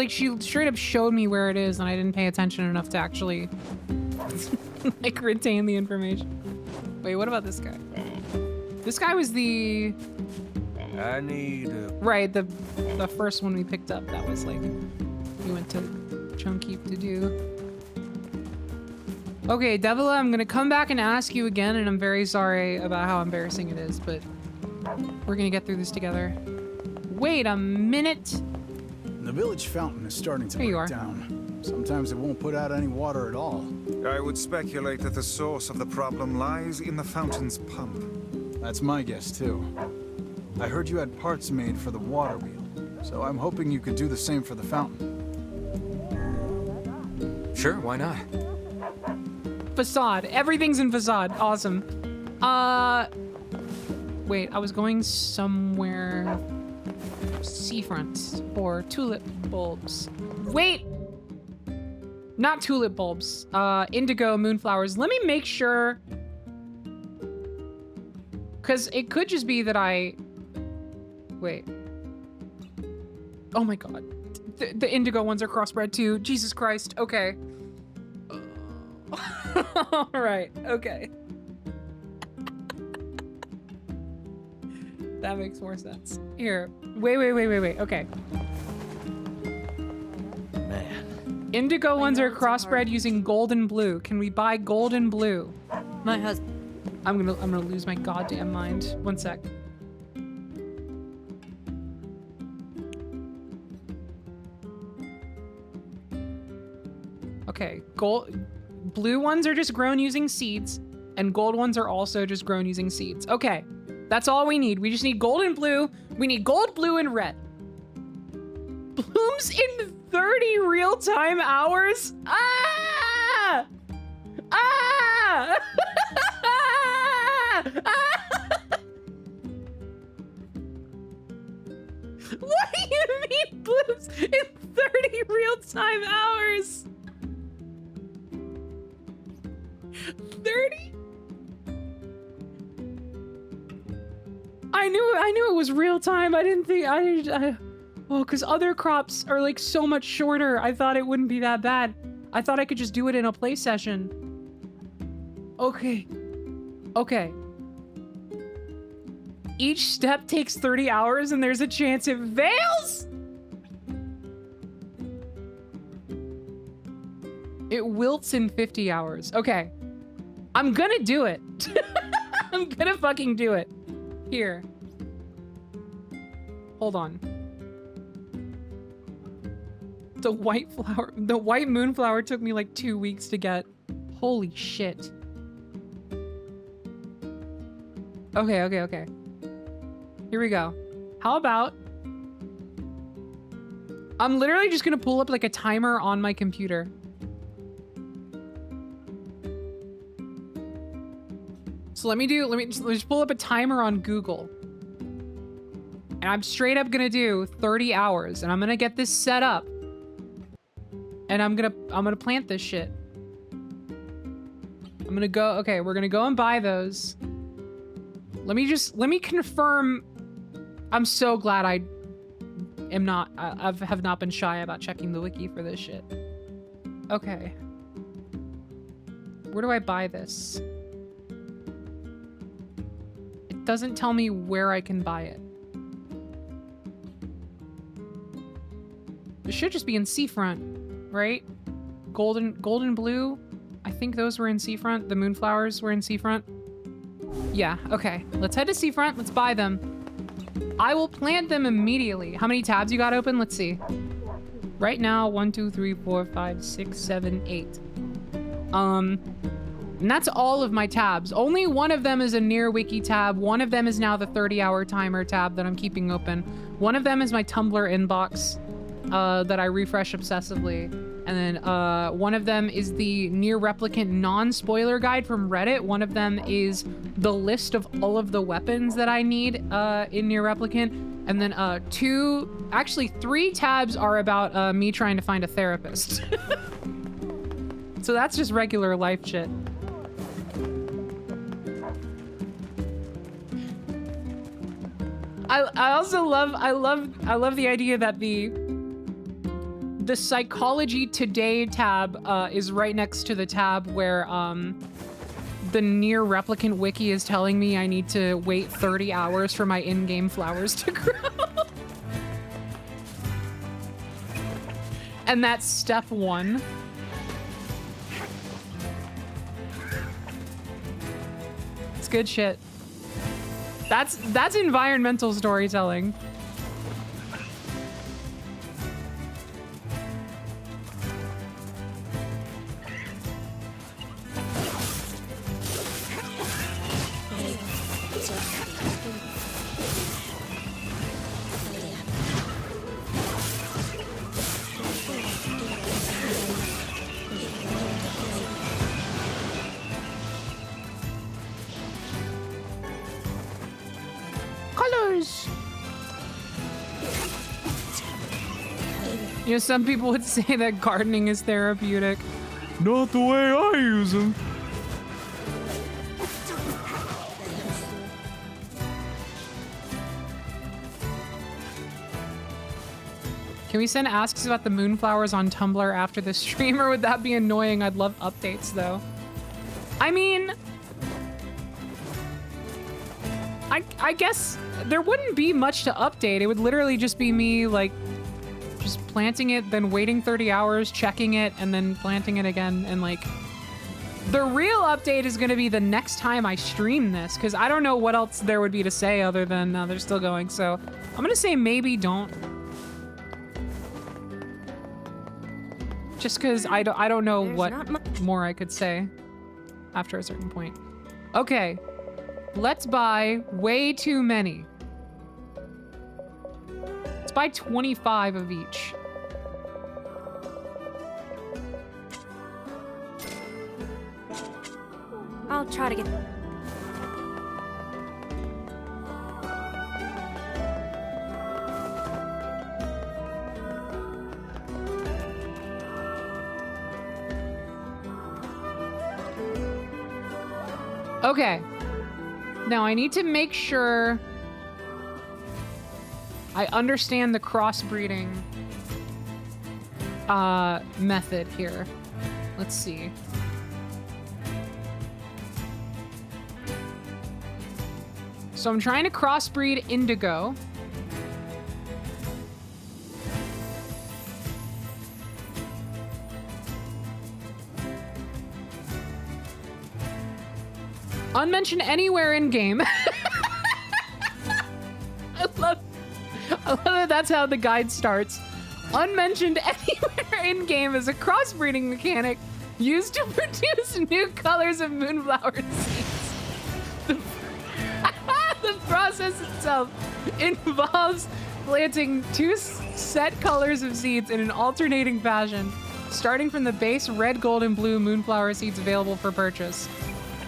She straight up showed me where it is, and I didn't pay attention enough to actually like retain the information. Wait, what about this guy? This guy was the... I need... Right, the first one we picked up. That was like... We went to Chunk Heap to do. Okay, Devila, I'm gonna come back and ask you again, and I'm very sorry about how embarrassing it is, but we're gonna get through this together. Wait a minute. The village fountain is starting to Here you break are. down. Sometimes it won't put out any water at all. I would speculate that the source of the problem lies in the fountain's pump. That's my guess, too. I heard you had parts made for the water wheel, so I'm hoping you could do the same for the fountain. Sure, why not? Facade. Everything's in Facade. Awesome. Wait, I was going somewhere... Seafront or tulip bulbs. Wait! Not tulip bulbs. Indigo moonflowers. Let me make sure... Because it could just be that I... Wait. Oh my god. The indigo ones are crossbred too. Jesus Christ. Okay. Alright. Okay. That makes more sense. Here. Wait. Okay. Man. Indigo ones are crossbred using gold and blue. Can we buy gold and blue? My husband. I'm gonna lose my goddamn mind. One sec. Okay, blue ones are just grown using seeds, and gold ones are also just grown using seeds. Okay, that's all we need. We just need gold and blue. We need gold, blue, and red. Blooms in 30 real-time hours? Ah! Ah! What do you mean blooms in 30 real-time hours? 30? I knew it was real time. I didn't think well, because other crops are like so much shorter. I thought it wouldn't be that bad. I thought I could just do it in a play session. Okay. Okay. Each step takes 30 hours and there's a chance it fails? It wilts in 50 hours. Okay. I'm gonna do it. I'm gonna fucking do it. Here. Hold on. The white flower, the white moonflower took me like 2 weeks to get. Holy shit. Okay, okay, okay. Here we go. How about... I'm literally just gonna pull up like a timer on my computer. So let me just pull up a timer on Google. And I'm straight up gonna do 30 hours and I'm gonna get this set up. And I'm gonna plant this shit. I'm gonna go, okay, we're gonna go and buy those. Let me confirm. I'm so glad I have not been shy about checking the wiki for this shit. Okay. Where do I buy this? It doesn't tell me where I can buy it. It should just be in Seafront, right? Golden blue. I think those were in Seafront. The moonflowers were in Seafront. Yeah, okay. Let's head to Seafront. Let's buy them. I will plant them immediately. How many tabs you got open? Let's see. Right now, 1, 2, 3, 4, 5, 6, 7, 8. And that's all of my tabs. Only one of them is a NieR wiki tab. One of them is now the 30-hour timer tab that I'm keeping open. One of them is my Tumblr inbox that I refresh obsessively. And then one of them is the NieR Replicant non-spoiler guide from Reddit. One of them is the list of all of the weapons that I need in NieR Replicant. And then actually 3 tabs are about me trying to find a therapist. So that's just regular life shit. I also love the idea that the Psychology Today tab is right next to the tab where the NieR Replicant wiki is telling me I need to wait 30 hours for my in-game flowers to grow. And that's step 1. It's good shit. That's environmental storytelling. Colors. You know, some people would say that gardening is therapeutic. Not the way I use them. Can we send asks about the moonflowers on Tumblr after the stream, or would that be annoying? I'd love updates though. I mean, I guess there wouldn't be much to update. It would literally just be me like just planting it, then waiting 30 hours, checking it, and then planting it again. And like the real update is going to be the next time I stream this, because I don't know what else there would be to say other than they're still going. So I'm going to say maybe don't. Just because I don't know what more I could say after a certain point. Okay, let's buy way too many. Let's buy 25 of each. I'll try to get... Okay. Now I need to make sure I understand the crossbreeding method here. Let's see. So I'm trying to crossbreed indigo. Unmentioned anywhere in game. I love that that's how the guide starts. Unmentioned anywhere in game is a crossbreeding mechanic used to produce new colors of moonflower seeds. The process itself involves planting two set colors of seeds in an alternating fashion, starting from the base red, gold, and blue moonflower seeds available for purchase.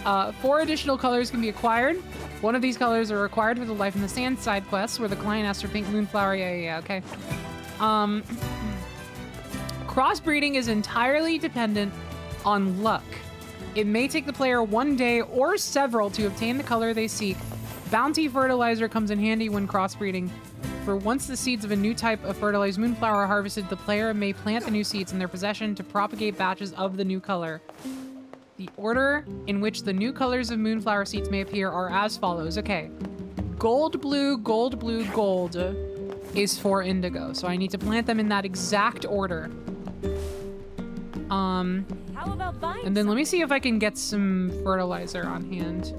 4 additional colors can be acquired. One of these colors are required for the Life in the Sand side quest, where the client asks for pink moonflower. Yeah, okay. Crossbreeding is entirely dependent on luck. It may take the player 1 day or several to obtain the color they seek. Bounty fertilizer comes in handy when crossbreeding. For once the seeds of a new type of fertilized moonflower are harvested, the player may plant the new seeds in their possession to propagate batches of the new color. The order in which the new colors of moonflower seeds may appear are as follows. Okay. Gold, blue, gold, blue, gold is for indigo. So I need to plant them in that exact order. How about buying and then let me see if I can get some fertilizer on hand.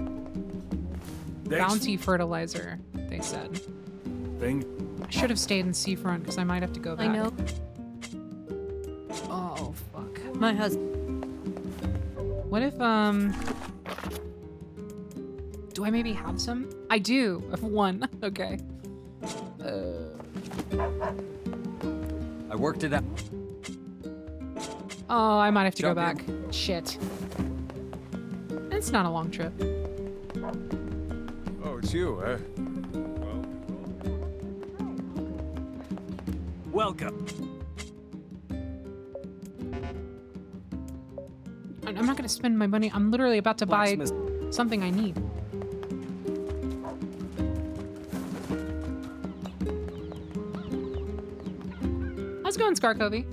Bounty fertilizer, they said. I should have stayed in Seafront because I might have to go back. I know. Oh, fuck. My husband. What if, do I maybe have some? I do. I have 1. Okay. I worked it out. Oh, I might have to go Jump back. in. Shit. It's not a long trip. Oh, it's you, eh? Welcome. I'm not gonna spend my money. I'm literally about to buy something I need. How's it going, Scarcovey?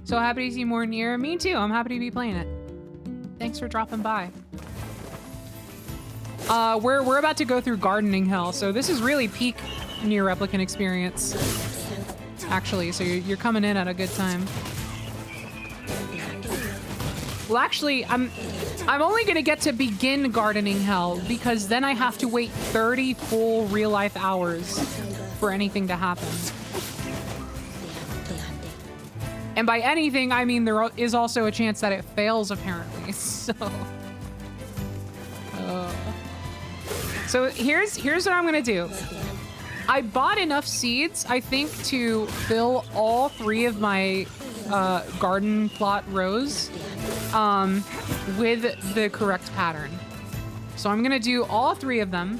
So happy to see more NieR. Me too. I'm happy to be playing it. Thanks for dropping by. We're about to go through gardening hell, so this is really peak NieR Replicant experience. Actually, so you're coming in at a good time. Well, actually, I'm only gonna get to begin gardening hell because then I have to wait 30 full real-life hours for anything to happen. And by anything, I mean there is also a chance that it fails, apparently. So here's what I'm gonna do. I bought enough seeds, I think, to fill all 3 of my garden plot rows with the correct pattern. So I'm gonna do all 3 of them,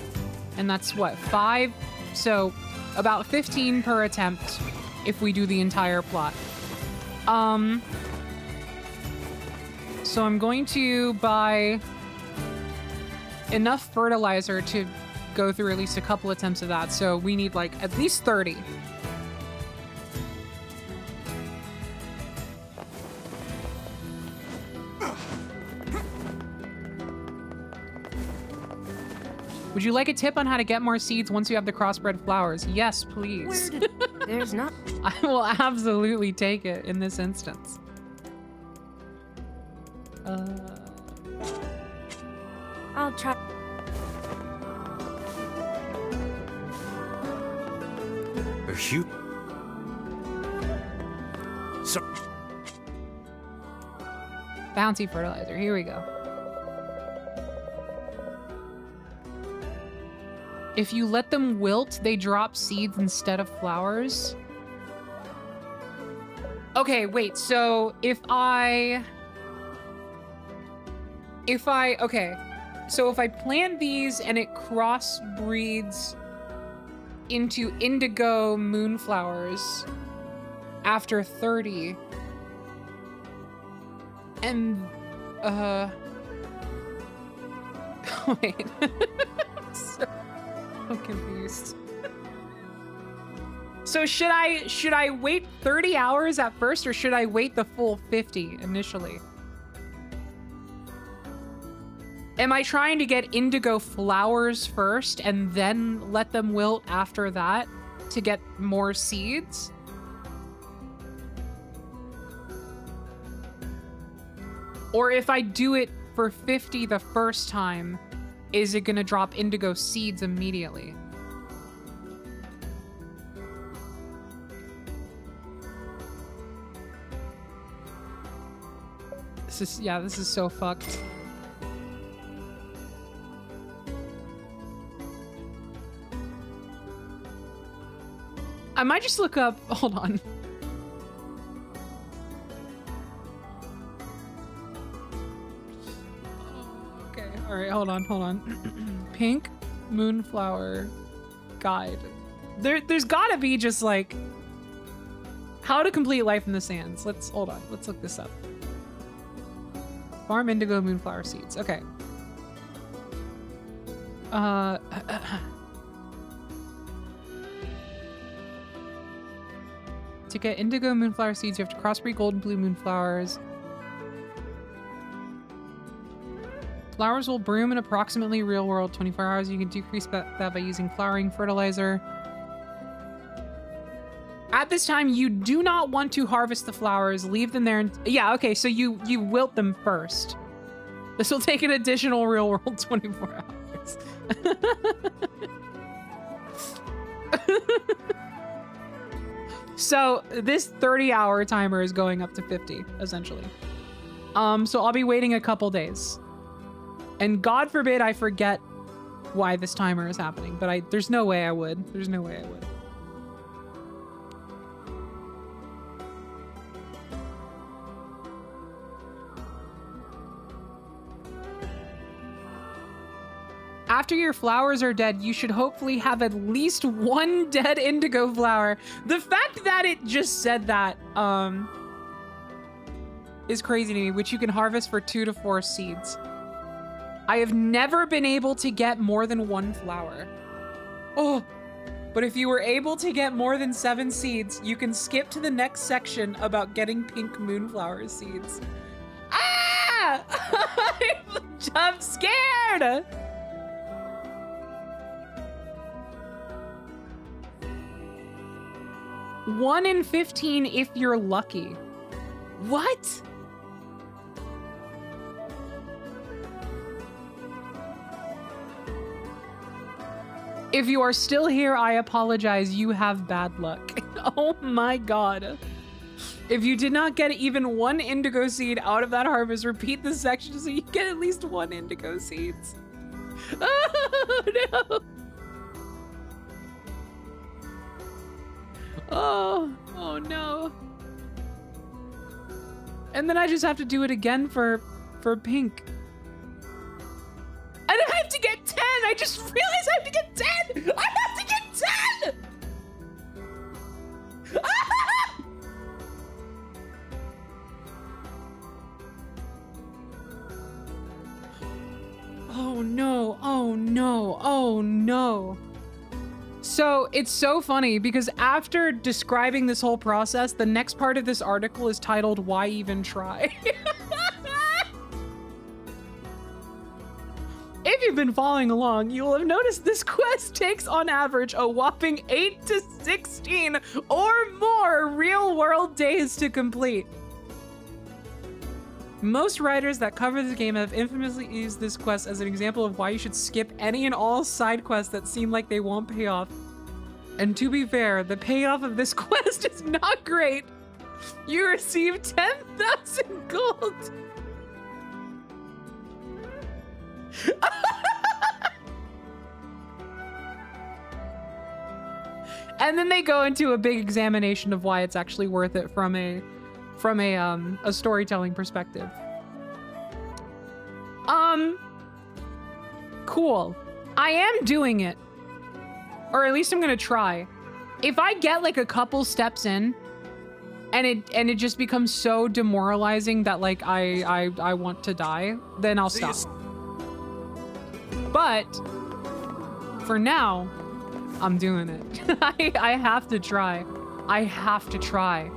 and that's what, 5? So about 15 per attempt if we do the entire plot. So I'm going to buy enough fertilizer to go through at least a couple attempts of that. So we need like at least 30. Would you like a tip on how to get more seeds once you have the crossbred flowers? Yes, please. There's not. I will absolutely take it in this instance. I'll try. A Heap. So. Bounty fertilizer. Here we go. If you let them wilt, they drop seeds instead of flowers. Okay, wait. So if I plant these and it crossbreeds into indigo moonflowers after 30, and wait. I'm confused. So should I wait 30 hours at first, or should I wait the full 50 initially? Am I trying to get indigo flowers first and then let them wilt after that to get more seeds? Or if I do it for 50 the first time, is it gonna drop indigo seeds immediately? This is so fucked. I might just look up, hold on. Okay, all right, hold on. Pink moonflower guide. There's gotta be just like how to complete life in the sands. Let's look this up. Farm indigo moonflower seeds. Okay. To get indigo moonflower seeds, you have to crossbreed gold and blue moonflowers. Flowers will bloom in approximately real world 24 hours. You can decrease that by using flowering fertilizer. At this time, you do not want to harvest the flowers. Leave them there. Yeah, okay, so you wilt them first. This will take an additional real world 24 hours. So this 30-hour timer is going up to 50, essentially. So I'll be waiting a couple days. And God forbid I forget why this timer is happening, but there's no way I would. There's no way I would. After your flowers are dead, you should hopefully have at least one dead indigo flower. The fact that it just said that is crazy to me, which you can harvest for 2 to 4 seeds. I have never been able to get more than 1 flower. Oh, but if you were able to get more than 7 seeds, you can skip to the next section about getting pink moonflower seeds. Ah! I'm scared! One in 15 if you're lucky. What? If you are still here, I apologize. You have bad luck. Oh my god. If you did not get even 1 indigo seed out of that harvest, repeat this section so you get at least 1 indigo seeds. Oh no. Oh no. And then I just have to do it again for pink. And then I have to get 10! I just realized I have to get 10! I have to get 10! Oh no, oh no, oh no. So it's so funny because after describing this whole process, the next part of this article is titled, "Why Even Try?" If you've been following along, you will have noticed this quest takes on average a whopping 8 to 16 or more real-world days to complete. Most writers that cover this game have infamously used this quest as an example of why you should skip any and all side quests that seem like they won't pay off. And to be fair, the payoff of this quest is not great. You receive 10,000 gold. And then they go into a big examination of why it's actually worth it from a storytelling perspective. Cool. I am doing it. Or at least I'm gonna try. If I get like a couple steps in and it just becomes so demoralizing that like I want to die, then I'll stop. But for now, I'm doing it. I have to try. I have to try.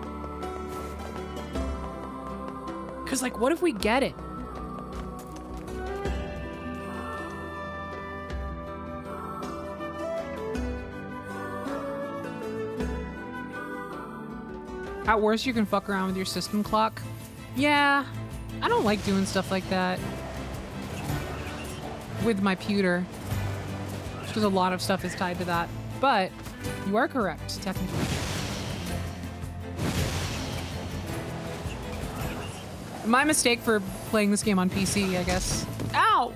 Cause like, what if we get it? At worst, you can fuck around with your system clock. Yeah, I don't like doing stuff like that with my pewter, because a lot of stuff is tied to that. But you are correct, technically. My mistake for playing this game on PC, I guess. Ow!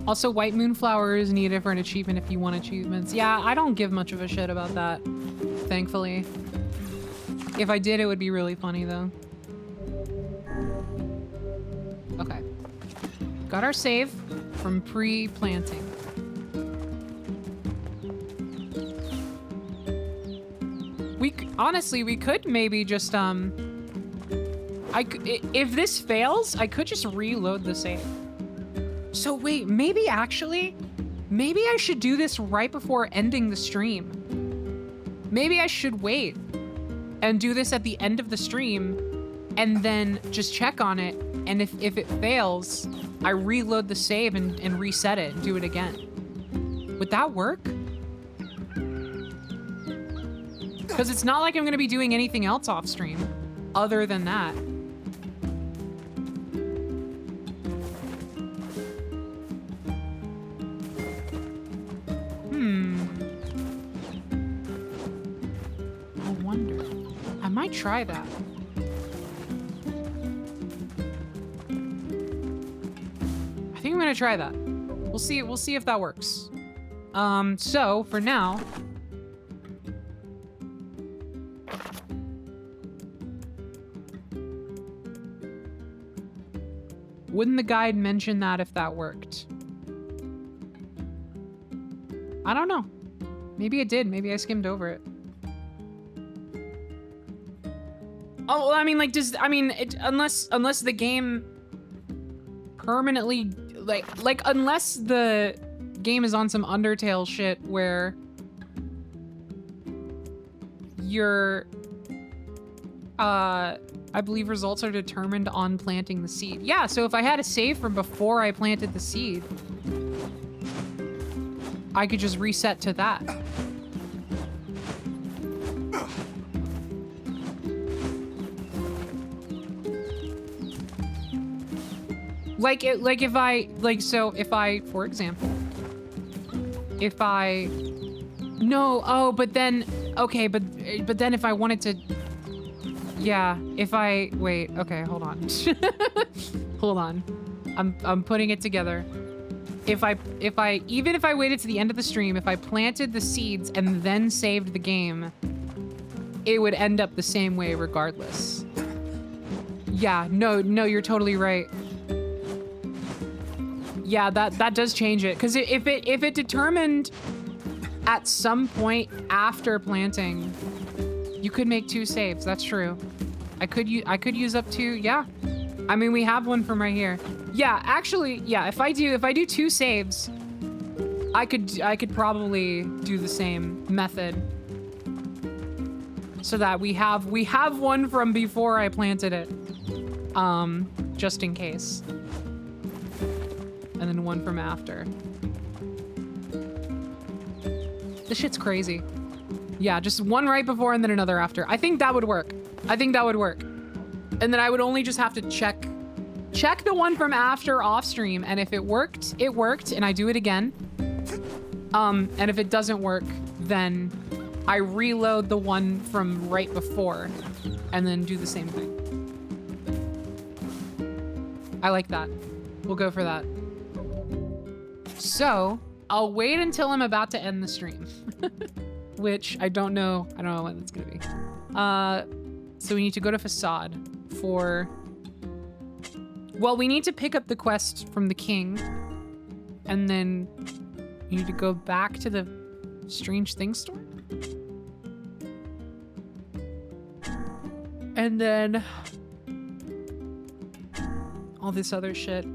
Also, white moonflower is needed for an achievement if you want achievements. Yeah, I don't give much of a shit about that, thankfully. If I did, it would be really funny, though. Okay. Got our save from pre-planting. Honestly, we could maybe just, if this fails, I could just reload the save. So wait, maybe actually, maybe I should do this right before ending the stream. Maybe I should wait and do this at the end of the stream and then just check on it. And if it fails, I reload the save and reset it and do it again. Would that work? Because it's not like I'm gonna be doing anything else off stream other than that. I wonder. I might try that. I think I'm gonna try that. We'll see if that works. So for now, wouldn't the guide mention that if that worked? I don't know. Maybe it did. Maybe I skimmed over it. Oh, well, I mean, like, unless the game permanently, like, unless the game is on some Undertale shit where your, I believe results are determined on planting the seed. Yeah, so if I had a save from before I planted the seed, I could just reset to that. For example, but then if I wanted to, yeah, wait, okay, hold on. Hold on. I'm putting it together. Even if I waited to the end of the stream, if I planted the seeds and then saved the game, it would end up the same way regardless. Yeah, no, you're totally right. Yeah, that does change it. Because if it determined at some point after planting, you could make 2 saves. That's true. I could use up to, yeah. I mean, we have one from right here. Yeah, actually, yeah. If I do 2 saves, I could probably do the same method, so that we have one from before I planted it, just in case, and then one from after. This shit's crazy. Yeah, just one right before and then another after. I think that would work. And then I would only just have to check the one from after off stream, and if it worked, and I do it again. And if it doesn't work, then I reload the one from right before and then do the same thing. I like that. We'll go for that. So I'll wait until I'm about to end the stream, which I don't know when that's gonna be. So we need to go to Facade for, well, we need to pick up the quest from the king, and then you need to go back to the Strange Things store. And then all this other shit.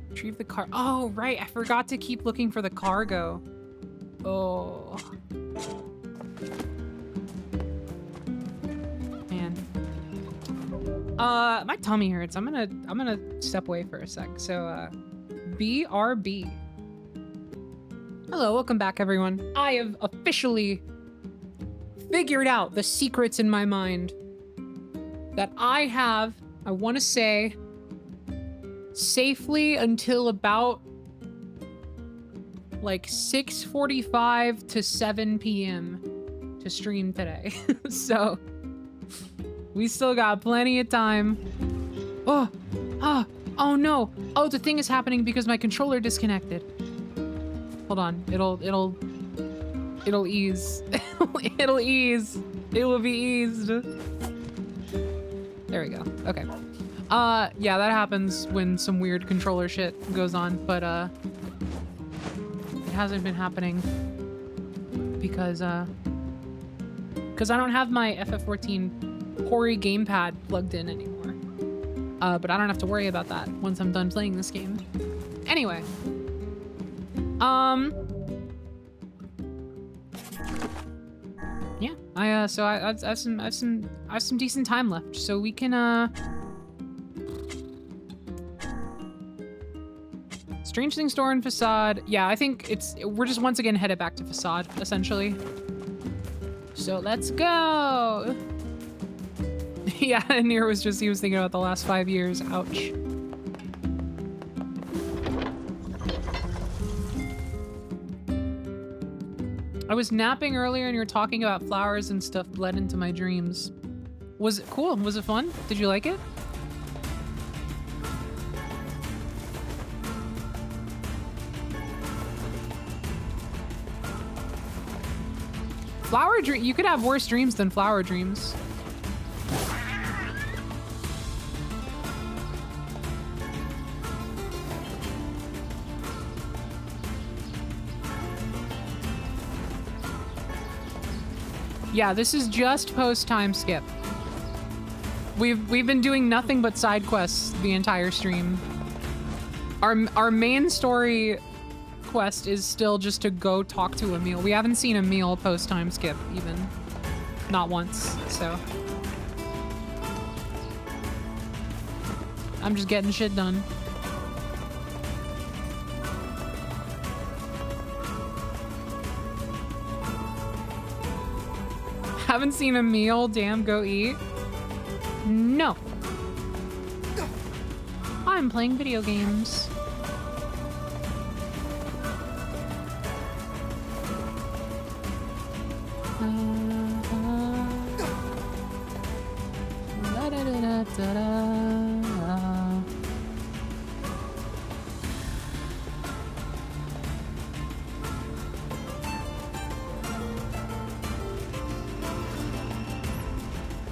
Retrieve the car. Oh, right. I forgot to keep looking for the cargo. Oh. Man. My tummy hurts. I'm gonna step away for a sec. So, BRB. Hello, welcome back, everyone. I have officially figured out the secrets in my mind that I want to say, safely until about like 6:45 to 7 p.m. to stream today. So we still got plenty of time. Oh no. Oh, the thing is happening because my controller disconnected. Hold on. It'll ease. It'll ease. It will be eased. There we go. Okay. Yeah, that happens when some weird controller shit goes on, but it hasn't been happening because I don't have my FF14 Hori gamepad plugged in anymore. But I don't have to worry about that once I'm done playing this game. Anyway. Yeah, I have some decent time left, so we can Strange Things store and Facade. Yeah, I think we're just once again headed back to Facade, essentially. So let's go. Yeah, NieR was he was thinking about the last 5 years. Ouch. I was napping earlier and you were talking about flowers and stuff bled into my dreams. Was it cool? Was it fun? Did you like it? Flower dream. You could have worse dreams than flower dreams. Yeah, this is just post time skip. We've been doing nothing but side quests the entire stream. Our main story quest is still just to go talk to Emil. We haven't seen Emil post time skip even. Not once, so. I'm just getting shit done. Haven't seen Emil, damn, go eat. No. I'm playing video games.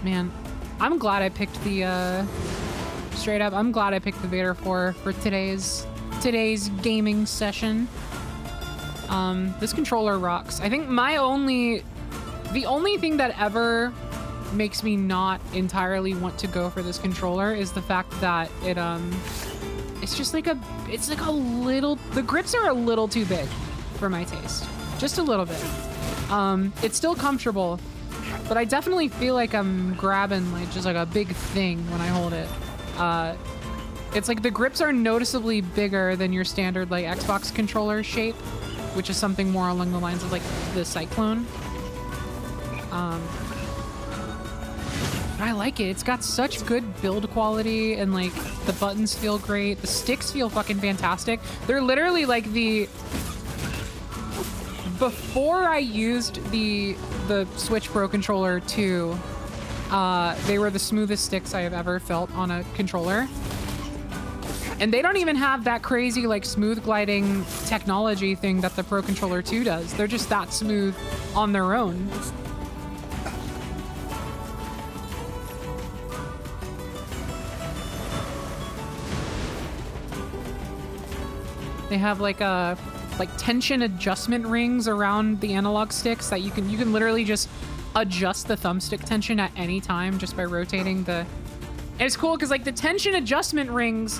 Man, I'm glad I picked the, straight up, I'm glad I picked the Vader 4 for today's gaming session. This controller rocks. I think the only thing that ever makes me not entirely want to go for this controller is the fact that it's just like it's like a little, the grips are a little too big for my taste. Just a little bit. It's still comfortable, but I definitely feel like I'm grabbing like just like a big thing when I hold it. It's like the grips are noticeably bigger than your standard like Xbox controller shape, which is something more along the lines of like the Cyclone. But I like it. It's got such good build quality and like the buttons feel great. The sticks feel fucking fantastic. They're literally like before I used the Switch Pro controller too, they were the smoothest sticks I have ever felt on a controller. And they don't even have that crazy like smooth gliding technology thing that the Pro Controller 2 does. They're just that smooth on their own. They have like tension adjustment rings around the analog sticks that you can literally just adjust the thumbstick tension at any time just by rotating the. And it's cool because like the tension adjustment rings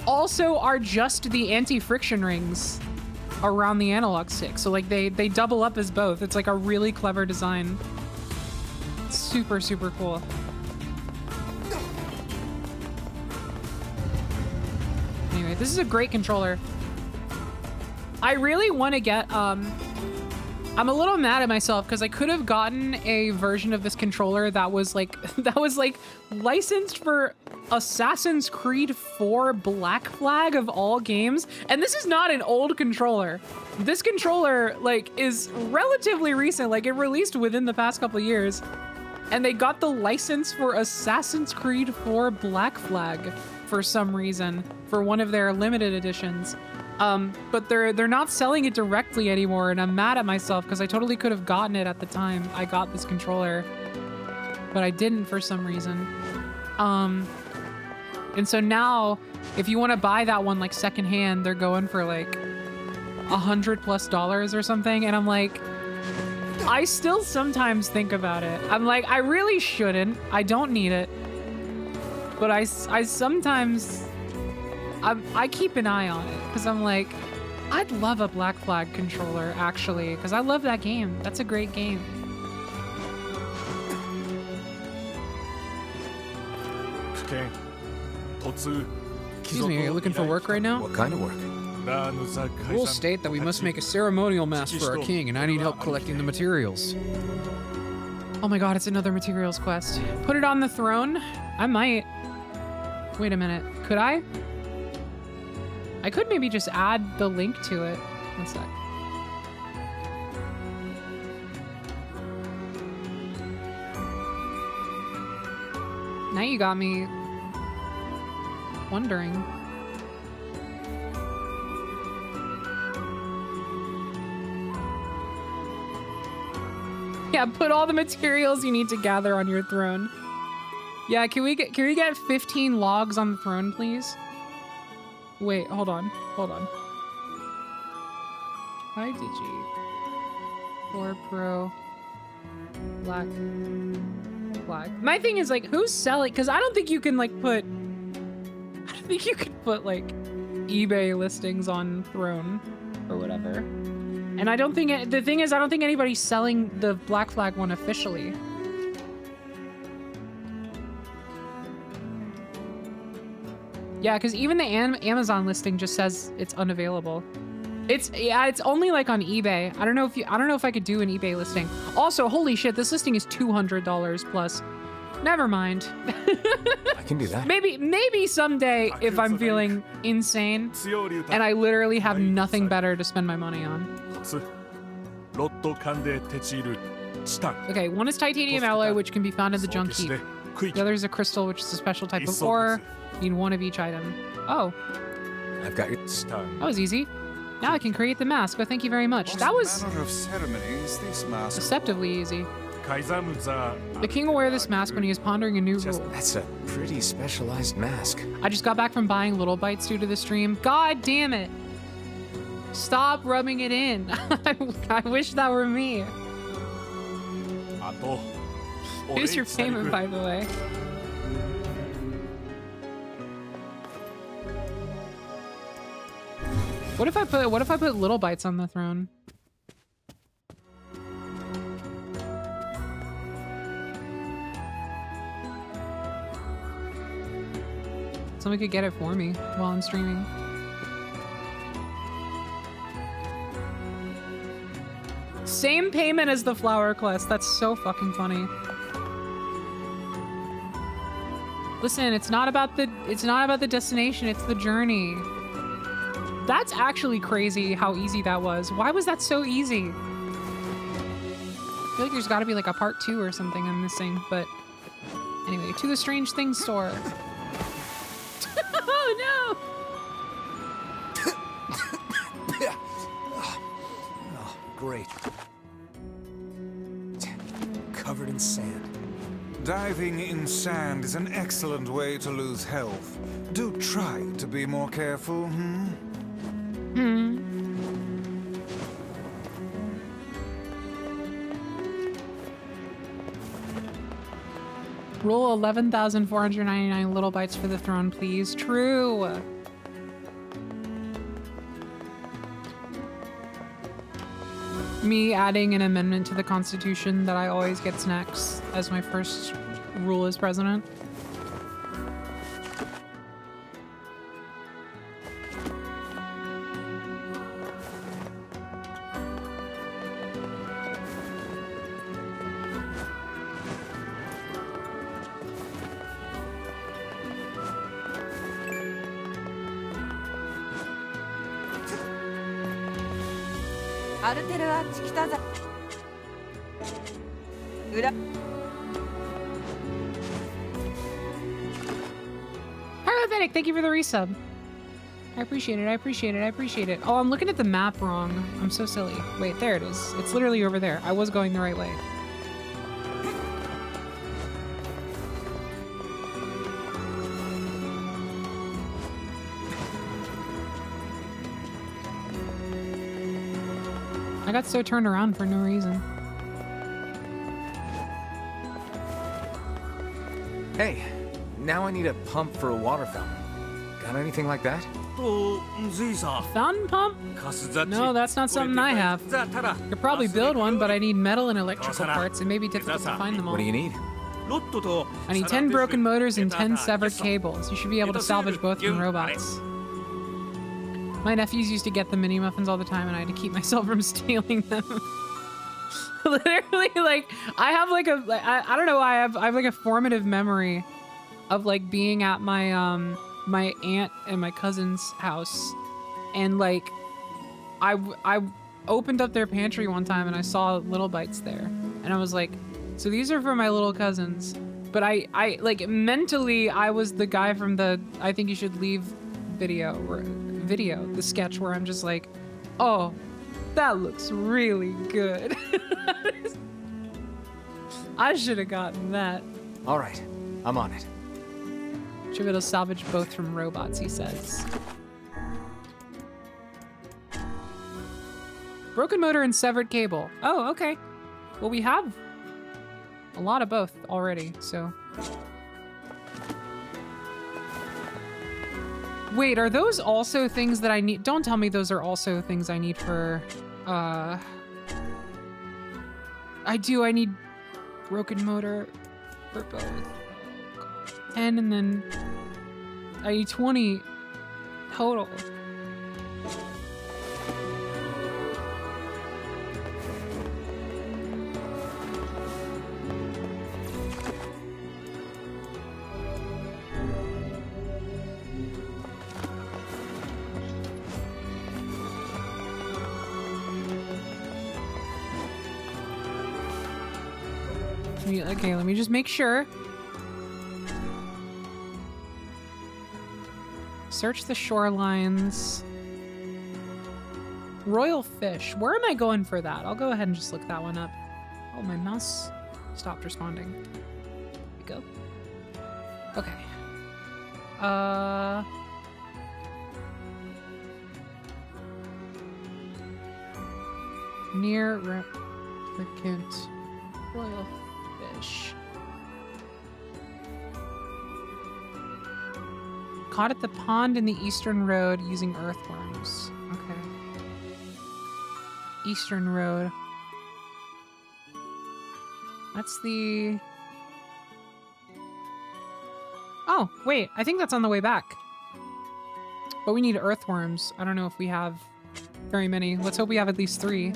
also are just the anti-friction rings around the analog stick. So like they double up as both. It's like a really clever design. Super, super cool. Anyway, this is a great controller. I really want to get, I'm a little mad at myself because I could have gotten a version of this controller that was like licensed for Assassin's Creed 4 Black Flag of all games. And this is not an old controller. This controller like is relatively recent. Like it released within the past couple of years. And they got the license for Assassin's Creed 4 Black Flag for some reason for one of their limited editions. But they're not selling it directly anymore, and I'm mad at myself because I totally could have gotten it at the time I got this controller, but I didn't for some reason. And so now, if you want to buy that one like secondhand, they're going for like $100+ or something, and I'm like, I still sometimes think about it. I'm like, I really shouldn't. I don't need it, but I sometimes. I keep an eye on it because I'm like, I'd love a Black Flag controller actually because I love that game. That's a great game. Excuse me, are you looking for work right now? What kind of work? Rules state that we must make a ceremonial mask for our king, and I need help collecting the materials. Oh my god, it's another materials quest. Put it on the throne? I might. Wait a minute. Could I? I could maybe just add the link to it. One sec. Now you got me wondering. Yeah, put all the materials you need to gather on your throne. Yeah, can we get 15 logs on the throne, please? Wait, hold on. IDG 4 Pro Black Flag. My thing is like, who's selling? Because I don't think you can like put. I don't think you could put like eBay listings on Throne or whatever. And I don't think the thing is, I don't think anybody's selling the Black Flag one officially. Yeah, because even the Amazon listing just says it's unavailable. It's only like on eBay. I don't know if I could do an eBay listing. Also, holy shit, this listing is $200 plus. Never mind. I can do that. Maybe someday if I'm feeling insane and I literally have nothing better to spend my money on. Okay, one is titanium alloy, which can be found in the junk heap. The other is a crystal, which is a special type of ore. You need one of each item. Oh. I've got your star. That was easy. Now I can create the mask. Oh, thank you very much. That was deceptively easy. The king will wear this mask when he is pondering a new rule. That's a pretty specialized mask. I just got back from buying little bites due to the stream. God damn it. Stop rubbing it in. I wish that were me. Here's your payment, by the way. What if I put little bites on the throne? Someone could get it for me while I'm streaming. Same payment as the flower quest. That's so fucking funny. Listen, it's not about the destination, it's the journey. That's actually crazy how easy that was. Why was that so easy? I feel like there's got to be like a part 2 or something I'm missing, but anyway, to the Strange Things store. Oh no! Oh, great. Covered in sand. Diving in sand is an excellent way to lose health. Do try to be more careful, Roll 11,499 little bites for the throne, please. True. Me adding an amendment to the Constitution that I always get snacks as my first rule as president. Pyrothenic, thank you for the resub. I appreciate it, I appreciate it, I appreciate it. Oh, I'm looking at the map wrong. I'm so silly. Wait, there it is. It's literally over there. I was going the right way. I got so turned around for no reason. Hey, now I need a pump for a water fountain. Got anything like that? Fountain pump? No, that's not something I have. Could probably build one, but I need metal and electrical parts. It may be difficult to find them all. What do you need? I need 10 broken motors and 10 severed cables. You should be able to salvage both from robots. My nephews used to get the mini muffins all the time, and I had to keep myself from stealing them. Literally, like, I have like a, I don't know why I have like a formative memory of like being at my my aunt and my cousin's house, and like I opened up their pantry one time and I saw little bites there, and I was like, so these are for my little cousins. But I like mentally I was the guy from the I Think You Should Leave video, the sketch where I'm just like, oh, that looks really good. I should have gotten that. All right, I'm on it. Should be able to salvage both from robots, he says. Broken motor and severed cable. Oh, okay. Well, we have a lot of both already, so. Wait, are those also things that I need? Don't tell me those are also things I need for, I need broken motor for both. 10 and then I need 20 total. Okay, let me just make sure. Search the shorelines. Royal fish. Where am I going for that? I'll go ahead and just look that one up. Oh, my mouse stopped responding. There we go. Okay. NieR Replicant. Royal fish. Caught at the pond in the Eastern Road using earthworms. Okay. Eastern Road. That's the... Oh, wait. I think that's on the way back. But we need earthworms. I don't know if we have very many. Let's hope we have at least 3.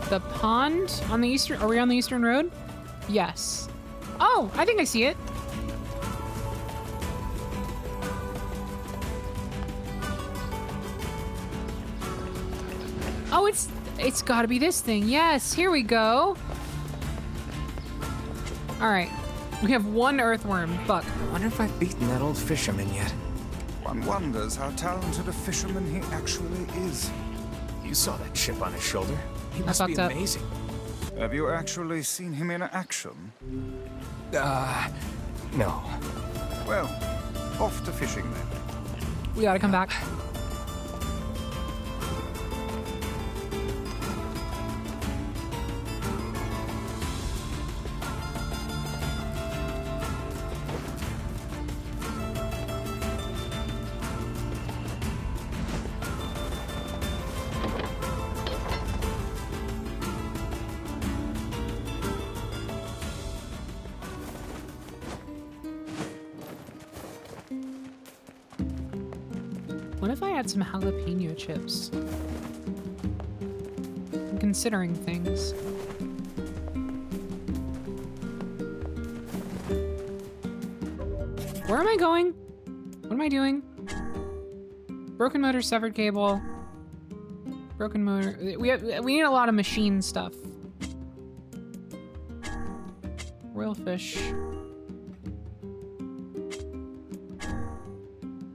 The pond on the eastern, are we on the eastern road? Yes. Oh, I think I see it. Oh, it's gotta be this thing. Yes, here we go. All right, we have one earthworm. Fuck. I wonder if I've beaten that old fisherman yet. One wonders how talented a fisherman he actually is. You saw that chip on his shoulder. He must be amazing. Have you actually seen him in action? No. Well, off to fishing then. We gotta come back. What if I had some jalapeno chips? I'm considering things. Where am I going? What am I doing? Broken motor, severed cable. Broken motor. We need a lot of machine stuff. Royal fish.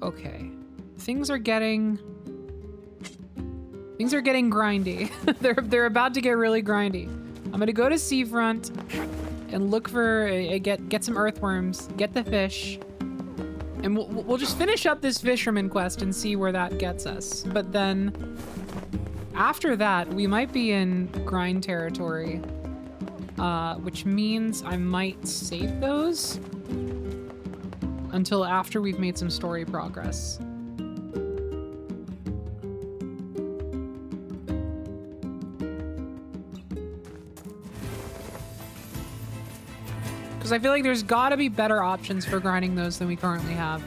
Okay. Things are getting grindy. they're about to get really grindy. I'm gonna go to Seafront and look for get some earthworms, get the fish, and we'll just finish up this fisherman quest and see where that gets us. But then after that, we might be in grind territory, which means I might save those until after we've made some story progress. Because I feel like there's got to be better options for grinding those than we currently have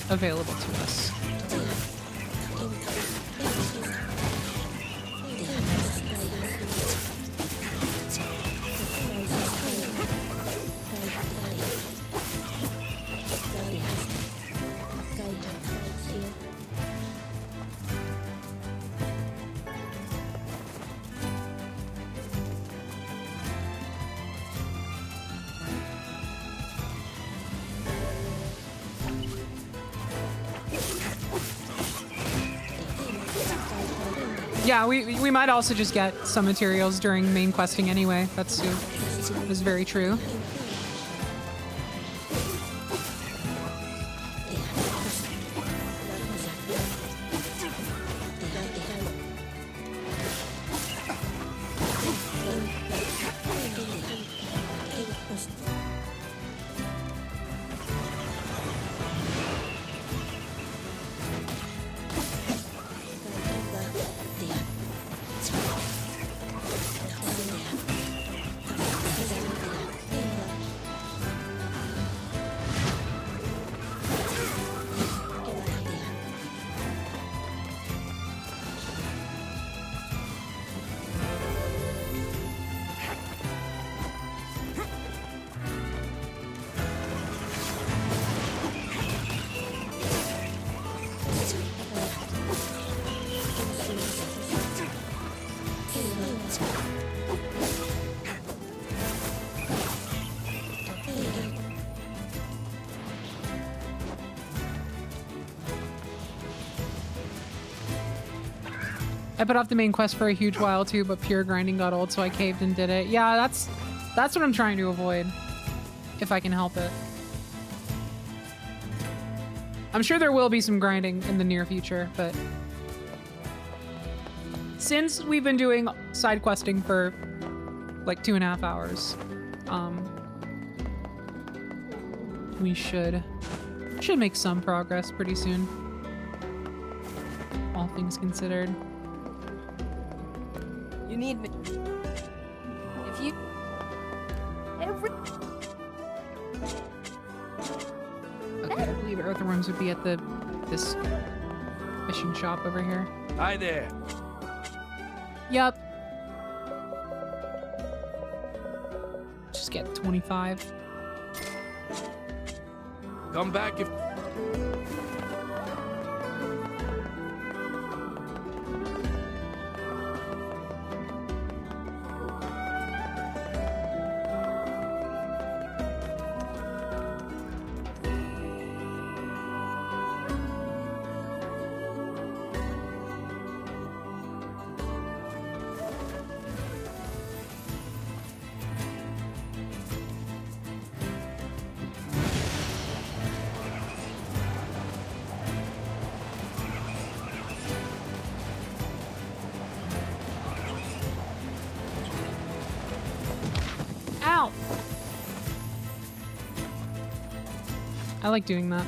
available to us. Yeah, we might also just get some materials during main questing anyway. That's very true. I put off the main quest for a huge while too, but pure grinding got old, so I caved and did it. Yeah, that's what I'm trying to avoid, if I can help it. I'm sure there will be some grinding in the near future, but since we've been doing side questing for like 2.5 hours, we should make some progress pretty soon, all things considered. You need me. If you... Okay, I believe earthworms would be at this fishing shop over here. Hi there. Yep. Just get 25. Come back if... Ow! I like doing that.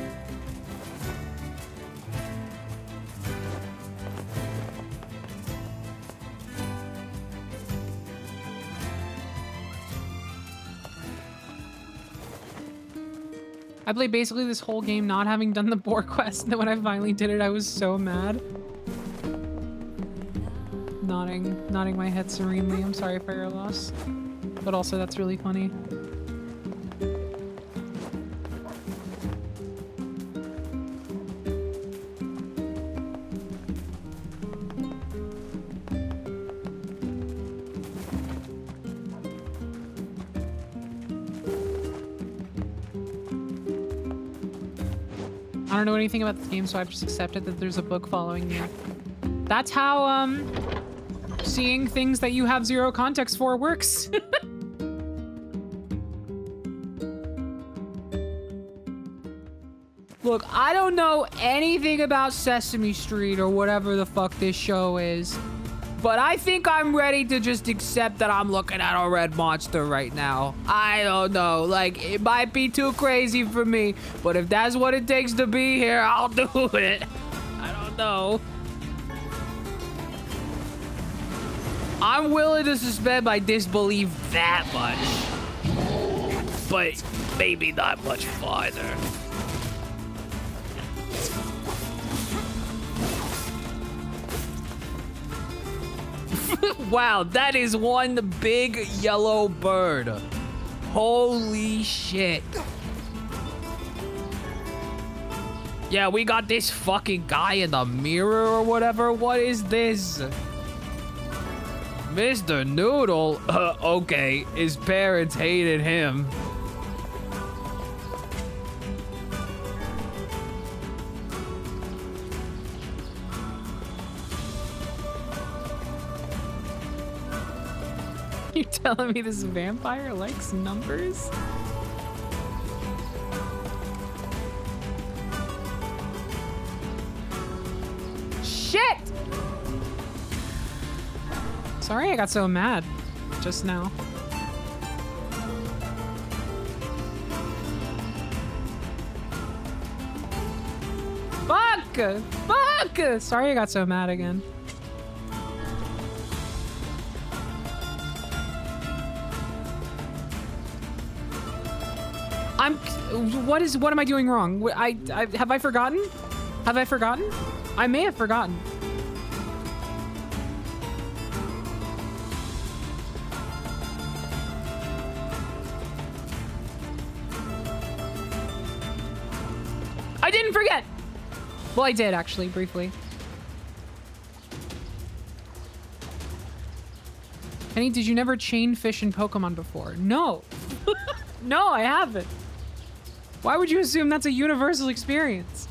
I played basically this whole game not having done the boar quest, and then when I finally did it, I was so mad. Nodding my head serenely. I'm sorry for your loss. But also, that's really funny. I don't know anything about this game, so I've just accepted that there's a book following me. That's how, seeing things that you have zero context for works. Look, I don't know anything about Sesame Street or whatever the fuck this show is, but I think I'm ready to just accept that I'm looking at a red monster right now. I don't know, like, it might be too crazy for me, but if that's what it takes to be here, I'll do it. I don't know. I'm willing to suspend my disbelief that much, but maybe not much farther. Wow, that is one big yellow bird. Holy shit. Yeah, we got this fucking guy in the mirror or whatever. What is this? Mr. Noodle? Okay, his parents hated him. You telling me this vampire likes numbers? Shit! Sorry I got so mad just now. Fuck! Fuck! Sorry I got so mad again. What am I doing wrong? Have I forgotten? Have I forgotten? I may have forgotten. I didn't forget! Well, I did actually, briefly. Penny, did you never chain fish in Pokemon before? No. No, I haven't. Why would you assume that's a universal experience?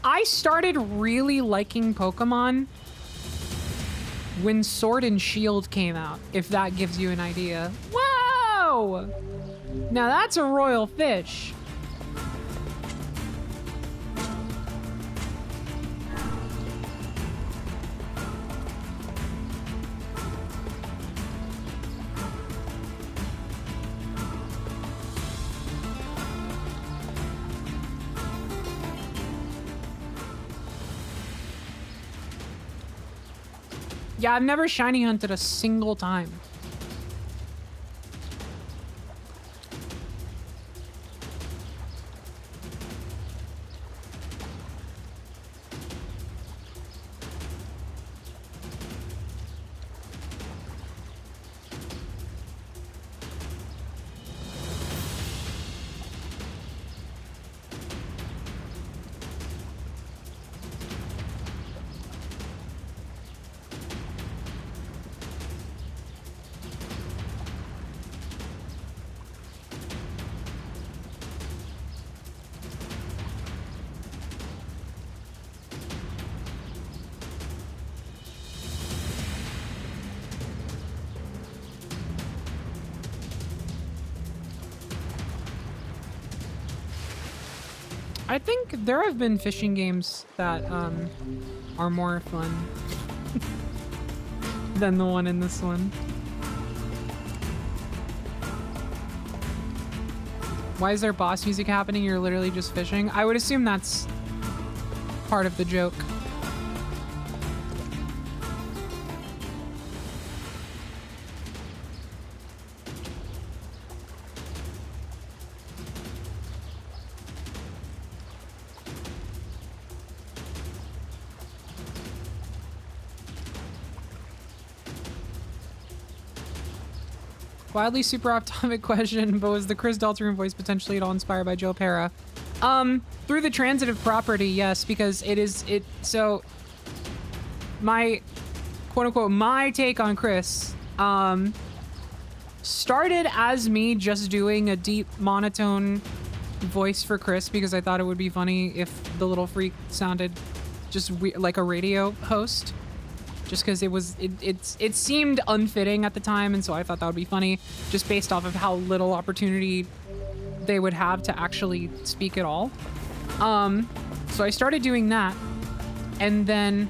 I started really liking Pokemon when Sword and Shield came out, if that gives you an idea. Whoa! Now that's a royal fish. Yeah, I've never shiny hunted a single time. I think there have been fishing games that are more fun than the one in this one. Why is there boss music happening? You're literally just fishing. I would assume that's part of the joke. Wildly super off-topic question, but was the Chris Deltarune voice potentially at all inspired by Joe Pera? Through the transitive property, yes, because so my quote-unquote my take on Chris started as me just doing a deep monotone voice for Chris because I thought it would be funny if the little freak sounded just like a radio host. Just because it seemed unfitting at the time, and so I thought that would be funny, just based off of how little opportunity they would have to actually speak at all. So I started doing that, and then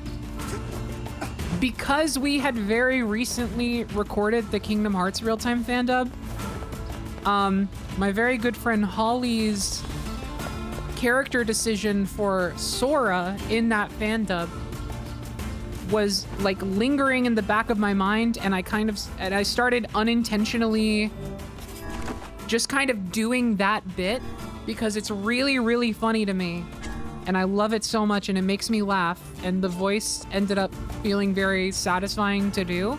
because we had very recently recorded the Kingdom Hearts real-time fan dub, my very good friend Holly's character decision for Sora in that fan dub was like lingering in the back of my mind, and I started unintentionally just kind of doing that bit because it's really, really funny to me and I love it so much and it makes me laugh, and the voice ended up feeling very satisfying to do.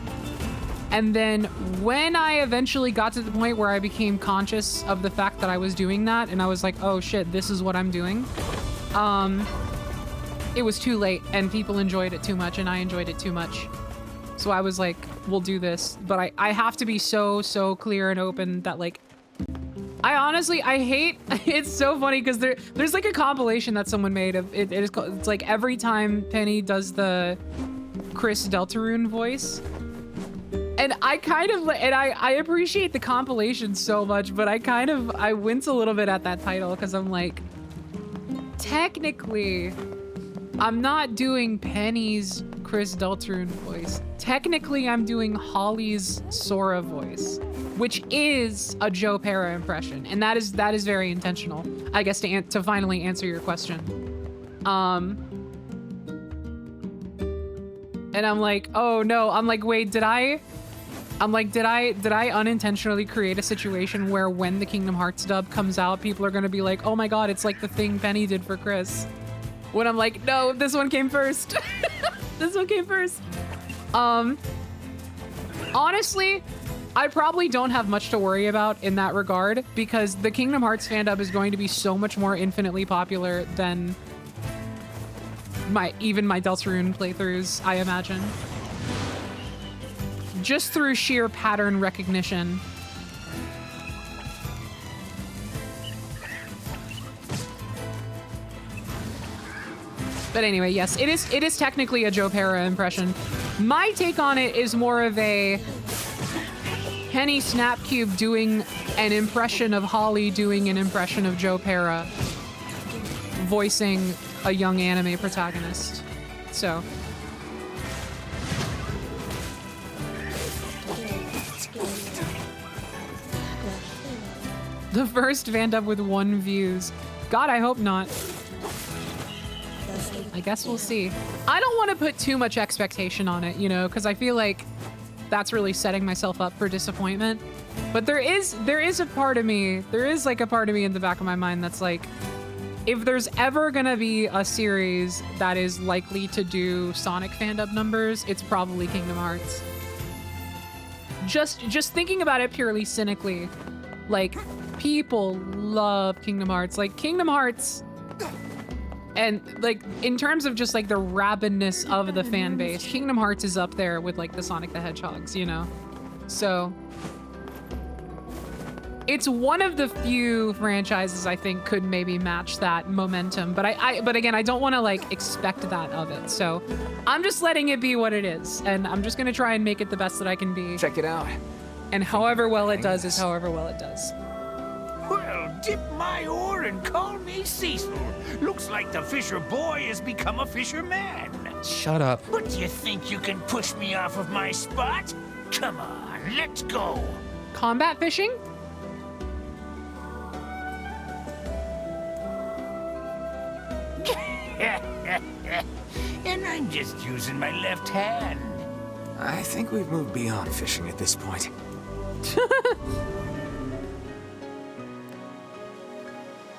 And then when I eventually got to the point where I became conscious of the fact that I was doing that and I was like, oh shit, this is what I'm doing, it was too late and people enjoyed it too much and I enjoyed it too much. So I was like, we'll do this. But I have to be so clear and open that like, I hate, it's so funny because there's like a compilation that someone made of it. It's like every time Penny does the Chris Deltarune voice. And I appreciate the compilation so much, but I wince a little bit at that title because I'm like, technically, I'm not doing Penny's Chris Deltarune voice. Technically, I'm doing Holly's Sora voice, which is a Joe Pera impression, and that is very intentional. I guess to finally answer your question. And I'm like, oh no, I'm like, wait, did I unintentionally create a situation where when the Kingdom Hearts dub comes out, people are gonna be like, oh my god, it's like the thing Penny did for Chris. When I'm like, no, this one came first. This one came first. Honestly, I probably don't have much to worry about in that regard because the Kingdom Hearts fan dub is going to be so much more infinitely popular than even my Deltarune playthroughs, I imagine. Just through sheer pattern recognition. But anyway, yes, it is technically a Joe Pera impression. My take on it is more of a Penny Snapcube doing an impression of Holly doing an impression of Joe Pera voicing a young anime protagonist. So. The first Van Dub with 1 views. God, I hope not. I guess we'll see. I don't want to put too much expectation on it, you know, because I feel like that's really setting myself up for disappointment. But there is a part of me, there is like a part of me in the back of my mind that's like, if there's ever gonna be a series that is likely to do Sonic fandom numbers, it's probably Kingdom Hearts. Just thinking about it purely cynically, like, people love Kingdom Hearts. Like, Kingdom Hearts, and like, in terms of just like the rabidness of the fan base, Kingdom Hearts is up there with like the Sonic the Hedgehogs, you know? So, it's one of the few franchises I think could maybe match that momentum, but but again, I don't want to like expect that of it. So I'm just letting it be what it is, and I'm just gonna try and make it the best that I can be. Check it out. And however well it does is however well it does. Well, dip my oar and call me Cecil. Looks like the fisher boy has become a fisherman. Shut up. But do you think you can push me off of my spot? Come on, let's go. Combat fishing? And I'm just using my left hand. I think we've moved beyond fishing at this point.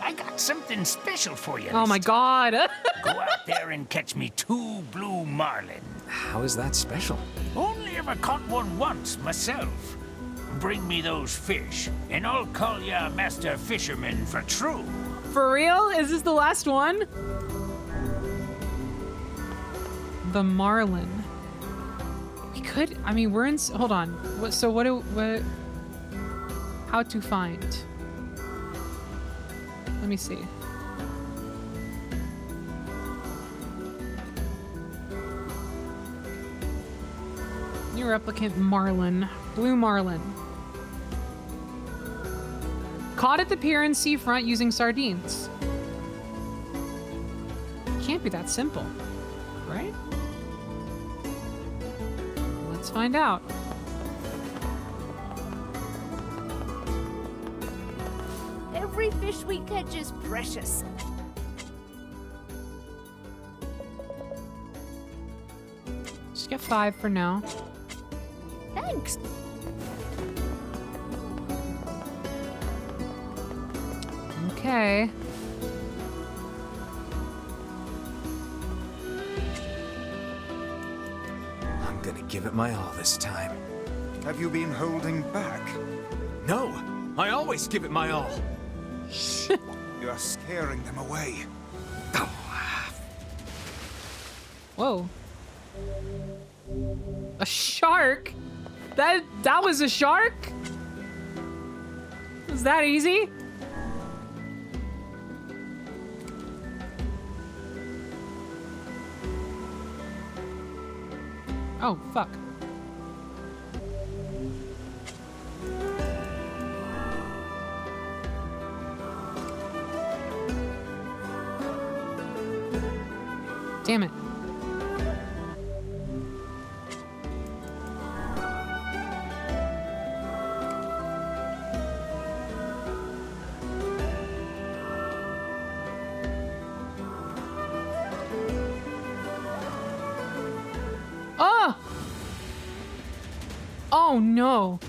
I got something special for you. Oh my god. Go out there and catch me 2 blue marlin. How is that special? Only ever caught one once myself. Bring me those fish, and I'll call ya Master Fisherman for true. For real? Is this the last one? The marlin. We could, I mean, we're in, hold on. What, how to find? Let me see. New replicant marlin. Blue marlin. Caught at the pier in Seafront using sardines. Can't be that simple, right? Let's find out. Every fish we catch is precious. Just get 5 for now. Thanks. Okay. I'm gonna give it my all this time. Have you been holding back? No! I always give it my all! You are scaring them away. Whoa. A shark? That was a shark? Was that easy? Oh, fuck. Damn it. Oh! Oh no.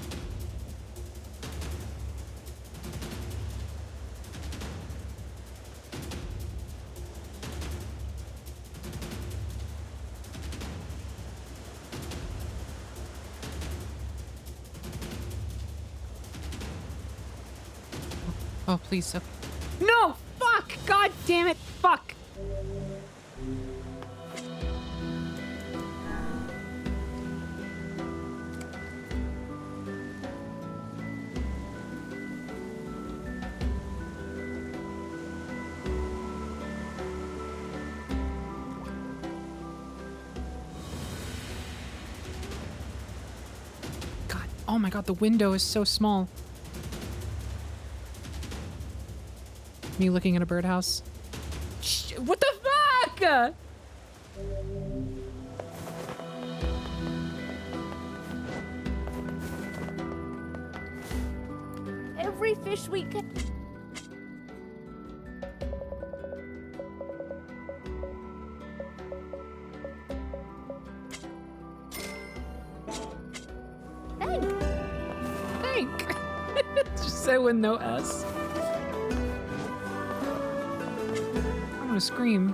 Oh, please. So no! Fuck! God damn it! Fuck! God, oh my god, the window is so small. Me looking at a birdhouse. What the fuck? Every fish we catch. Say with no S. I'm gonna scream.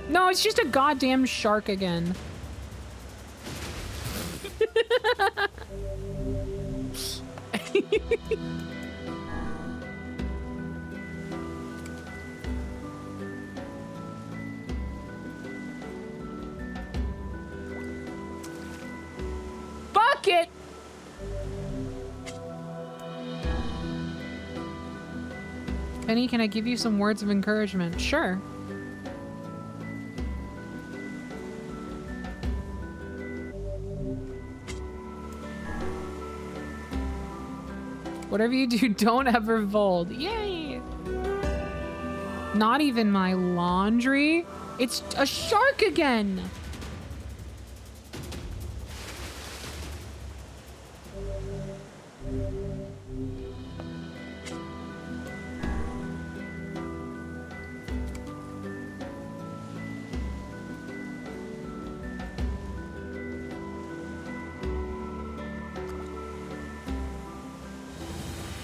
No, it's just a goddamn shark again. Bucket! Penny, can I give you some words of encouragement? Sure. Whatever you do, don't ever fold. Yay! Not even my laundry. It's a shark again.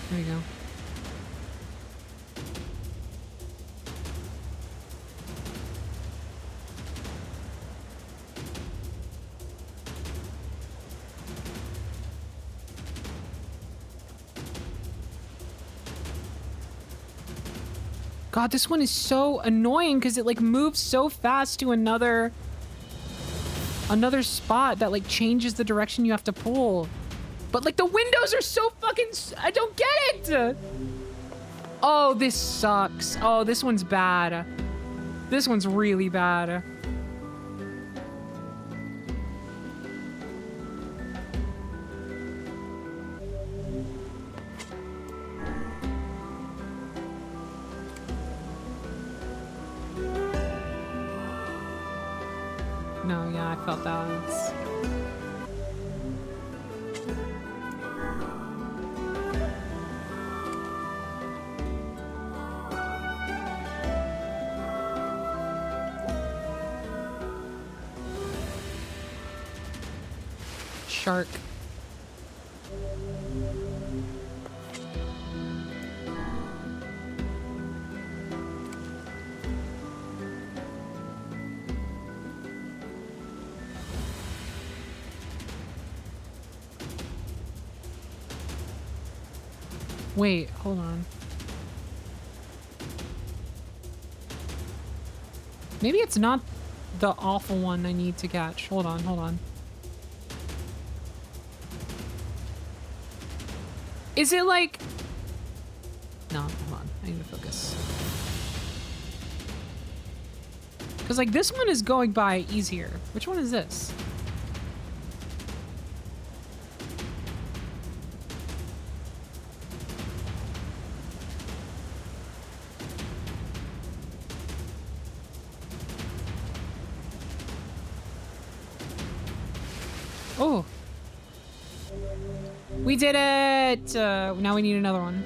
There you go. God, this one is so annoying because it like moves so fast to another spot that like changes the direction you have to pull. But like the windows are so fucking, I don't get it. Oh, this sucks. Oh, this one's bad. This one's really bad. No, yeah, I felt that. Shark. Wait, hold on. Maybe it's not the awful one I need to catch. Hold on, hold on. Is it like... No, hold on. I need to focus. Because like this one is going by easier. Which one is this? Oh. We did it! Now we need another one.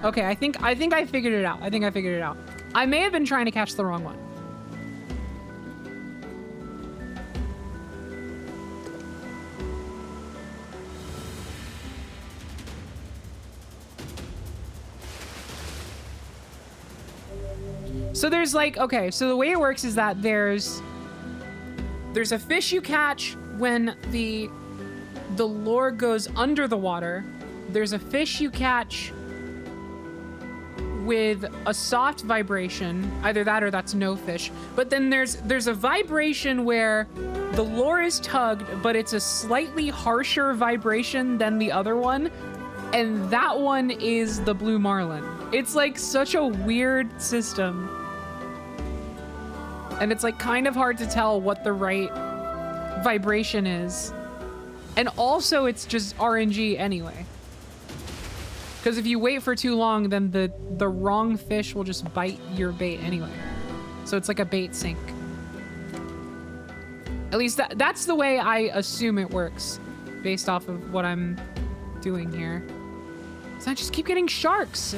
Okay, I think I figured it out. I think I figured it out. I may have been trying to catch the wrong one. So there's like, okay, so the way it works is that there's a fish you catch when the lure goes under the water. There's a fish you catch with a soft vibration, either that or that's no fish. But then there's a vibration where the lure is tugged, but it's a slightly harsher vibration than the other one, and that one is the blue marlin. It's like such a weird system. And it's like kind of hard to tell what the right vibration is. And also it's just RNG anyway. Because if you wait for too long, then the wrong fish will just bite your bait anyway. So it's like a bait sink. At least that's the way I assume it works based off of what I'm doing here. So I just keep getting sharks.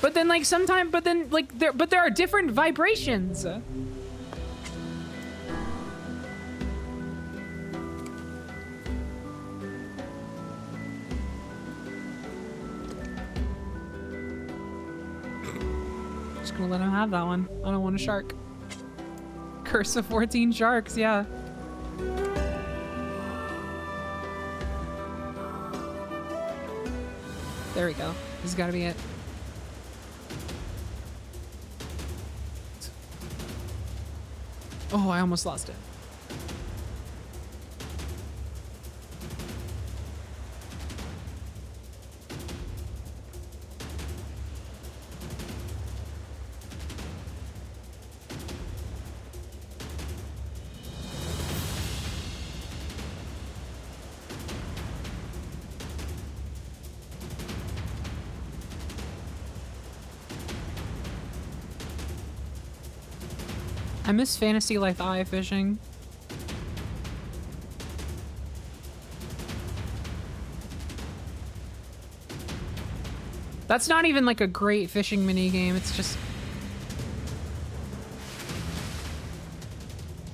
But then like sometimes, but there are different vibrations. Just gonna let him have that one. I don't want a shark. Curse of 14 sharks, yeah. There we go. This has got to be it. Oh, I almost lost it. I miss Fantasy Life eye fishing. That's not even like a great fishing mini game. It's just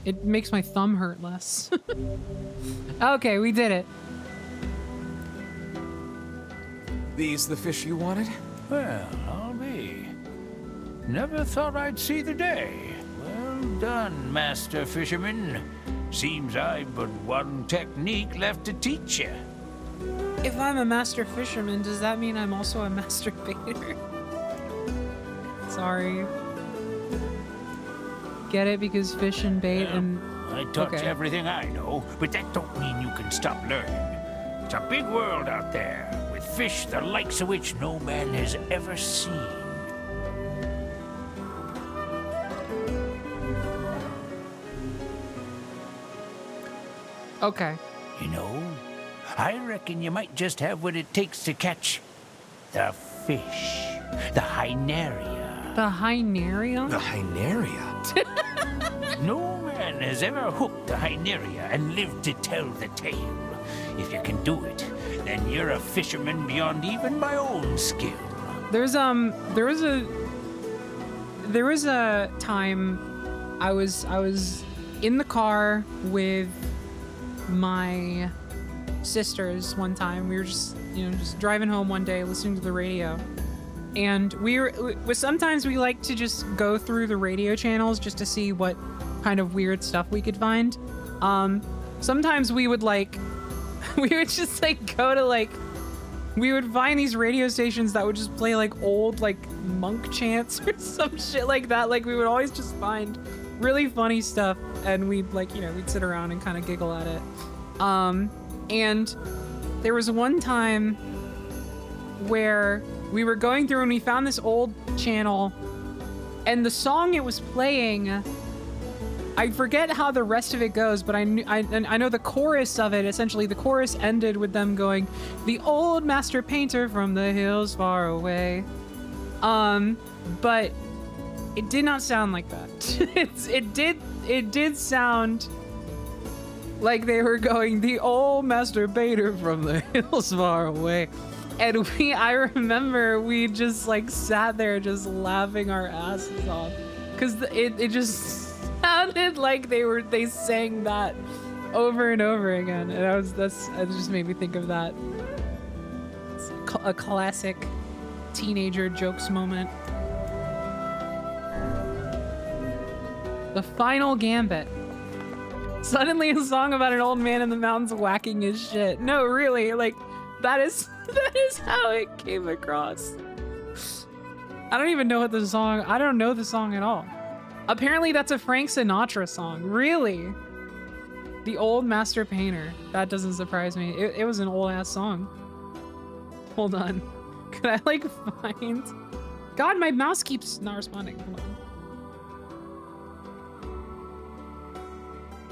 it makes my thumb hurt less. Okay, we did it. These the fish you wanted? Well, I'll be. Never thought I'd see the day. Well done, Master Fisherman. Seems I've but one technique left to teach you. If I'm a master fisherman, does that mean I'm also a master baiter? Sorry. Get it? Because fish and bait and... I taught you everything I know, but that don't mean you can stop learning. It's a big world out there, with fish the likes of which no man has ever seen. Okay. You know, I reckon you might just have what it takes to catch the fish. The Hyneria. The Hyneria? The Hyneria? No man has ever hooked a Hyneria and lived to tell the tale. If you can do it, then you're a fisherman beyond even my own skill. There was a time I was in the car with my sisters one time. We were just driving home one day listening to the radio, and sometimes we like to just go through the radio channels just to see what kind of weird stuff we could find. Sometimes we would just go to we would find these radio stations that would just play old monk chants or some shit like that. We would always just find really funny stuff, and we'd we'd sit around and kind of giggle at it. And there was one time where we were going through and we found this old channel, and the song it was playing, I forget how the rest of it goes, but I know the chorus of it. Essentially, the chorus ended with them going, "The old master painter from the hills far away." But it did not sound like that. It did sound like they were going, "The old master painter from the hills far away." And I remember we just sat there just laughing our asses off, because it just sounded like they sang that over and over again, and it just made me think of that. It's a classic teenager jokes moment. The final gambit. Suddenly a song about an old man in the mountains whacking his shit. No, really, that is how it came across. I don't even know I don't know the song at all. Apparently that's a Frank Sinatra song. Really? The old master painter. That doesn't surprise me. It was an old ass song. Hold on. Could I find... God, my mouse keeps not responding. Hold on.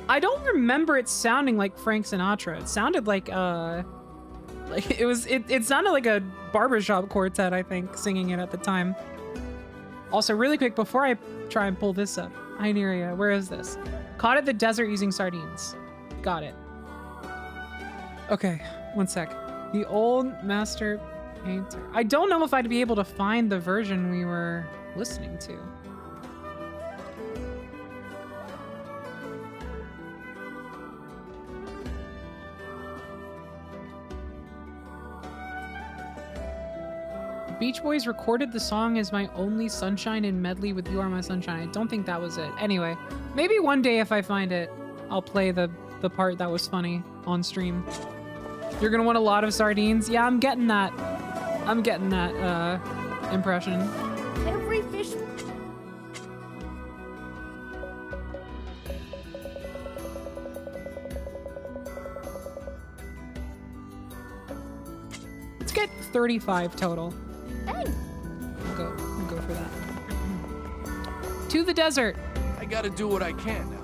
I don't remember it sounding like Frank Sinatra. It sounded it sounded like a barbershop quartet, I think, singing it at the time. Also, really quick, before I try and pull this up, Hyneria, where is this? Caught at the desert using sardines. Got it. Okay, one sec. The old master Painter. I don't know if I'd be able to find the version we were listening to. Beach Boys recorded the song as My Only Sunshine in medley with You Are My Sunshine. I don't think that was it. Anyway, maybe one day if I find it, I'll play the part that was funny on stream. You're gonna want a lot of sardines? Yeah, I'm getting that. I'm getting that impression. Every fish... Let's get 35 total. Hey. We'll go for that. To the desert. I gotta do what I can now.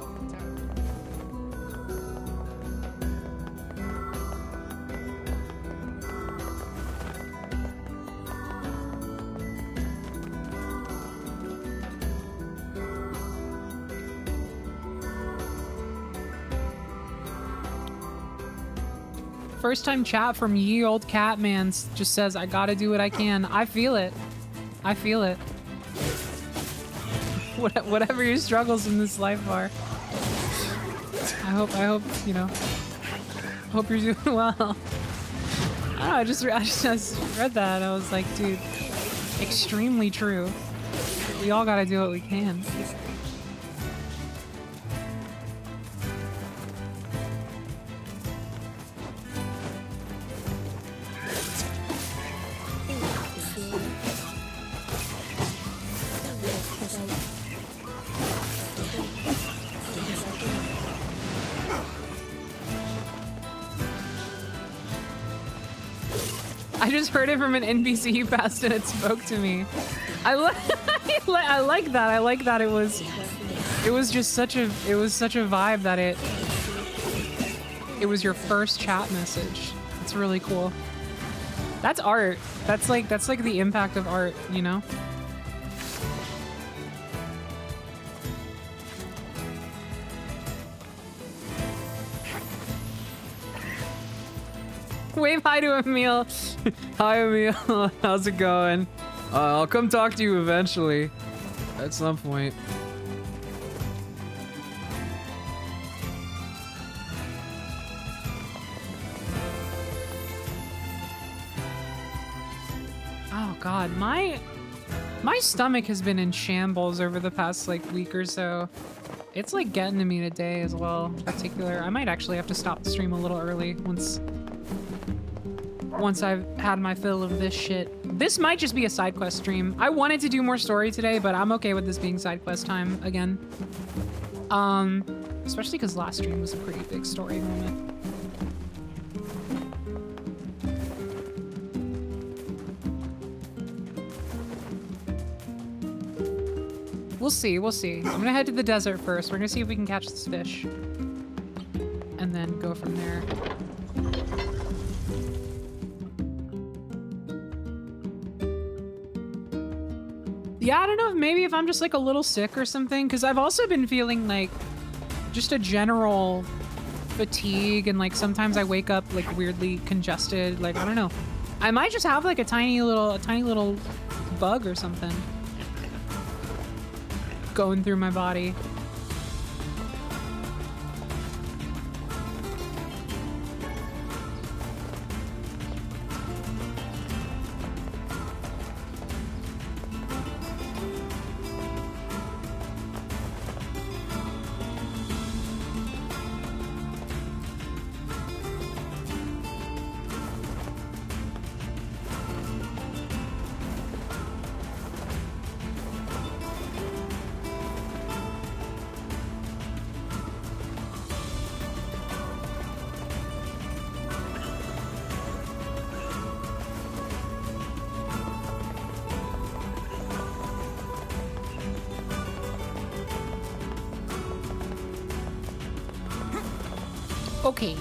First time chat from Ye Old Catman just says, I gotta do what I can. I feel it. I feel it. Whatever your struggles in this life are. I hope, you know, hope you're doing well. I don't know, I just read that. I was like, dude, extremely true. We all gotta do what we can. I just heard it from an NPC who passed and it spoke to me. I like that. I like that it was just such a vibe that it was your first chat message. It's really cool. That's art. That's like the impact of art, you know? Wave hi to Emil. Hi, Emil. How's it going? I'll come talk to you eventually. At some point. Oh god, my stomach has been in shambles over the past like week or so. It's like getting to me today as well, in particular. I might actually have to stop the stream a little early once I've had my fill of this shit. This might just be a side quest stream. I wanted to do more story today, but I'm okay with this being side quest time again. Especially because last stream was a pretty big story moment. We'll see, we'll see. I'm gonna head to the desert first. We're gonna see if we can catch this fish. And then go from there. Yeah, I don't know if maybe if I'm just like a little sick or something, because I've also been feeling like just a general fatigue, and like sometimes I wake up like weirdly congested. Like, I don't know. I might just have like a tiny little bug or something going through my body. Okay.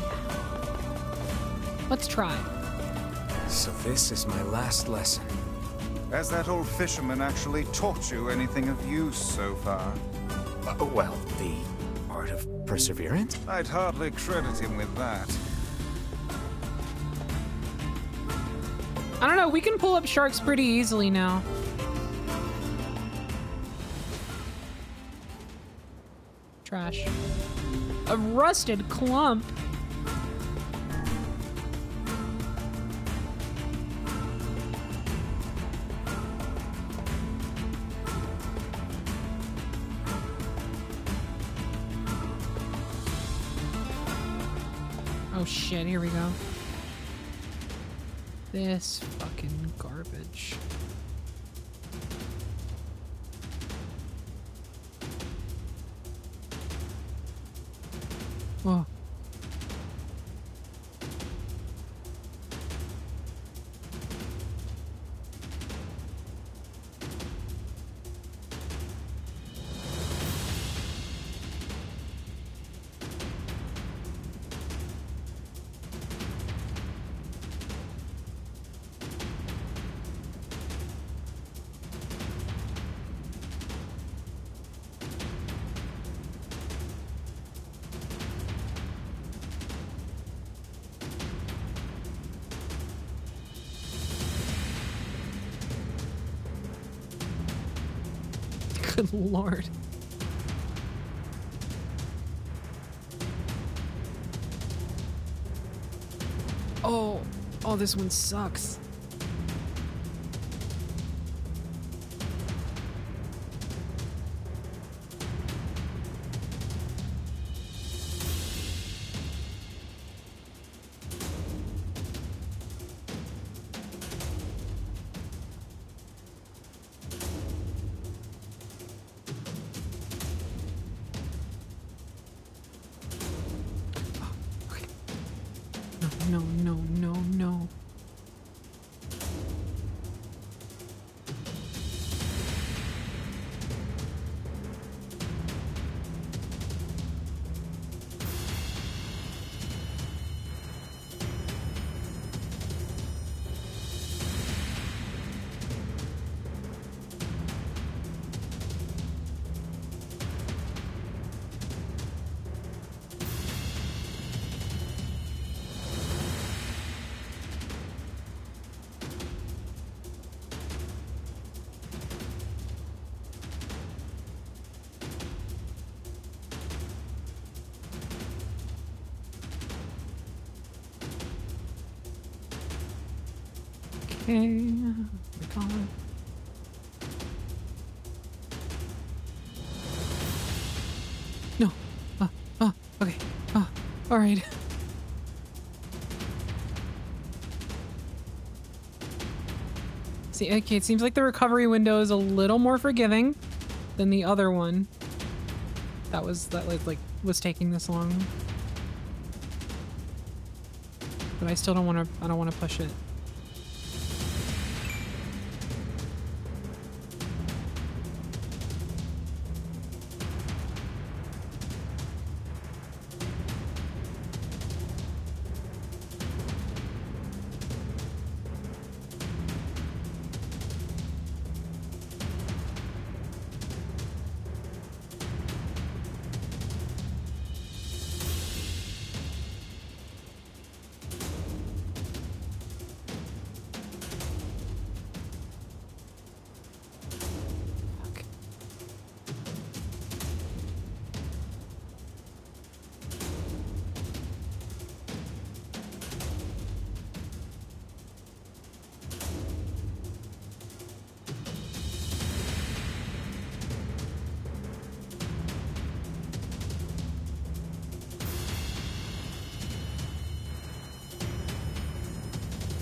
Let's try. So this is my last lesson. Has that old fisherman actually taught you anything of use so far? Well, the art of perseverance? I'd hardly credit him with that. I don't know, we can pull up sharks pretty easily now. Trash. A rusted clump. Oh shit, here we go. This fucking garbage. Oh. Good lord. Oh, this one sucks. No. Okay, recall it. No. Okay. All right. See, okay, it seems like the recovery window is a little more forgiving than the other one. That was taking this long. But I still don't want to push it.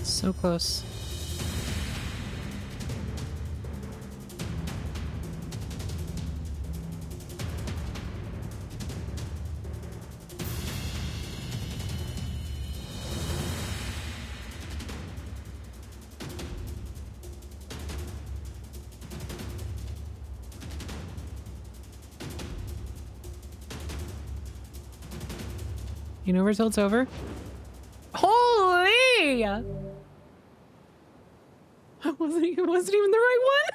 So close. You know until it's over? Holy! It wasn't even the right one.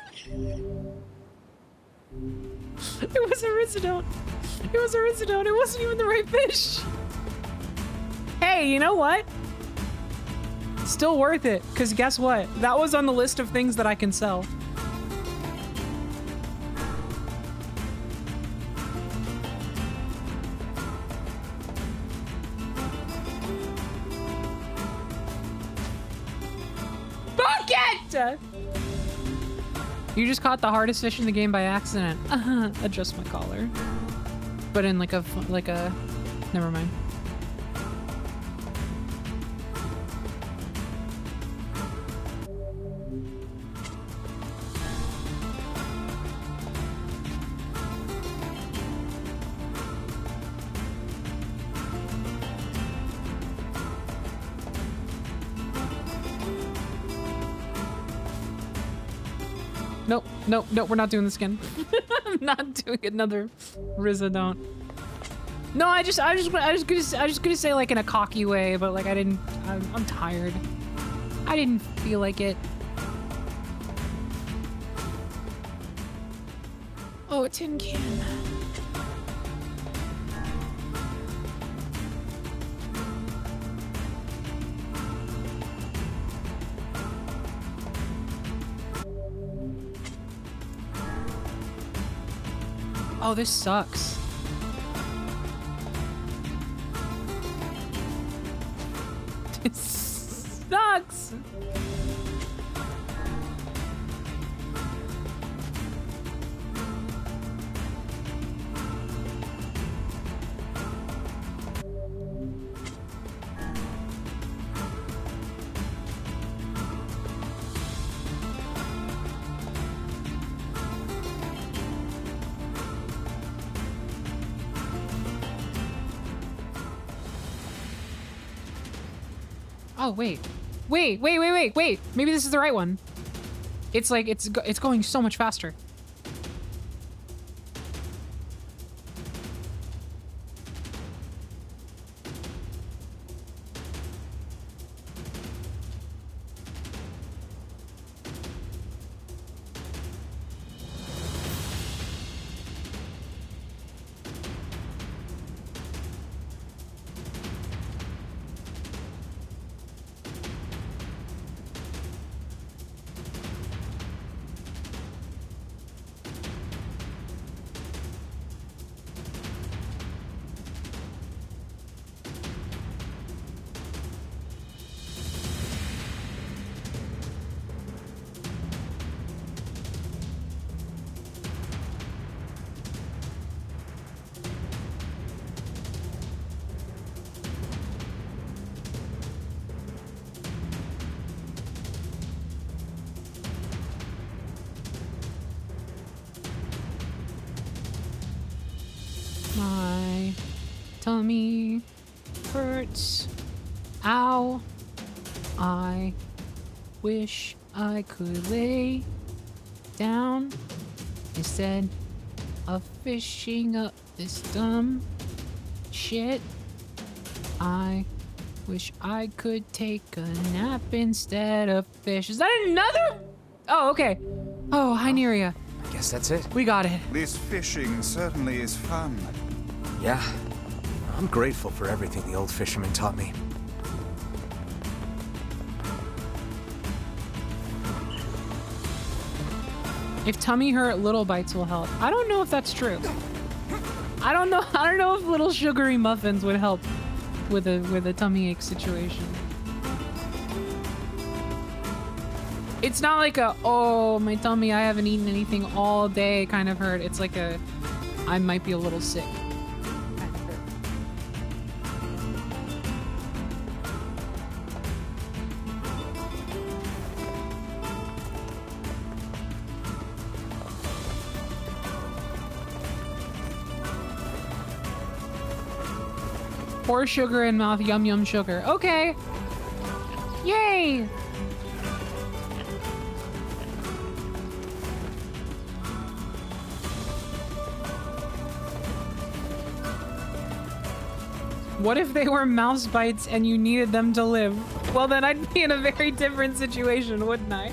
It was a Rhizodont. It was a Rhizodont. It wasn't even the right fish. Hey, you know what? Still worth it, because guess what? That was on the list of things that I can sell. Bucket! You just caught the hardest fish in the game by accident. Adjust my collar. But in like a, never mind. Nope, we're not doing this again. I'm not doing another Rhizodont. No, I just gonna say like in a cocky way, but like I'm tired. I didn't feel like it. Oh, a tin can. Oh, this sucks. This sucks. Oh, wait. Wait. Maybe this is the right one. It's like, it's going so much faster. My tummy hurts. Ow. I wish I could lay down instead of fishing up this dumb shit. I wish I could take a nap instead of fish. Is that another? Oh, okay. Oh, hi, NieR. I guess that's it. We got it. This fishing certainly is fun. Yeah. I'm grateful for everything the old fisherman taught me. If tummy hurt, little bites will help. I don't know if that's true. I don't know if little sugary muffins would help with a tummy ache situation. It's not like a, oh, my tummy, I haven't eaten anything all day kind of hurt. It's like a, I might be a little sick kind of hurt. Pour sugar in mouth, yum yum sugar. Okay. Yay! What if they were mouse bites and you needed them to live? Well, then I'd be in a very different situation, wouldn't I?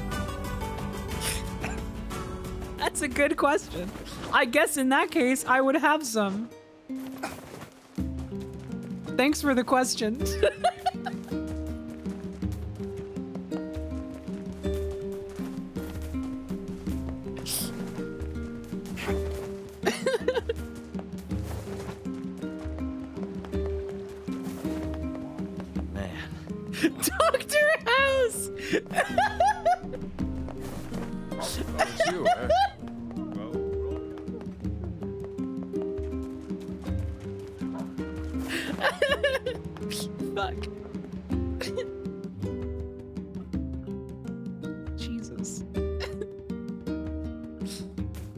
That's a good question. I guess in that case, I would have some. Thanks for the question. It's you, eh? Fuck. Jesus.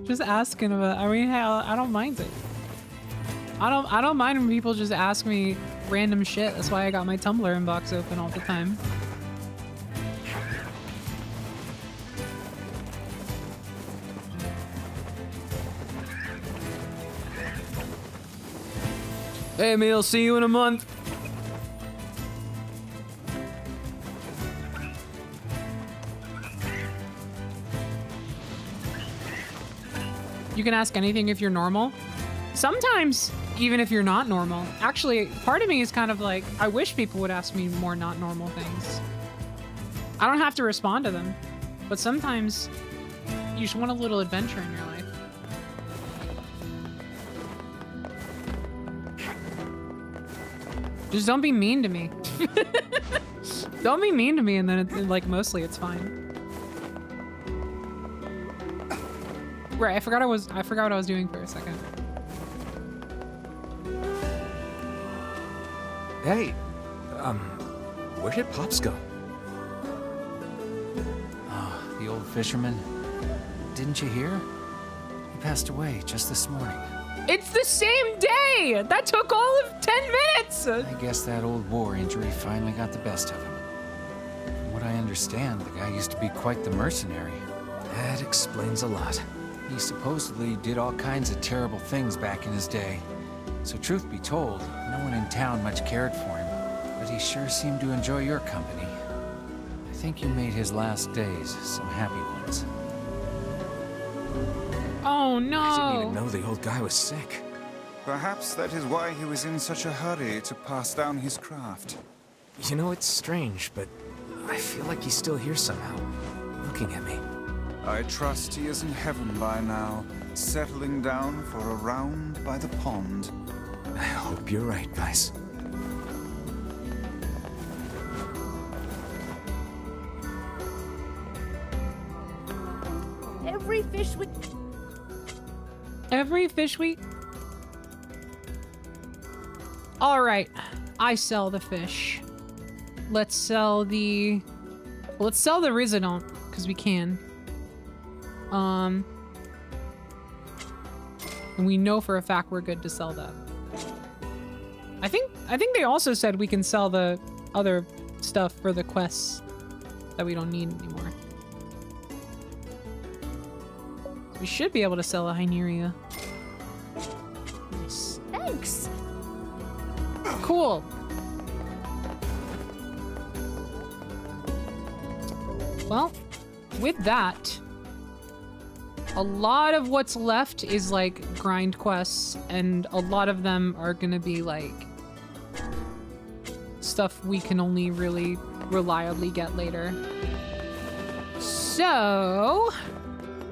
Just asking about. I mean, hell, I don't mind it. I don't mind when people just ask me random shit. That's why I got my Tumblr inbox open all the time. Hey, Emil, see you in a month. You can ask anything if you're normal. Sometimes, even if you're not normal. Actually, part of me is kind of like, I wish people would ask me more not normal things. I don't have to respond to them, but sometimes you just want a little adventure in your life. Just don't be mean to me. Don't be mean to me, and then like mostly it's fine. Right, I forgot what I was doing for a second. Hey, where did Pops go? Oh, the old fisherman. Didn't you hear? He passed away just this morning. It's the same day! That took all of 10 minutes! I guess that old war injury finally got the best of him. From what I understand, the guy used to be quite the mercenary. That explains a lot. He supposedly did all kinds of terrible things back in his day. So truth be told, no one in town much cared for him. But he sure seemed to enjoy your company. I think you made his last days some happy ones. Oh no! I didn't even know the old guy was sick. Perhaps that is why he was in such a hurry to pass down his craft. You know, it's strange, but I feel like he's still here somehow, looking at me. I trust he is in heaven by now, settling down for a round by the pond. I hope you're right, Vice. Every fish we... Every fish we... Alright, I sell the fish. Let's sell the Rhizodont, because we can. And we know for a fact we're good to sell that. I think they also said we can sell the other stuff for the quests that we don't need anymore. We should be able to sell a Hyneria. Nice. Thanks. Cool. Well, with that, a lot of what's left is like grind quests, and a lot of them are gonna be like stuff we can only really reliably get later. So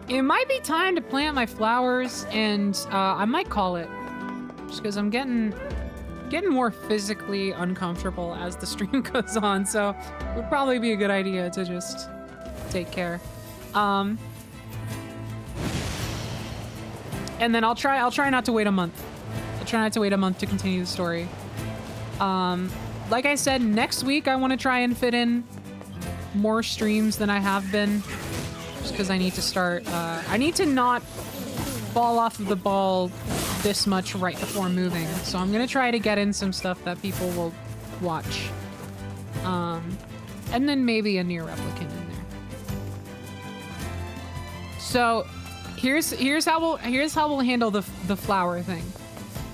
it might be time to plant my flowers, and I might call it, just because I'm getting more physically uncomfortable as the stream goes on, so it would probably be a good idea to just take care. And then I'll try not to wait a month. I'll try not to wait a month to continue the story. Like I said, next week I want to try and fit in more streams than I have been, just because I need to start. I need to not fall off of the ball this much right before moving. So I'm gonna try to get in some stuff that people will watch. And then maybe a NieR Replicant in there. So here's how we'll handle the flower thing.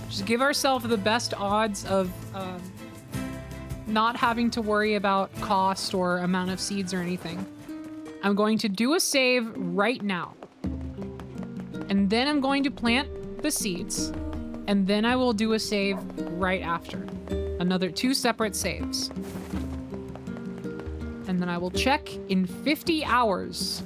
Just give ourselves the best odds of not having to worry about cost or amount of seeds or anything. I'm going to do a save right now. And then I'm going to plant the seeds. And then I will do a save right after. Another 2 separate saves. And then I will check in 50 hours.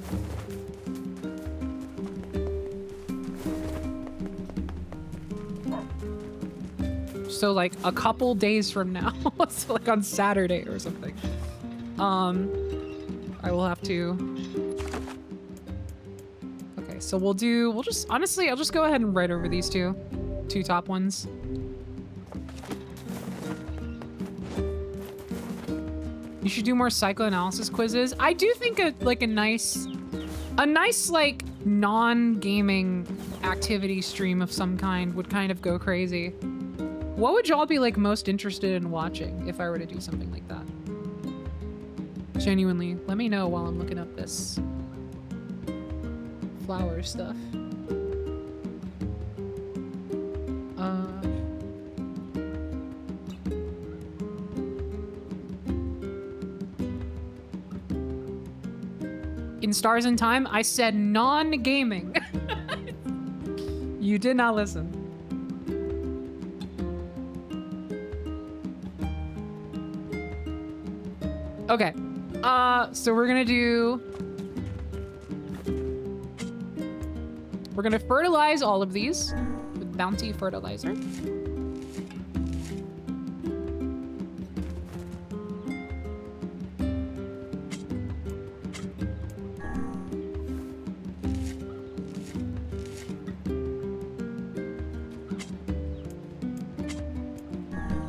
So like a couple days from now, so like on Saturday or something. I will have to Okay, so we'll just, honestly, I'll just go ahead and write over these two top ones. You should do more psychoanalysis quizzes. I do think a nice like non-gaming activity stream of some kind would kind of go crazy. What would y'all be like most interested in watching if I were to do something like that? Genuinely, let me know while I'm looking up this flower stuff. In Stars in Time, I said non-gaming. You did not listen. Okay. So we're gonna fertilize all of these with Bounty fertilizer.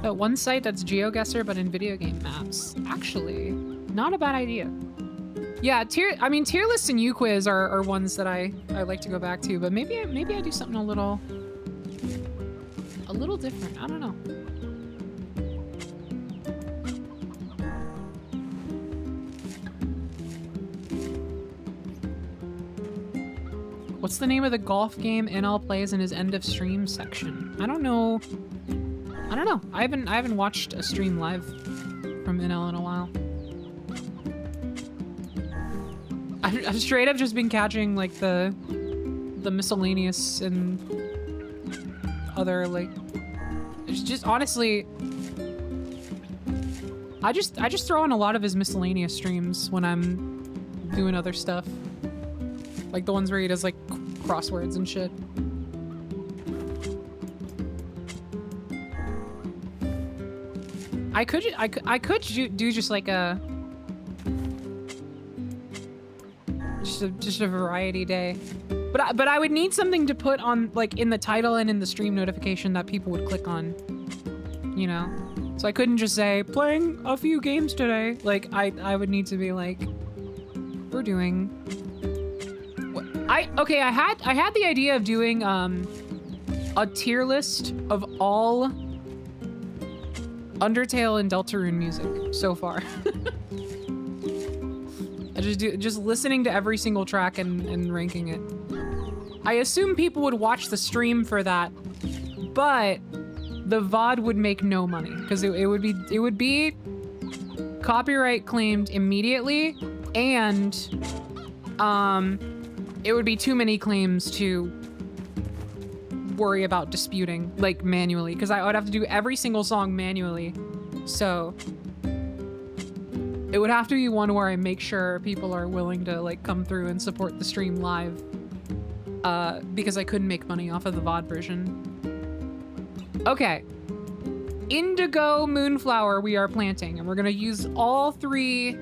One site that's GeoGuessr, but in video game maps. Actually, not a bad idea. Yeah, tier lists and UQuiz are ones that I like to go back to, but maybe I do something a little different. I don't know. What's the name of the golf game NL plays in his end of stream section? I don't know. I haven't watched a stream live from NL in a while. I've straight up just been catching like the miscellaneous and other like it's just honestly I just throw in a lot of his miscellaneous streams when I'm doing other stuff. Like the ones where he does like crosswords and shit. I could do just like a variety day, but I would need something to put on like in the title and in the stream notification that people would click on, you know. So I couldn't just say playing a few games today. Like I would need to be like we're doing. I had the idea of doing a tier list of all Undertale and Deltarune music so far. I just listening to every single track and ranking it. I assume people would watch the stream for that, but the VOD would make no money because it would be copyright claimed immediately, and it would be too many claims to worry about disputing like manually, because I would have to do every single song manually. So it would have to be one where I make sure people are willing to like come through and support the stream live, because I couldn't make money off of the VOD version. Okay, Indigo Moonflower we are planting, and we're gonna use all 3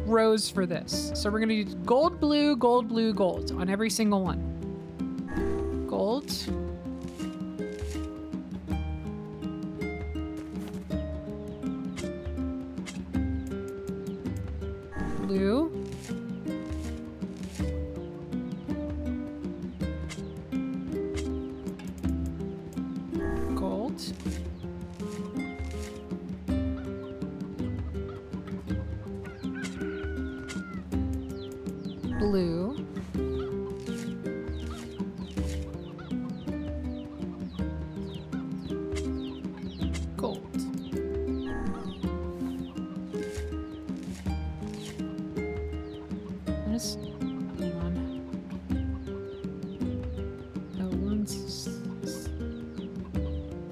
rows for this. So we're gonna use gold, blue, gold, blue, gold on every single one. Gold. Blue. Gold. Blue.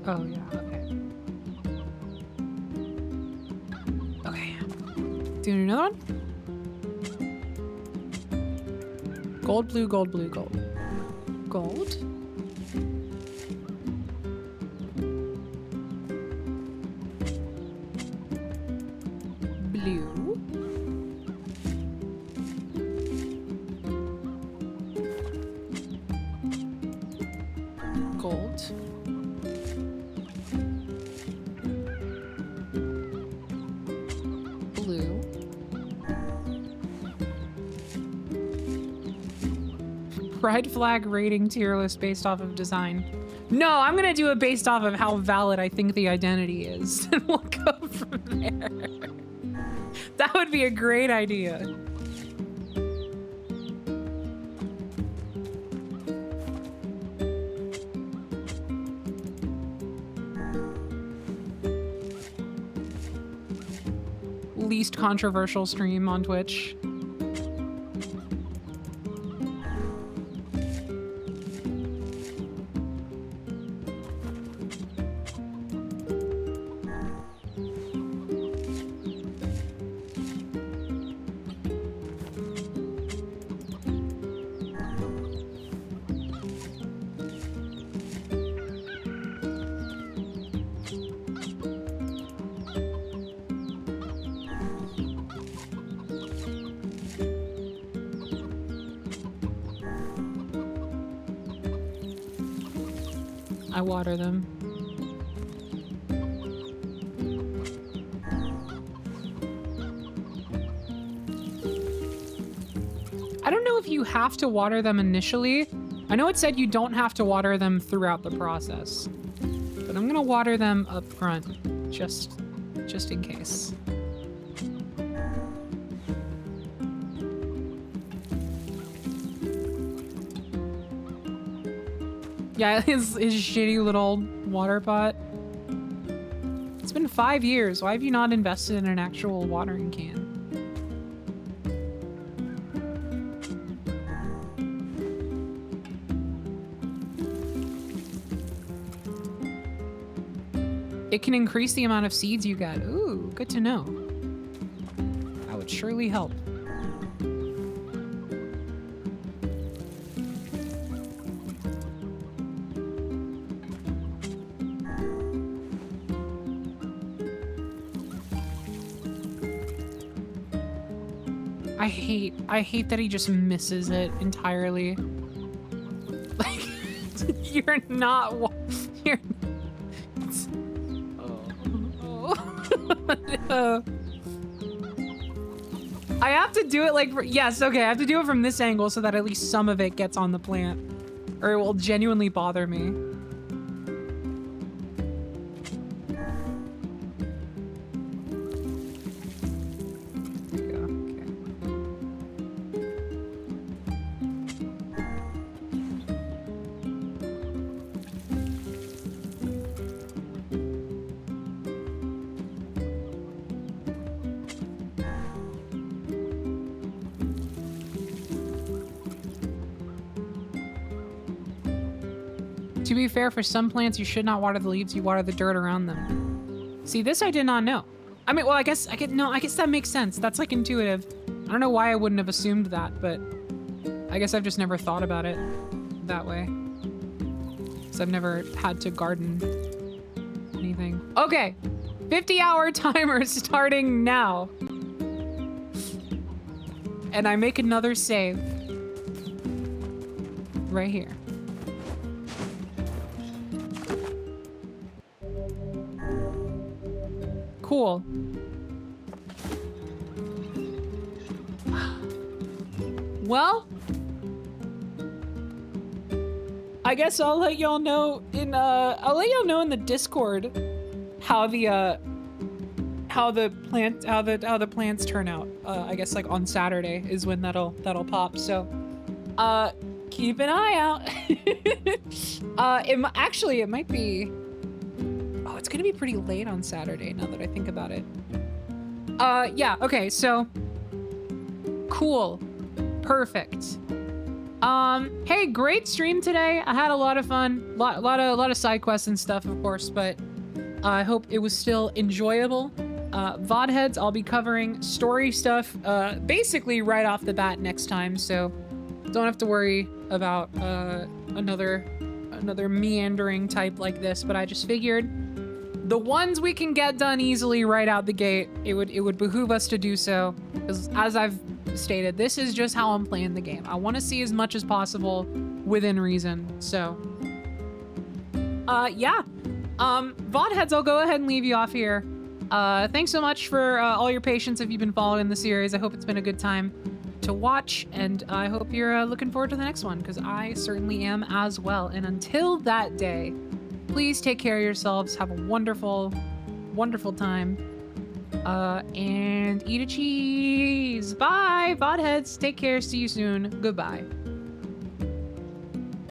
Oh, yeah, okay. Okay. Doing another one? Gold, blue, gold, blue, gold. Gold. Blue. Red flag rating tier list based off of design. No, I'm gonna do it based off of how valid I think the identity is. And we'll go from there. That would be a great idea. Least controversial stream on Twitch. I water them. I don't know if you have to water them initially. I know it said you don't have to water them throughout the process, but I'm gonna water them up front, just in case. Yeah, his shitty little water pot. It's been 5 years. Why have you not invested in an actual watering can? It can increase the amount of seeds you get. Ooh, good to know. That would surely help. I hate that he just misses it entirely. Like, you're not. You're. Oh. I have to do it like. Yes, okay. I have to do it from this angle so that at least some of it gets on the plant, or it will genuinely bother me. To be fair, for some plants, you should not water the leaves, you water the dirt around them. See, this I did not know. I mean, well, I guess that makes sense. That's like intuitive. I don't know why I wouldn't have assumed that, but I guess I've just never thought about it that way. Because I've never had to garden anything. Okay, 50-hour timer starting now. And I make another save right here. Cool. Well, I guess I'll let y'all know in the Discord how the plants turn out. I guess like on Saturday is when that'll pop. So keep an eye out. It might be. Oh, it's gonna be pretty late on Saturday now that I think about it. Yeah, okay, so cool. Perfect. Hey, great stream today. I had a lot of fun. Lot of side quests and stuff, of course, but I hope it was still enjoyable. VOD heads, I'll be covering story stuff basically right off the bat next time, so don't have to worry about another meandering type like this, but I just figured the ones we can get done easily right out the gate, it would behoove us to do so, because as I've stated, this is just how I'm playing the game. I want to see as much as possible within reason, so yeah. VOD heads, I'll go ahead and leave you off here. Thanks so much for all your patience if you've been following the series. I hope it's been a good time. to watch, and I hope you're looking forward to the next one, because I certainly am as well. And until that day, please take care of yourselves. Have a wonderful, wonderful time. And eat a cheese. Bye, VOD heads. Take care. See you soon. Goodbye.